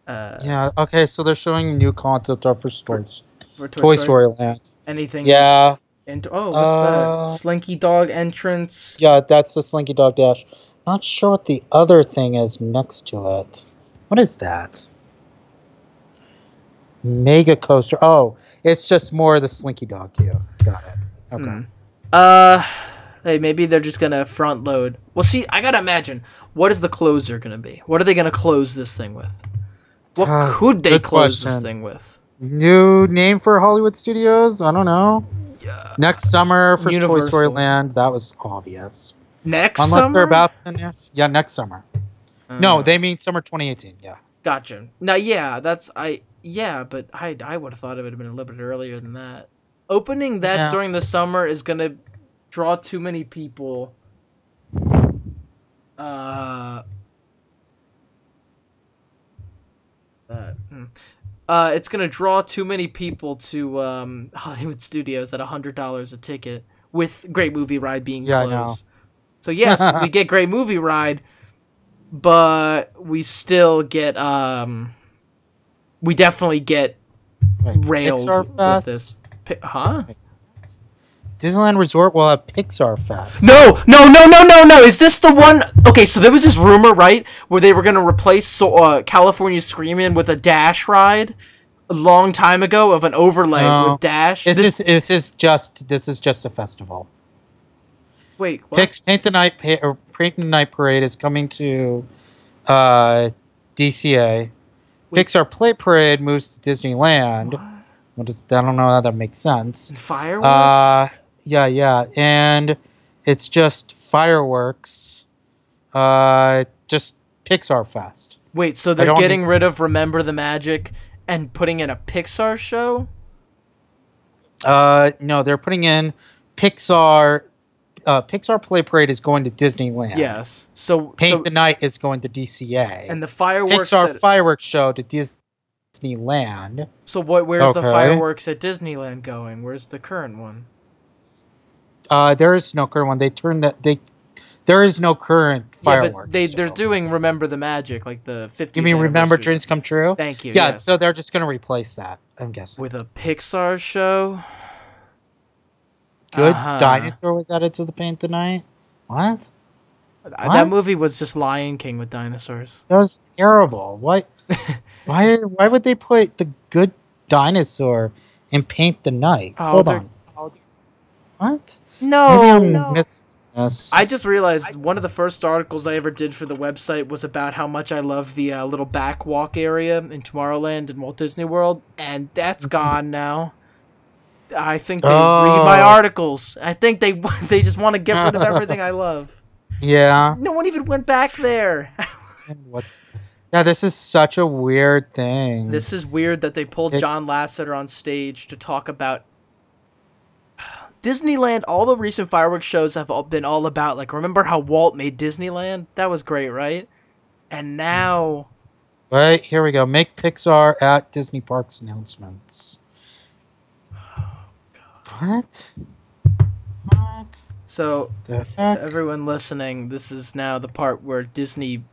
Yeah. Okay. So they're showing new concept art for stores. For Toy Story Land. Anything? Yeah. And what's that? Slinky Dog entrance. Yeah, that's the Slinky Dog Dash. Not sure what the other thing is next to it. What is that? Mega Coaster. Oh, it's just more of the Slinky Dog queue. Got it. Okay. Hey, maybe they're just gonna front load. Well, see, I gotta imagine, what is the closer gonna be? What are they gonna close this thing with? What could they close this thing with? New name for Hollywood Studios? I don't know. Next summer for Universal. Toy Story Land. That was obvious. Unless they're about to announce. Yeah, next summer. No, they mean summer 2018. Yeah. Gotcha. Now, yeah, but I would have thought it would have been a little bit earlier than that. Opening that during the summer is gonna draw too many people It's gonna draw too many people to Hollywood studios at $100 a ticket, with Great Movie Ride being closed. So yes, we get Great Movie Ride, but we still get we definitely get railed with this. Huh? Disneyland Resort will have Pixar Fest. No! Is this the one? Okay, so there was this rumor, right, where they were gonna replace California Screamin' with a Dash ride a long time ago of an overlay with Dash. This is just a festival. Wait, what? Paint the Night Parade is coming to DCA. Wait. Pixar Play Parade moves to Disneyland. I don't know how that makes sense. Fireworks? Yeah, and it's just fireworks. Just Pixar Fest. Wait, so they're getting rid of Remember the Magic and putting in a Pixar show? No, they're putting in Pixar. Pixar Play Parade is going to Disneyland. Yes. Paint the Night is going to DCA. And the fireworks Pixar fireworks show to Disneyland. So where's the fireworks at Disneyland going? Where's the current one? There is no current one. There is no current fireworks. But they're doing Remember the Magic, like the 50th. You mean Remember Dreams Come True? Thank you. Yeah, yes. So they're just gonna replace that, I'm guessing. With a Pixar show? Good Dinosaur was added to the Paint the Night? What? That movie was just Lion King with dinosaurs. That was terrible. What? Why would they put the Good Dinosaur in Paint the Night? Hold on. What? No. Yes. I just realized one of the first articles I ever did for the website was about how much I love the little backwalk area in Tomorrowland and Walt Disney World, and that's gone now. I think they read my articles. I think they just want to get rid of everything I love. Yeah. No one even went back there. Yeah, this is such a weird thing. This is weird that they pulled John Lasseter on stage to talk about Disneyland. All the recent fireworks shows have been all about, like, remember how Walt made Disneyland? That was great, right? And now... Right, here we go. Make Pixar at Disney Parks announcements. What? So, to everyone listening, this is now the part where Disney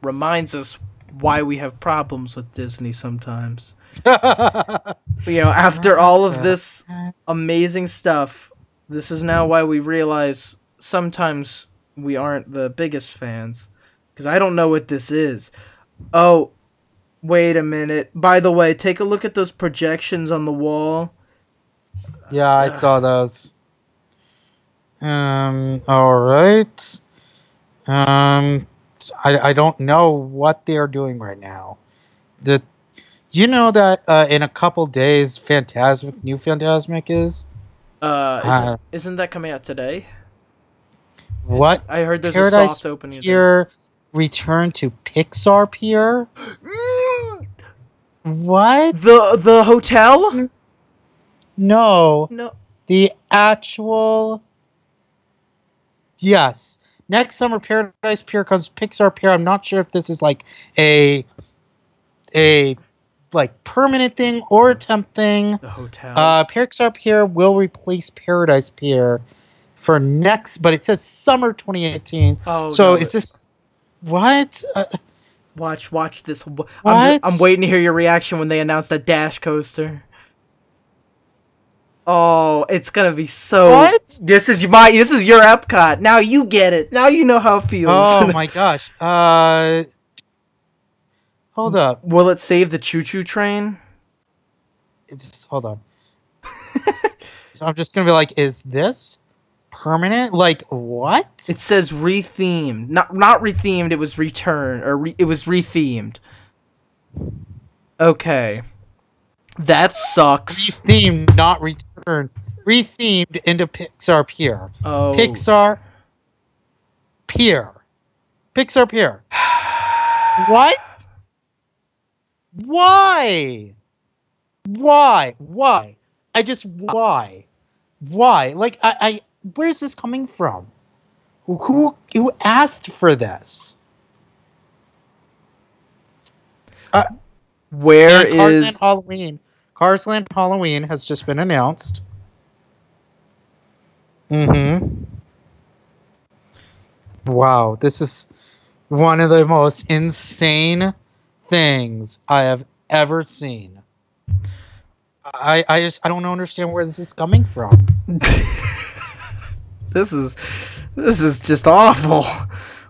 reminds us why we have problems with Disney sometimes. After all of this amazing stuff, this is now why we realize sometimes we aren't the biggest fans. Because I don't know what this is. Oh, wait a minute. By the way, take a look at those projections on the wall. Yeah, I saw those. Alright. I don't know what they're doing right now. You know that in a couple days, New Fantasmic is? Isn't that coming out today? What? I heard there's Paradise a soft opening. Pier return to Pixar Pier? What? The hotel? No. No. The actual... Yes. Next summer, Paradise Pier comes Pixar Pier. I'm not sure if this is like a permanent thing or a temp thing. The hotel. Pixar Pier will replace Paradise Pier for but it says summer 2018. Oh, so is this what? Watch this. I'm waiting to hear your reaction when they announce that Dash coaster. Oh, it's gonna be so. What? This is your Epcot. Now you get it. Now you know how it feels. Oh my gosh. Hold up. Will it save the choo-choo train? Hold on. So I'm just gonna be like, is this permanent? Like what? It says rethemed. Not rethemed. It was it was rethemed. Okay. That sucks. Rethemed, not returned. Rethemed into Pixar Pier. Oh. Pixar Pier. Pixar Pier. What? Why? Why? Why? Like, where's this coming from? Who asked for this? Where is Halloween? Cars Land Halloween has just been announced. Wow, this is one of the most insane things I have ever seen. I don't understand where this is coming from. This is just awful.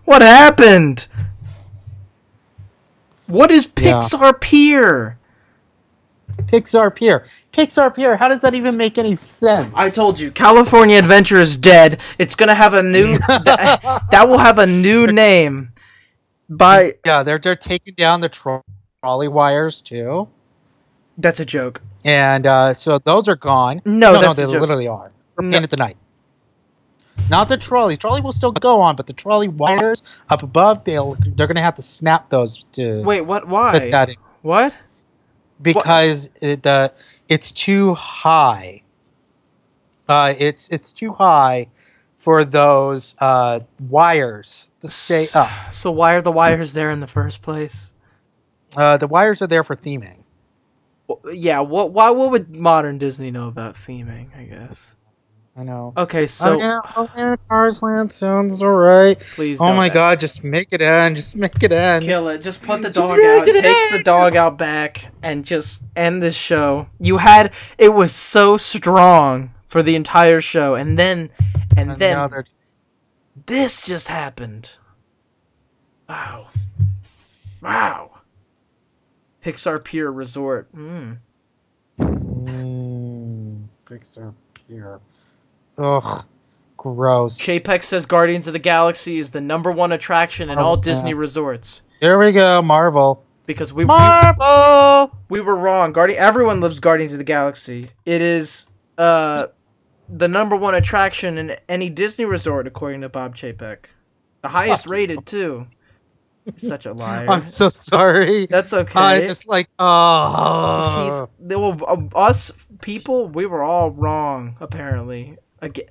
What happened? What is Pixar Pier? Pixar Pier. Pixar Pier. How does that even make any sense? I told you, California Adventure is dead. It's gonna have a new that will have a new name. They're taking down the trolley wires too. That's a joke. And so those are gone. No, that's they literally are. For Pain at the Night. Not the trolley. Trolley will still go on, but the trolley wires up above, they're gonna have to snap those to. Wait, what? Why? That in. What? Because it's too high. It's too high for those wires to stay up. So why are the wires there in the first place? The wires are there for theming. Yeah. What would modern Disney know about theming? I guess. I know. Okay, so Cars Land sounds alright. Please. Oh my God! Just make it end. Just make it end. Kill it. Just put the dog out. Take the dog out back, and just end this show. It was so strong for the entire show, and then this just happened. Wow. Pixar Pier Resort. Pixar Pier. Ugh, gross. Chapek says Guardians of the Galaxy is the #1 attraction in all Disney resorts. Here we go, Marvel. Because we were wrong. Everyone loves Guardians of the Galaxy. It is the #1 attraction in any Disney resort, according to Bob Chapek. The highest rated too. He's such a liar. I'm so sorry. That's okay. I just like us people. We were all wrong apparently. Again.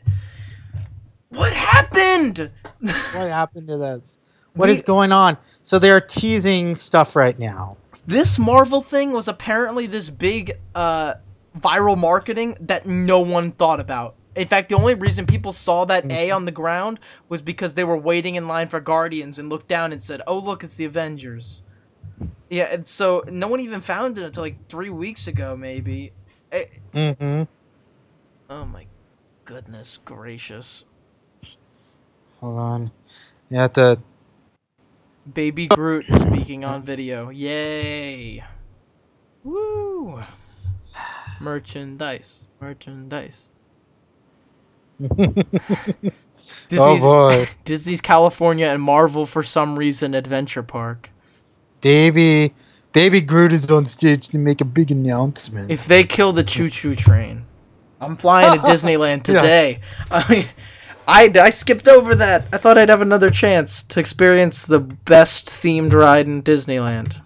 What happened? What happened to this? What is going on? So they're teasing stuff right now. This Marvel thing was apparently this big viral marketing that no one thought about. In fact, the only reason people saw that A on the ground was because they were waiting in line for Guardians and looked down and said, "Oh, look, it's the Avengers." Yeah, and so no one even found it until like 3 weeks ago, maybe. Oh my goodness gracious. Hold on. You have to... Baby Groot speaking on video. Yay. Woo. Merchandise. Oh boy. Disney's California and Marvel for some reason Adventure Park. Baby Groot is on stage to make a big announcement. If they kill the choo-choo train, I'm flying to Disneyland today. Yeah. I skipped over that. I thought I'd have another chance to experience the best themed ride in Disneyland.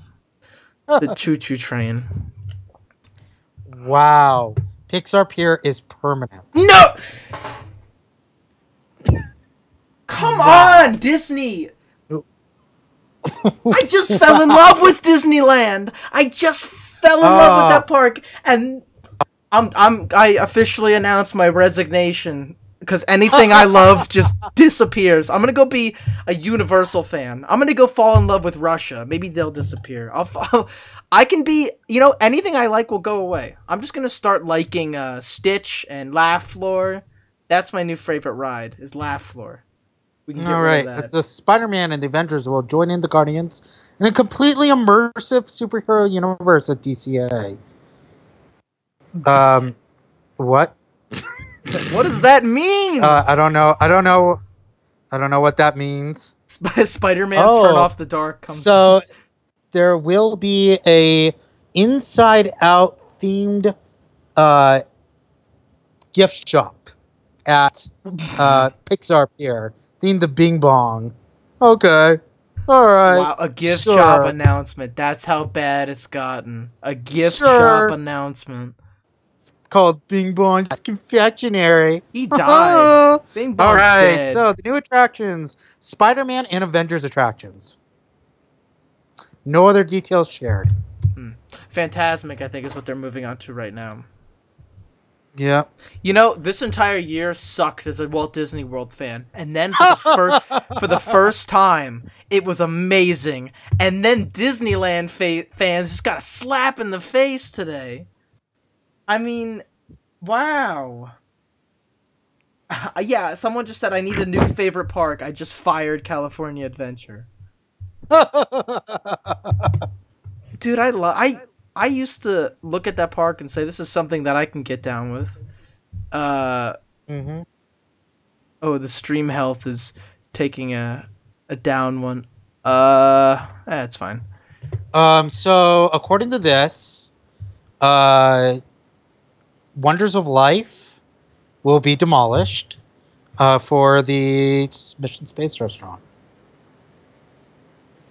The choo-choo train. Wow. Pixar Pier is permanent. No! Come on, Disney! I just fell in love with Disneyland. I just fell in love with that park, and I officially announced my resignation because anything I love just disappears. I'm gonna go be a Universal fan. I'm gonna go fall in love with Russia. Maybe they'll disappear. I can be, anything I like will go away. I'm just gonna start liking Stitch and Laugh Floor. That's my new favorite ride, is Laugh Floor. We can get rid of that. The Spider-Man and the Avengers will join in the Guardians in a completely immersive superhero universe at DCA. What? What does that mean? I don't know what that means. Spider-Man Turn Off the Dark comes. So there will be a Inside Out themed gift shop at Pixar Pier. Themed to Bing Bong. Okay. Alright. Wow, a gift shop announcement. That's how bad it's gotten. A gift shop announcement. called Bing Bong's Confectionery. He died. Bing Bong's All right, dead. so the new attractions: Spider-Man and Avengers attractions. No other details shared. Phantasmic, I think, is what they're moving on to right now. Yeah. You know, this entire year sucked as a Walt Disney World fan, and then for the first time, it was amazing. And then Disneyland fans just got a slap in the face today. I mean, wow. Yeah, someone just said I need a new favorite park. I just fired California Adventure. Dude, I used to look at that park and say this is something that I can get down with. Oh, the stream health is taking a down one. That's fine. So according to this, Wonders of Life will be demolished for the Mission Space Restaurant.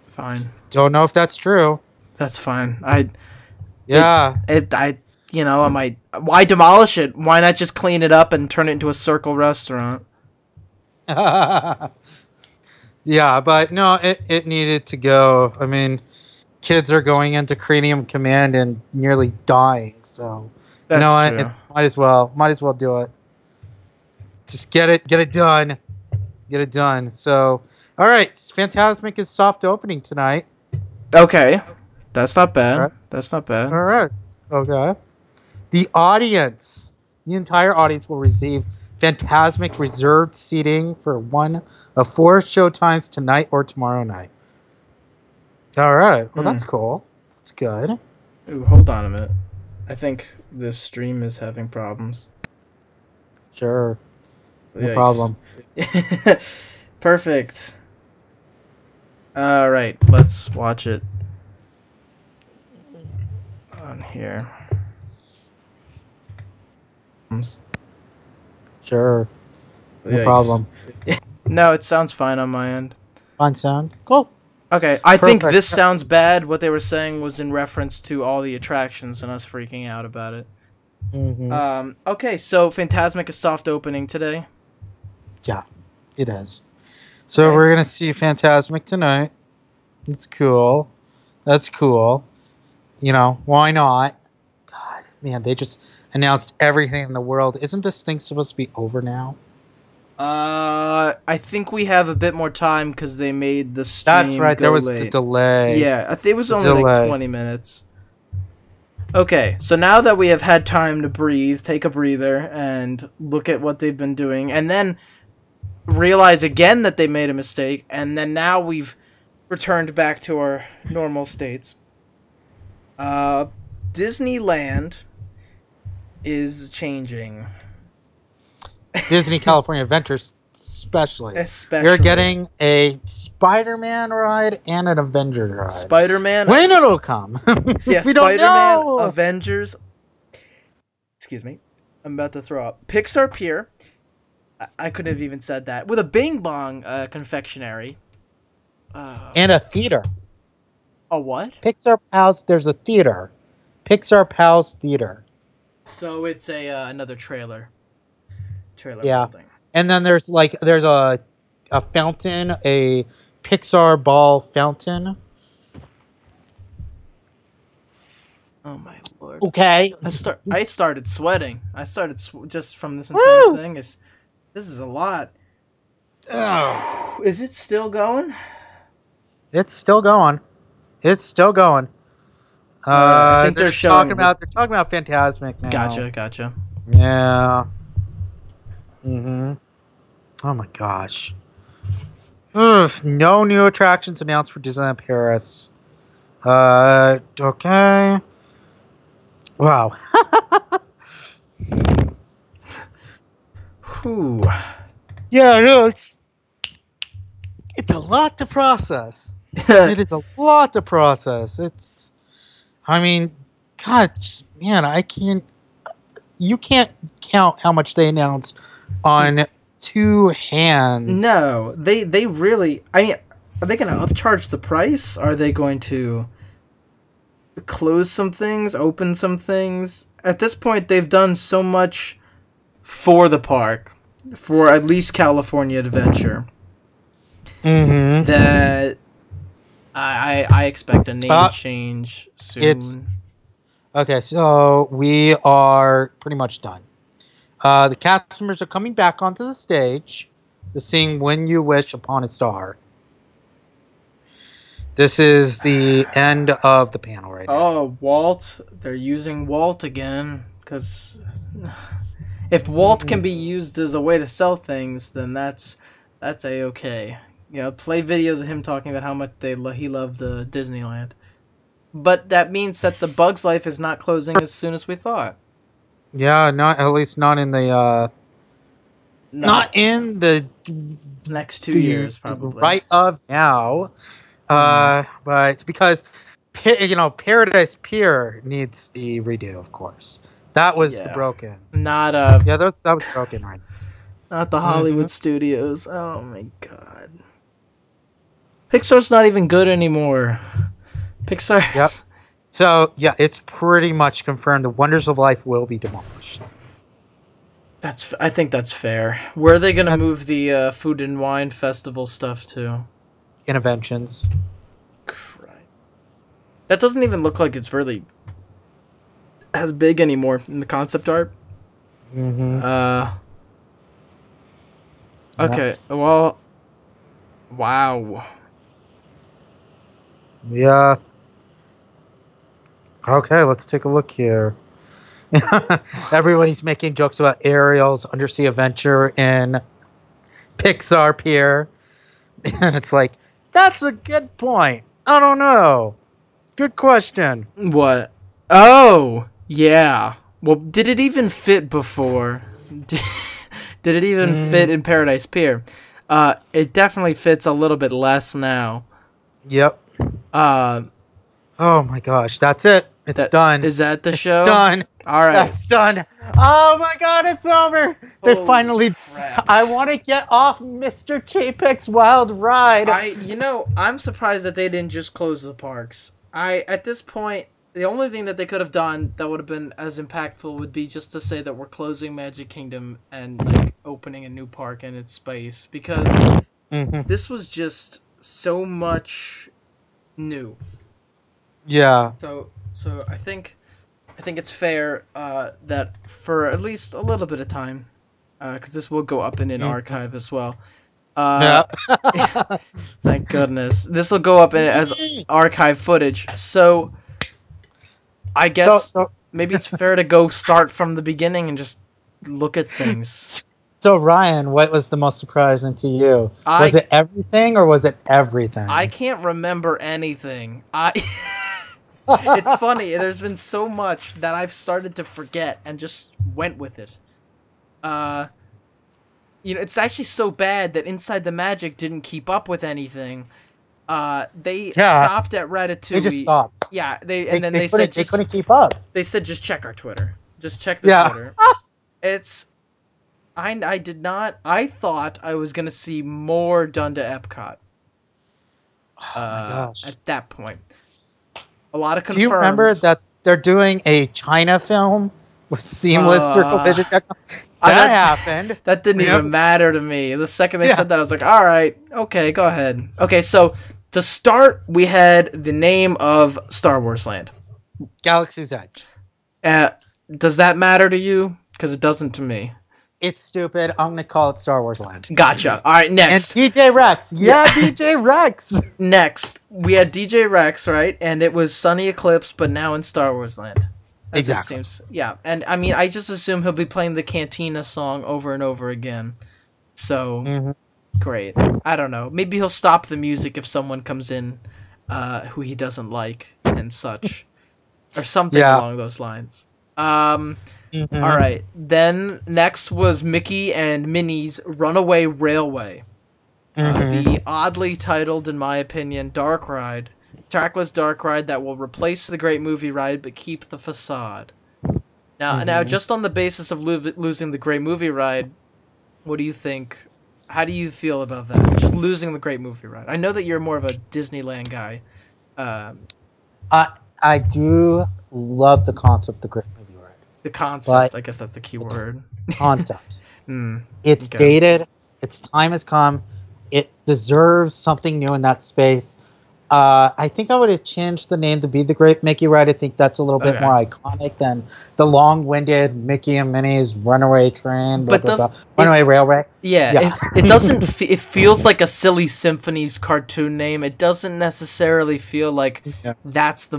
Fine. Don't know if that's true. That's fine. Yeah. Why demolish it? Why not just clean it up and turn it into a circle restaurant? Yeah, but no, it needed to go. I mean, kids are going into Cranium Command and nearly dying, so That's you know what? true. Might as well do it. Just get it done. Get it done. So, all right, Phantasmic is soft opening tonight. Okay. That's not bad. All right. That's not bad. All right. Okay. The entire audience will receive Phantasmic reserved seating for one of 4 showtimes tonight or tomorrow night. All right. Well, that's cool. That's good. Ooh, hold on a minute. I think this stream is having problems. Sure. No Yikes. problem. Perfect. All right, let's watch it on here. Sure. No Yikes. problem. No, it sounds fine on my end. Fine sound. Cool. Okay, I think Perfect. this sounds bad. What they were saying was in reference to all the attractions and us freaking out about it. Mm-hmm. Okay, so Phantasmic is soft opening today. Yeah, it is. So Okay. we're gonna see Phantasmic tonight. It's cool. That's cool. You know, why not? God, man, they just announced everything in the world. Isn't this thing supposed to be over now? I think we have a bit more time because they made the stream That's right. go There was late. the delay. Yeah, I think it was The only like delay. 20 minutes. Okay, so now that we have had time to breathe, take a breather, and look at what they've been doing, and then realize again that they made a mistake, and then now we've returned back to our normal states. Disneyland is changing. Disney California Adventures especially. Especially. You're getting a Spider-Man ride and an Avengers ride. Spider-Man. When it'll come. So yeah, We don't Spider-Man, know. Avengers. Excuse me. I'm about to throw up. Pixar Pier. I couldn't have even said that. With a Bing Bong confectionery. And a theater. A what? Pixar Pals, there's a theater. Pixar Pals Theater. So it's another trailer. Yeah. Building. And then there's a fountain, a Pixar ball fountain. Oh my lord. Okay. I started sweating. I started just from this entire thing. This is a lot. Oh. Is it still going? It's still going. It's still going. I think they're showing. They're talking about Phantasmic now. Gotcha. Yeah. Oh my gosh. Ugh, no new attractions announced for Disneyland Paris. Okay. Wow. Whew. Yeah, no, it's a lot to process. It is a lot to process. I mean, God, man, you can't count how much they announced on 2 hands. No, they really. I mean, are they going to upcharge the price? Are they going to close some things, open some things? at this point they've done so much for the park, for at least California Adventure, that I expect a name change soon. Okay, so we are pretty much done. The cast members are coming back onto the stage to sing "When You Wish Upon a Star." This is the end of the panel right now. Oh, Walt. They're using Walt again. Because if Walt can be used as a way to sell things, then that's A-okay. You know, play videos of him talking about how much he loved Disneyland. But that means that the Bug's Life is not closing as soon as we thought. Yeah, at least not in the... not in the... next 2 years, probably. Right of now. But it's because, Paradise Pier needs the redo, of course. That was broken. Not that was broken, right? Not the Hollywood studios. Oh my god. Pixar's not even good anymore. Pixar. Yep. So yeah, it's pretty much confirmed. The Wonders of Life will be demolished. I think that's fair. Where are they gonna move the Food and Wine Festival stuff to? Interventions. Right. That doesn't even look like it's really as big anymore in the concept art. Okay. Well. Wow. Yeah. Okay, let's take a look here. Everybody's making jokes about Ariel's undersea adventure in Pixar Pier. And it's like, that's a good point. I don't know. Good question. What? Oh, yeah. Well, did it even fit before? Did it even fit in Paradise Pier? It definitely fits a little bit less now. Yep. Oh my gosh, that's it. It's done. Is that the show? It's done. All right. That's done. Oh my god, it's over. They finally... crap. I want to get off Mr. Chapek's wild ride. I'm surprised that they didn't just close the parks. At this point, the only thing that they could have done that would have been as impactful would be just to say that we're closing Magic Kingdom and like opening a new park in its space, because this was just so much new. Yeah. So I think it's fair that for at least a little bit of time, because this will go up in an archive as well. Thank goodness. This will go up as archive footage. So I guess maybe it's fair to go start from the beginning and just look at things. So Ryan, what was the most surprising to you? Was it everything or was it everything? I can't remember anything. It's funny. There's been so much that I've started to forget and just went with it. It's actually so bad that Inside the Magic didn't keep up with anything. They stopped at Ratatouille. They just stopped. Yeah, they couldn't keep up. They said just check our Twitter. Just check the Twitter. I thought I was gonna see more done to Epcot. Oh my gosh. At that point. A lot of confirms. Do you remember that they're doing a China film with seamless circle vision technology? That happened. That didn't even matter to me. The second they said that, I was like, all right, okay, go ahead. Okay, so to start, we had the name of Star Wars Land. Galaxy's Edge. Does that matter to you? Because it doesn't to me. It's stupid. I'm going to call it Star Wars Land. Gotcha. All right, next. And DJ Rex. Yeah, DJ Rex. Next, we had DJ Rex, right? And it was Sunny Eclipse, but now in Star Wars Land. Exactly. It seems. Yeah, and I mean, I just assume he'll be playing the Cantina song over and over again. So, great. I don't know. Maybe he'll stop the music if someone comes in who he doesn't like and such. Or something along those lines. All right. Then next was Mickey and Minnie's Runaway Railway. The oddly titled, in my opinion, dark ride. Trackless dark ride that will replace the Great Movie Ride but keep the facade. Now, just on the basis of losing the Great Movie Ride, what do you think? How do you feel about that? Just losing the Great Movie Ride. I know that you're more of a Disneyland guy. I do love the concept of the Great Movie Ride. The concept, I guess that's the key word. Concept. It's Okay. dated. Its time has come. It deserves something new in that space. I think I would have changed the name to be the Great Mickey Ride. I think that's a little bit more iconic than the long-winded Mickey and Minnie's Runaway Train, Runaway Railway. Yeah. It doesn't. It feels like a silly Symphonies cartoon name. It doesn't necessarily feel like that's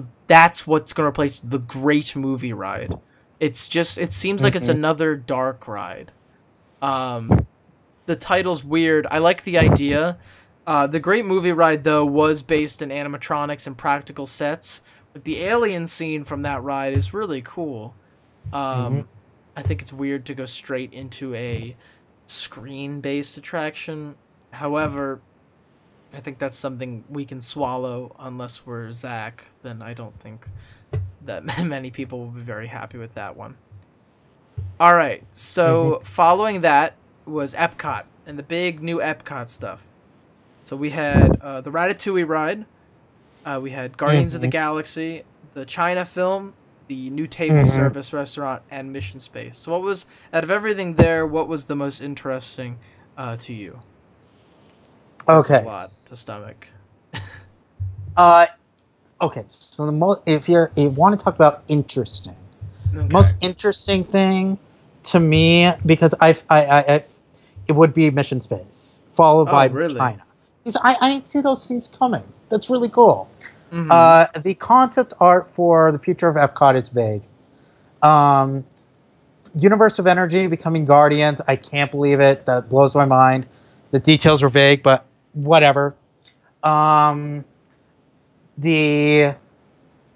what's gonna replace the Great Movie Ride. It's just. It seems like it's another dark ride. The title's weird. I like the idea. The Great Movie Ride, though, was based in animatronics and practical sets. But the alien scene from that ride is really cool. I think it's weird to go straight into a screen-based attraction. However, I think that's something we can swallow unless we're Zach. Then I don't think that many people will be very happy with that one. All right, so following that was Epcot and the big new Epcot stuff. So we had the Ratatouille ride, we had Guardians of the Galaxy, the China film, the new table service restaurant, and Mission Space. So what was, out of everything there, what was the most interesting to you? That's a lot to stomach. Okay, so if you want to talk about interesting, most interesting thing to me, because it would be Mission Space, followed by China. I didn't see those things coming. That's really cool. The concept art for the future of Epcot is vague. Universe of Energy becoming Guardians, I can't believe it. That blows my mind. The details were vague, but whatever. What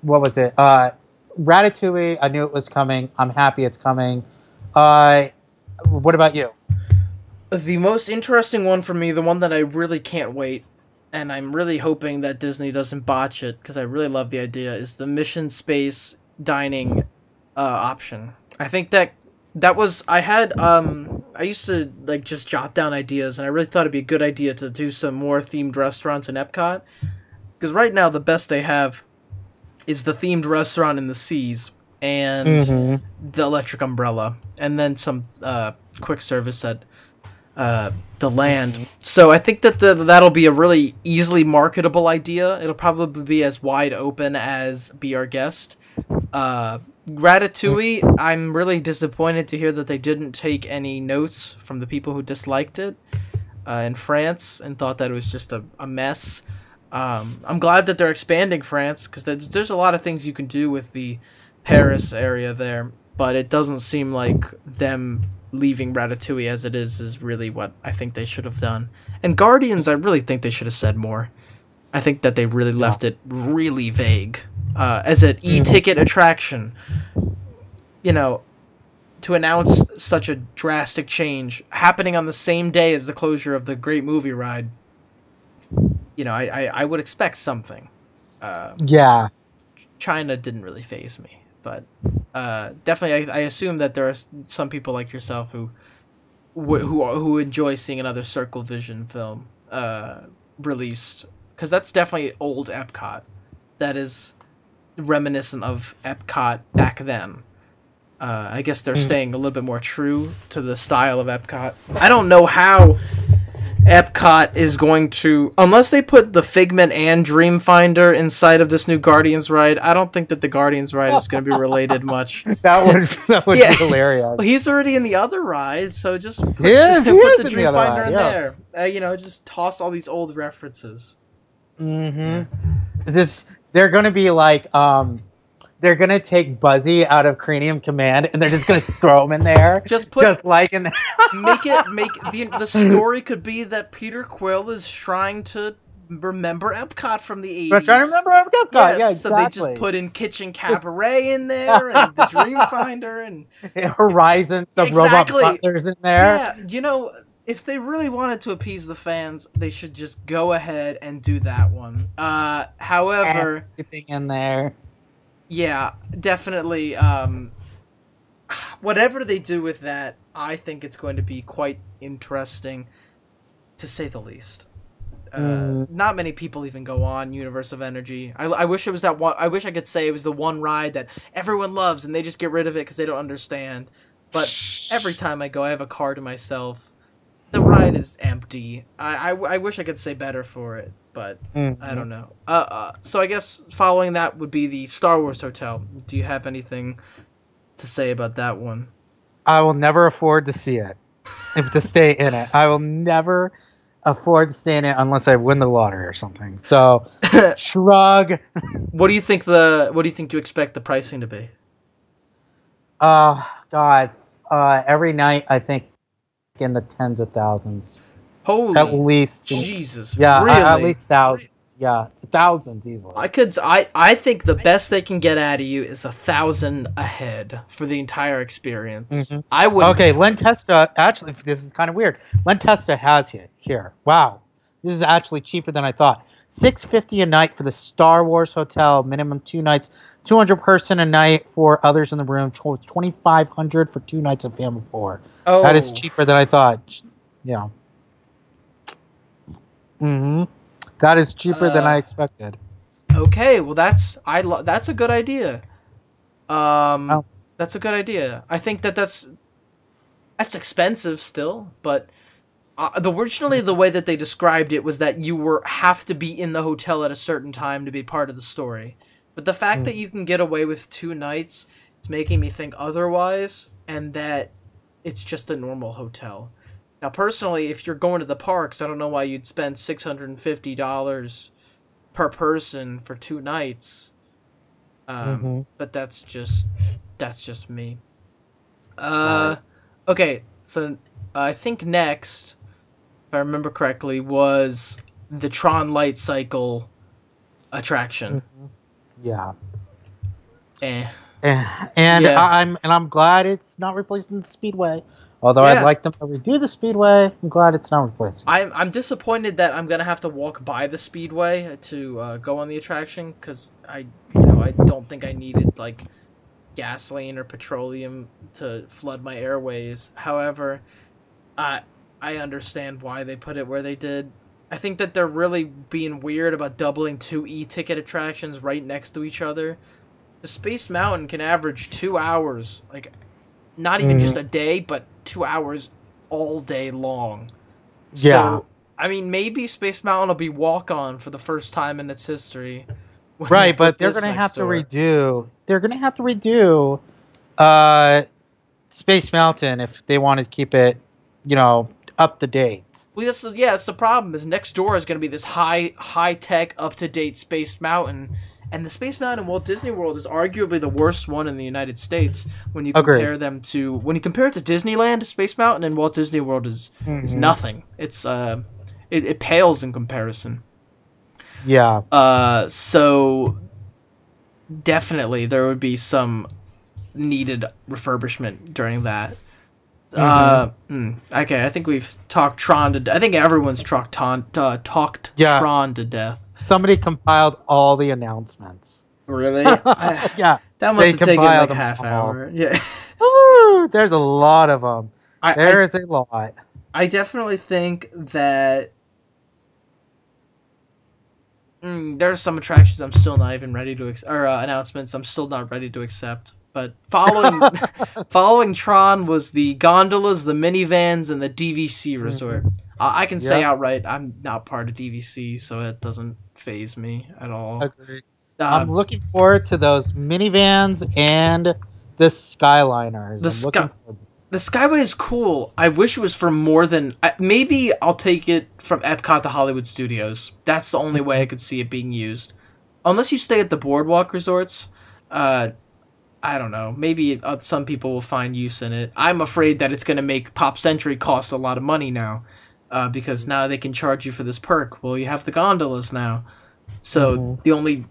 was it? Ratatouille, I knew it was coming. I'm happy it's coming. What about you? The most interesting one for me, the one that I really can't wait, and I'm really hoping that Disney doesn't botch it, because I really love the idea, is the Mission Space dining option. I think that was, I used to like just jot down ideas, and I really thought it'd be a good idea to do some more themed restaurants in Epcot, because right now the best they have is the themed restaurant in the seas and the electric umbrella, and then some quick service at the land. So I think that that'll be a really easily marketable idea. It'll probably be as wide open as Be Our Guest. Ratatouille, I'm really disappointed to hear that they didn't take any notes from the people who disliked it in France and thought that it was just a mess. I'm glad that they're expanding France, because there's a lot of things you can do with the Paris area there, but it doesn't seem like them leaving Ratatouille as it is really what I think they should have done. And Guardians, I really think they should have said more. I think that they really left it really vague. As an e-ticket attraction, to announce such a drastic change happening on the same day as the closure of the Great Movie Ride, I would expect something. China didn't really faze me. But definitely, I assume that there are some people like yourself who enjoy seeing another Circle Vision film released, because that's definitely old Epcot. That is reminiscent of Epcot back then. I guess they're staying a little bit more true to the style of Epcot. I don't know how Epcot is going to, unless they put the Figment and Dreamfinder inside of this new Guardians ride, I don't think that the Guardians ride is going to be related much. that would be hilarious. Well, he's already in the other ride, so just put he is the in Dreamfinder the other in there. Just toss all these old references. They're going to be like, they're going to take Buzzy out of Cranium Command, and they're just going to throw him in there. Just like in there. The story could be that Peter Quill is trying to remember Epcot from the 80s. We're trying to remember Epcot. Yes, Yeah, exactly. So they just put in Kitchen Cabaret in there, and the Dreamfinder, and Horizon, the robot butlers in there. Yeah, if they really wanted to appease the fans, they should just go ahead and do that one. However, everything in there. Yeah, definitely. Whatever they do with that, I think it's going to be quite interesting, to say the least. Not many people even go on Universe of Energy. I wish it was that one. I wish I could say it was the one ride that everyone loves and they just get rid of it because they don't understand. But every time I go, I have a car to myself. The ride is empty. I wish I could say better for it, but I don't know. So I guess following that would be the Star Wars Hotel. Do you have anything to say about that one? I will never afford to see it, to stay in it. I will never afford to stay in it unless I win the lottery or something. So, shrug. What do you think you expect the pricing to be? God. Every night, I think in the tens of thousands. Holy at least. Jesus. Yeah, really? at least thousands. Yeah, thousands easily. I think the best they can get out of you is 1,000 a head for the entire experience. I would. Okay, Len Testa. Actually, this is kind of weird. Len Testa has it here. Wow, this is actually cheaper than I thought. $650 a night for the Star Wars Hotel, minimum 2 nights. 200 person a night for others in the room. 2,500 for 2 nights of family 4. Oh, that is cheaper than I thought. Yeah. That is cheaper than I expected. Okay, well that's a good idea. That's a good idea. I think that's expensive still, but originally the way that they described it was that you have to be in the hotel at a certain time to be part of the story. But the fact that you can get away with 2 nights is making me think otherwise, and that it's just a normal hotel. Now, personally, if you're going to the parks, I don't know why you'd spend $650 per person for 2 nights. But that's just me. Okay, so I think next, if I remember correctly, was the Tron Light Cycle attraction. Yeah. And yeah. I'm glad it's not replacing the Speedway. Although I'd like them to redo the Speedway, I'm glad it's not replacing. I'm disappointed that I'm gonna have to walk by the Speedway to go on the attraction, because I don't think I needed like gasoline or petroleum to flood my airways. However, I understand why they put it where they did. I think that they're really being weird about doubling 2 e-ticket attractions right next to each other. The Space Mountain can average 2 hours, like not even just a day, but 2 hours all day long. Yeah. So, I mean, maybe Space Mountain will be walk-on for the first time in its history. Right, but they're going to have to redo... They're going to have to redo Space Mountain if they want to keep it, up to date. Well, that's the problem, is next door is going to be this high-tech, up-to-date Space Mountain. And the Space Mountain in Walt Disney World is arguably the worst one in the United States when you compare them to... When you compare it to Disneyland, Space Mountain in Walt Disney World is nothing. It's it pales in comparison. Yeah. So definitely there would be some needed refurbishment during that. Okay, I think we've talked Tron to... I think everyone's talked Tron to death. Somebody compiled all the announcements. Really? Yeah. That must have taken like a half hour. Yeah. Woo, there's a lot of them. There is a lot. I definitely think that there are some attractions I'm still not even ready to announcements I'm still not ready to accept. But following Tron was the gondolas, the minivans, and the DVC resort. I can say outright I'm not part of DVC, so it doesn't faze me at all. Agreed. I'm looking forward to those minivans and the Skyliners. The Skyway is cool. I wish it was for more than... maybe I'll take it from Epcot to Hollywood Studios. That's the only way I could see it being used. Unless you stay at the Boardwalk resorts, I don't know. Maybe some people will find use in it. I'm afraid that it's going to make Pop Century cost a lot of money now. Because now they can charge you for this perk. Well, you have the gondolas now. So the only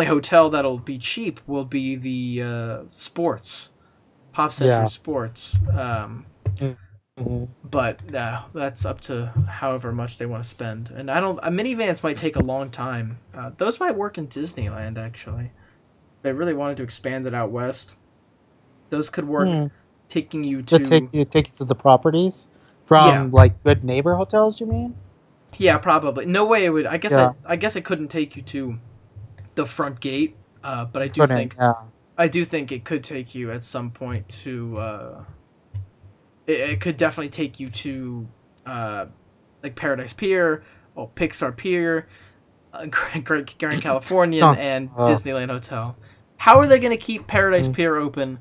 hotel that'll be cheap will be the Sports. Pop Century Sports. But that's up to however much they want to spend. And minivans might take a long time. Those might work in Disneyland, actually. They really wanted to expand it out west. Those could work taking you to... Take you to the properties? From, like, Good Neighbor hotels, you mean? Yeah, probably. No way it would. I guess Yeah. I guess it couldn't take you to the front gate. But I do think it could take you at some point to. It could definitely take you to, like Paradise Pier, or Pixar Pier, Grand Californian, and Disneyland Hotel. How are they going to keep Paradise Pier open,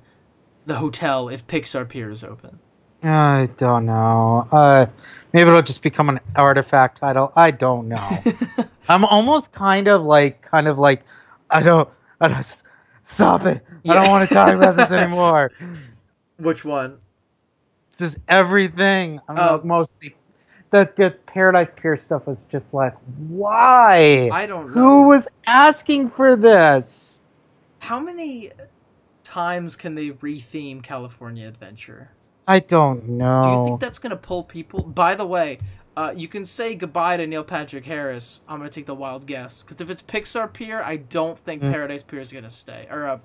the hotel, if Pixar Pier is open? I don't know. Maybe it'll just become an artifact title. I don't know. I'm almost kind of like, I don't, stop it. Yeah. I don't want to talk about this anymore. Which one? Just everything. Mostly the Paradise Pier stuff was just like, why? I don't know. Who was asking for this? How many times can they retheme California Adventure? I don't know. Do you think that's going to pull people? By the way, you can say goodbye to Neil Patrick Harris. I'm going to take the wild guess. Because if it's Pixar Pier, I don't think Paradise Pier is going to stay. Or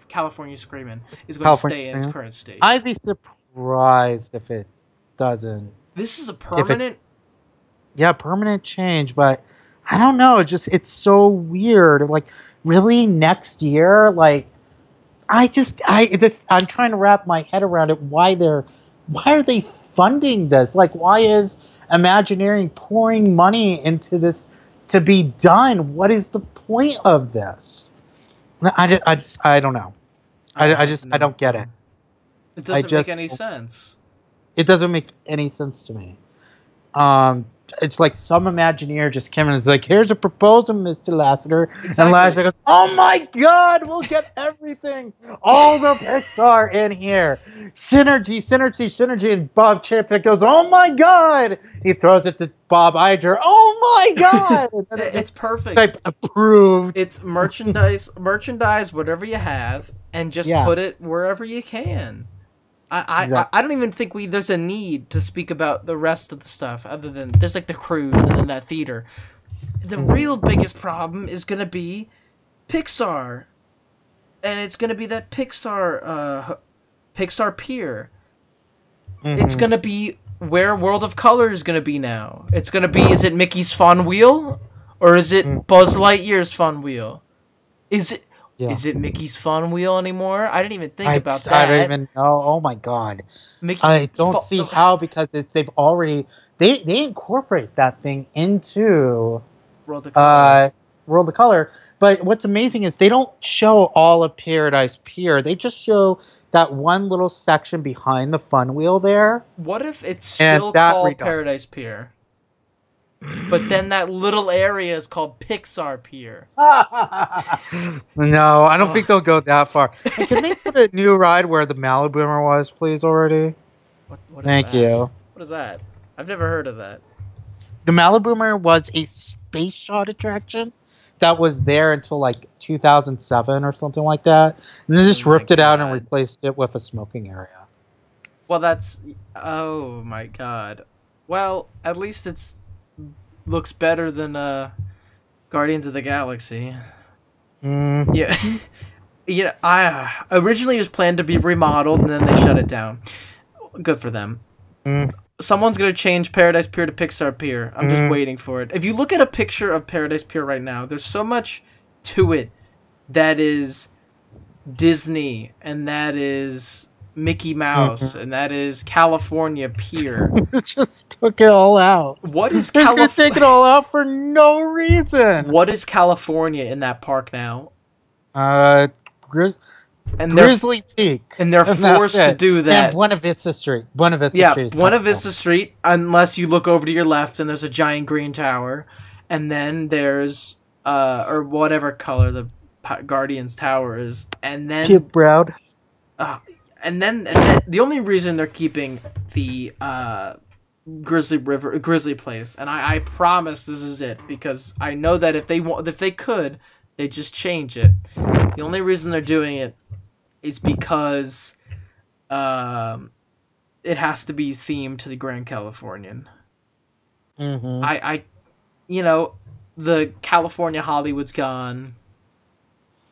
California Screamin' is going to stay in its current state. I'd be surprised if it doesn't. This is a permanent... permanent change. But I don't know. It's so weird. Like, really? Next year? Like... I'm trying to wrap my head around it. Why are they funding this? Like, why is Imagineering pouring money into this to be done? What is the point of this? I don't know. I don't get it. It doesn't make any sense. It doesn't make any sense to me. It's like some Imagineer just came in and was like, here's a proposal, Mr. Lasseter. Exactly. And Lasseter goes, oh my God, we'll get everything. All the Pixar in here. Synergy. And Bob Chapek goes, oh my God. He throws it to Bob Iger. Oh my God. It's perfect. Type approved. It's merchandise, whatever you have, and just put it wherever you can. I don't even think there's a need to speak about the rest of the stuff other than there's like the cruise and then that theater. The real biggest problem is gonna be Pixar, and it's gonna be that Pixar Pier. It's gonna be where World of Color is gonna be now. It's gonna be, is it Mickey's Fun Wheel or is it Buzz Lightyear's Fun Wheel? Is it Mickey's Fun Wheel anymore? I didn't even think about that. I don't even know. Oh my God. I don't see how, because they've already they incorporate that thing into World of Color. World of Color. But what's amazing is they don't show all of Paradise Pier. They just show that one little section behind the Fun Wheel there. What if it's still called Paradise Pier? But then that little area is called Pixar Pier. No, I don't think they'll go that far. Hey, can they put a new ride where the Maliboomer was, please, already? What is Thank that? you. What is that? I've never heard of that. The Maliboomer was a space shot attraction that was there until like 2007 or something like that. And then just ripped it out and replaced it with a smoking area. Well, that's... Oh, my God. Well, at least it's... looks better than Guardians of the Galaxy. Yeah. I originally it was planned to be remodeled and then they shut it down. Good for them. Someone's gonna change Paradise Pier to Pixar Pier. I'm just waiting for it. If you look at a picture of Paradise Pier right now, there's so much to it that is Disney, and that is Mickey Mouse, and that is California Pier. Just took it all out. What is California? Take it all out for no reason. What is California in that park now? Grizzly Peak. And they're forced to do that. And Buena Vista Street. Buena Vista Street, unless you look over to your left and there's a giant green tower. And then there's, or whatever color the Guardians Tower is. And then... Kid Brown. And then the only reason they're keeping the Grizzly Place, and I promise this is it, because I know that if they could, they'd just change it. The only reason they're doing it is because it has to be themed to the Grand Californian. The California Hollywood's gone.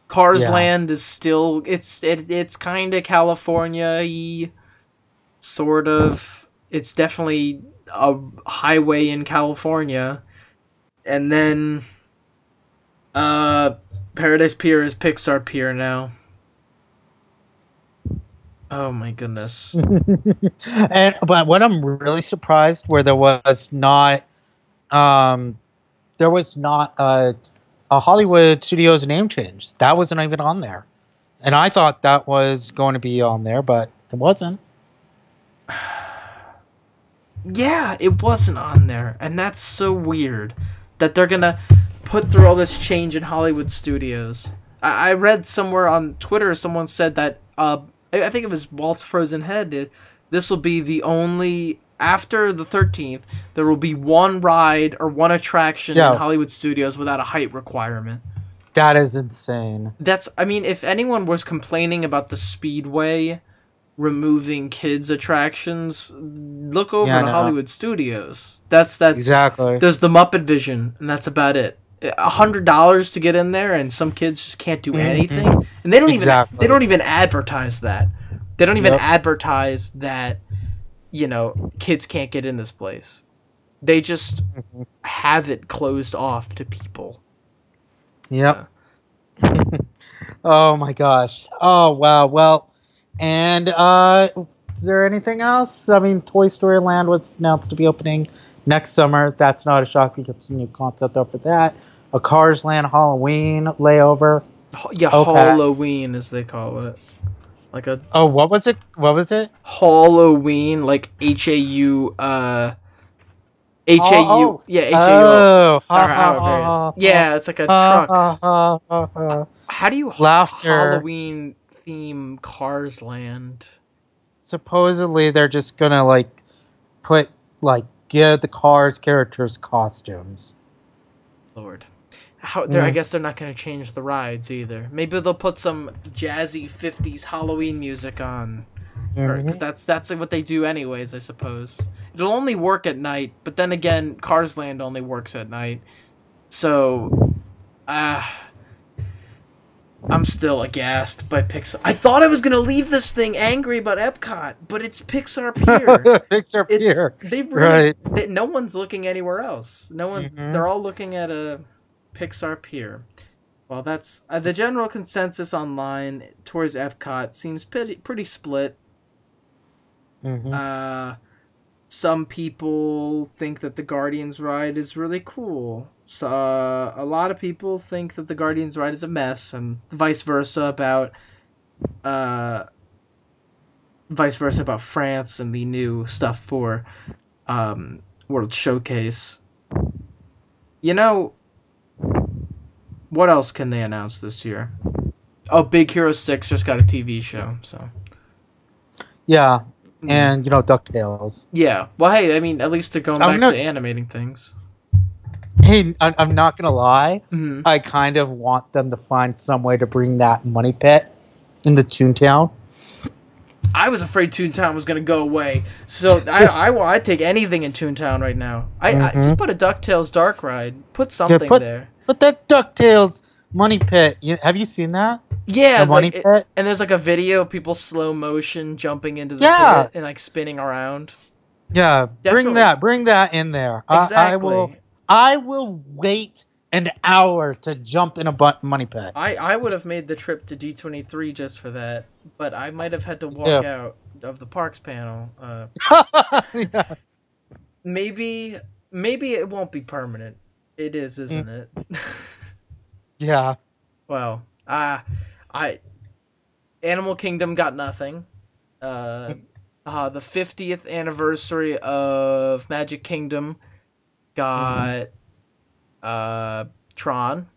Cars Land is still it's kind of California-y, sort of. It's definitely a highway in California, and then Paradise Pier is Pixar Pier now. Oh my goodness. But what I'm really surprised where there was not a Hollywood Studios name change. That wasn't even on there. And I thought that was going to be on there, but it wasn't. Yeah, it wasn't on there. And that's so weird that they're going to put through all this change in Hollywood Studios. I read somewhere on Twitter, someone said that, I think it was Walt's Frozen Head, this will be the only, after the 13th, there will be one ride or one attraction in Hollywood Studios without a height requirement. That is insane. I mean, if anyone was complaining about the Speedway removing kids' attractions, look over to Hollywood Studios. That's exactly. There's the Muppet Vision, and that's about it. $100 to get in there, and some kids just can't do anything, and they don't even advertise that. They don't even advertise that, kids can't get in this place. They just have it closed off to people. Yep. Oh my gosh. Oh wow. Well, and is there anything else? I mean, Toy Story Land was announced to be opening next summer. That's not a shock. We get some new concept up for that. A Cars Land Halloween layover. Yeah, Halloween as they call it. Like a what was it? What was it? Halloween, like H-A-U H-A-U. Yeah, H-A-U. Yeah, it's like a truck. How do you Halloween theme Cars Land? Supposedly they're just gonna give the Cars characters costumes. Lord. I guess they're not going to change the rides either. Maybe they'll put some jazzy 50s Halloween music on. Because that's what they do anyways, I suppose. It'll only work at night, but then again, Cars Land only works at night. So, I'm still aghast by Pixar. I thought I was going to leave this thing angry about Epcot, but it's Pixar Pier. Pixar Pier. No one's looking anywhere else. No one. They're all looking at a Pixar Pier. Well, that's the general consensus online towards Epcot seems pretty split. Some people think that the Guardians ride is really cool. So a lot of people think that the Guardians ride is a mess, and vice versa about France and the new stuff for World Showcase. What else can they announce this year? Oh, Big Hero 6 just got a TV show, so. Yeah, and, DuckTales. Yeah, well, hey, I mean, at least they're going back to animating things. Hey, I'm not going to lie. I kind of want them to find some way to bring that Money Pit into Toontown. I was afraid Toontown was going to go away, so I'd take anything in Toontown right now. I just put a DuckTales Dark Ride. Put something there. But that DuckTales Money Pit, have you seen that? Yeah, the Money Pit? And there's like a video of people slow motion jumping into the pit and like spinning around. Yeah, definitely. Bring that in there. Exactly. I will wait an hour to jump in a Money Pit. I would have made the trip to D23 just for that, but I might have had to walk out of the parks panel. Maybe it won't be permanent. It is, isn't it? Yeah. Well, Animal Kingdom got nothing. The 50th anniversary of Magic Kingdom got Tron.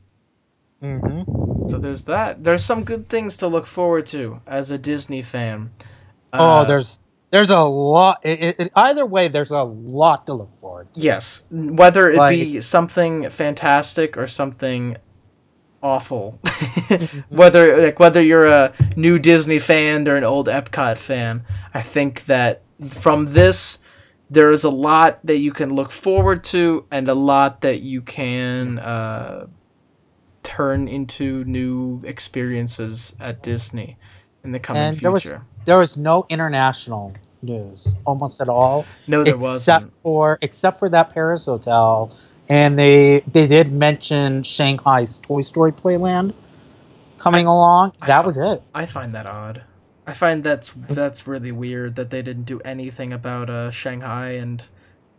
So there's that. There's some good things to look forward to as a Disney fan. There's a lot. Either way, there's a lot to look forward to. Yes, whether it be something fantastic or something awful. whether you're a new Disney fan or an old Epcot fan, I think that from this, there is a lot that you can look forward to and a lot that you can turn into new experiences at Disney in the coming future. There was no international news almost at all. No, there wasn't. Except for that Paris hotel, and they did mention Shanghai's Toy Story Playland coming along. That was it. I find that odd. I find that's really weird that they didn't do anything about Shanghai, and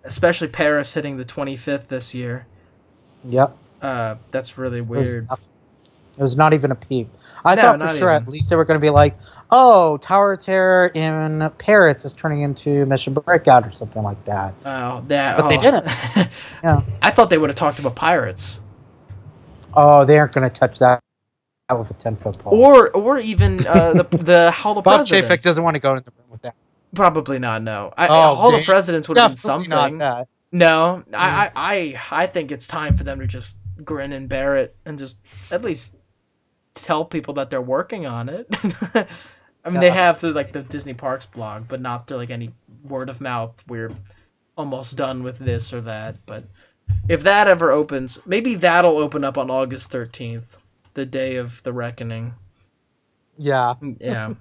especially Paris hitting the 25th this year. Yep. That's really weird. It was not even a peep. I thought for sure at least they were going to be like, oh, Tower of Terror in Paris is turning into Mission Breakout or something like that. But they didn't. Yeah. I thought they would have talked about pirates. Oh, they aren't going to touch that with a 10-foot pole. Or even the Hall of Bob Presidents. Chapek doesn't want to go in the room with that. Probably not. No. Hall of Presidents would have been something. Not that. No, I think it's time for them to just grin and bear it and just at least tell people that they're working on it. I mean, they have the Disney Parks blog, but not through any word of mouth. We're almost done with this or that. But if that ever opens, maybe that'll open up on August 13th, the day of the reckoning. Yeah. Yeah.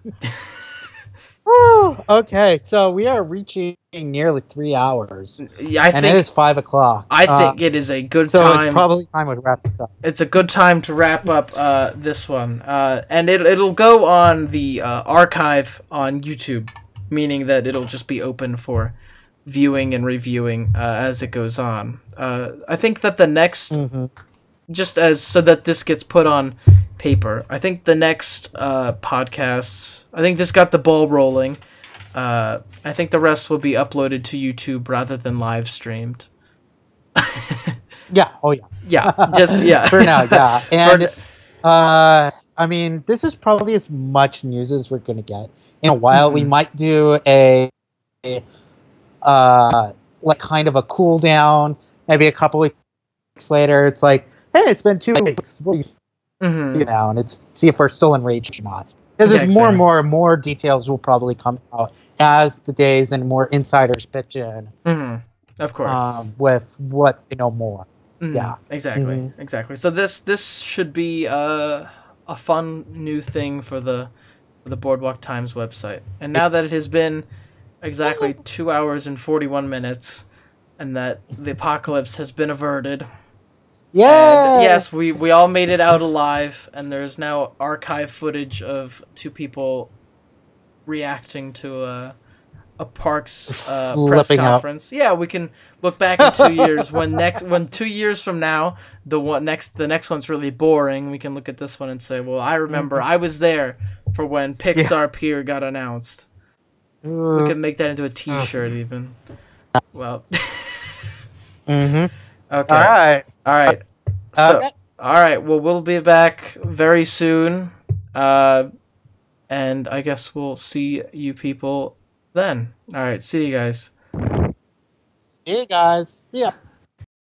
Okay, so we are reaching nearly 3 hours. Yeah, and it is 5 o'clock. I think it is a good so time. It's probably time to wrap this up. It's a good time to wrap up this one. And it'll go on the archive on YouTube, meaning that it'll just be open for viewing and reviewing as it goes on. I think that the next, so that this gets put on paper, I think the next podcasts, I think this got the ball rolling. I think the rest will be uploaded to YouTube rather than live streamed. Yeah. Oh, yeah. Yeah. For now, yeah. And I mean, this is probably as much news as we're gonna get in a while. We might do a kind of a cool down, maybe a couple weeks later. It's like, hey, it's been 2 weeks. What do you now, and it's see if we're still enraged or not. Because more details will probably come out as the days and more insiders pitch in. Of course. With what they know more. Yeah. Exactly. So this should be a fun new thing for the Boardwalk Times website. And now that it has been exactly 2 hours and 41 minutes, and that the apocalypse has been averted. Yeah. Yes, we all made it out alive, and there's now archive footage of two people reacting to a Parks press conference. Out. Yeah, we can look back in 2 years when 2 years from now the next one's really boring. We can look at this one and say, well, I remember I was there for when Pixar Pier got announced. We could make that into a T-shirt even. Well. Okay. All right. So, all right. Well, we'll be back very soon, and I guess we'll see you people then. All right. See you guys. See ya.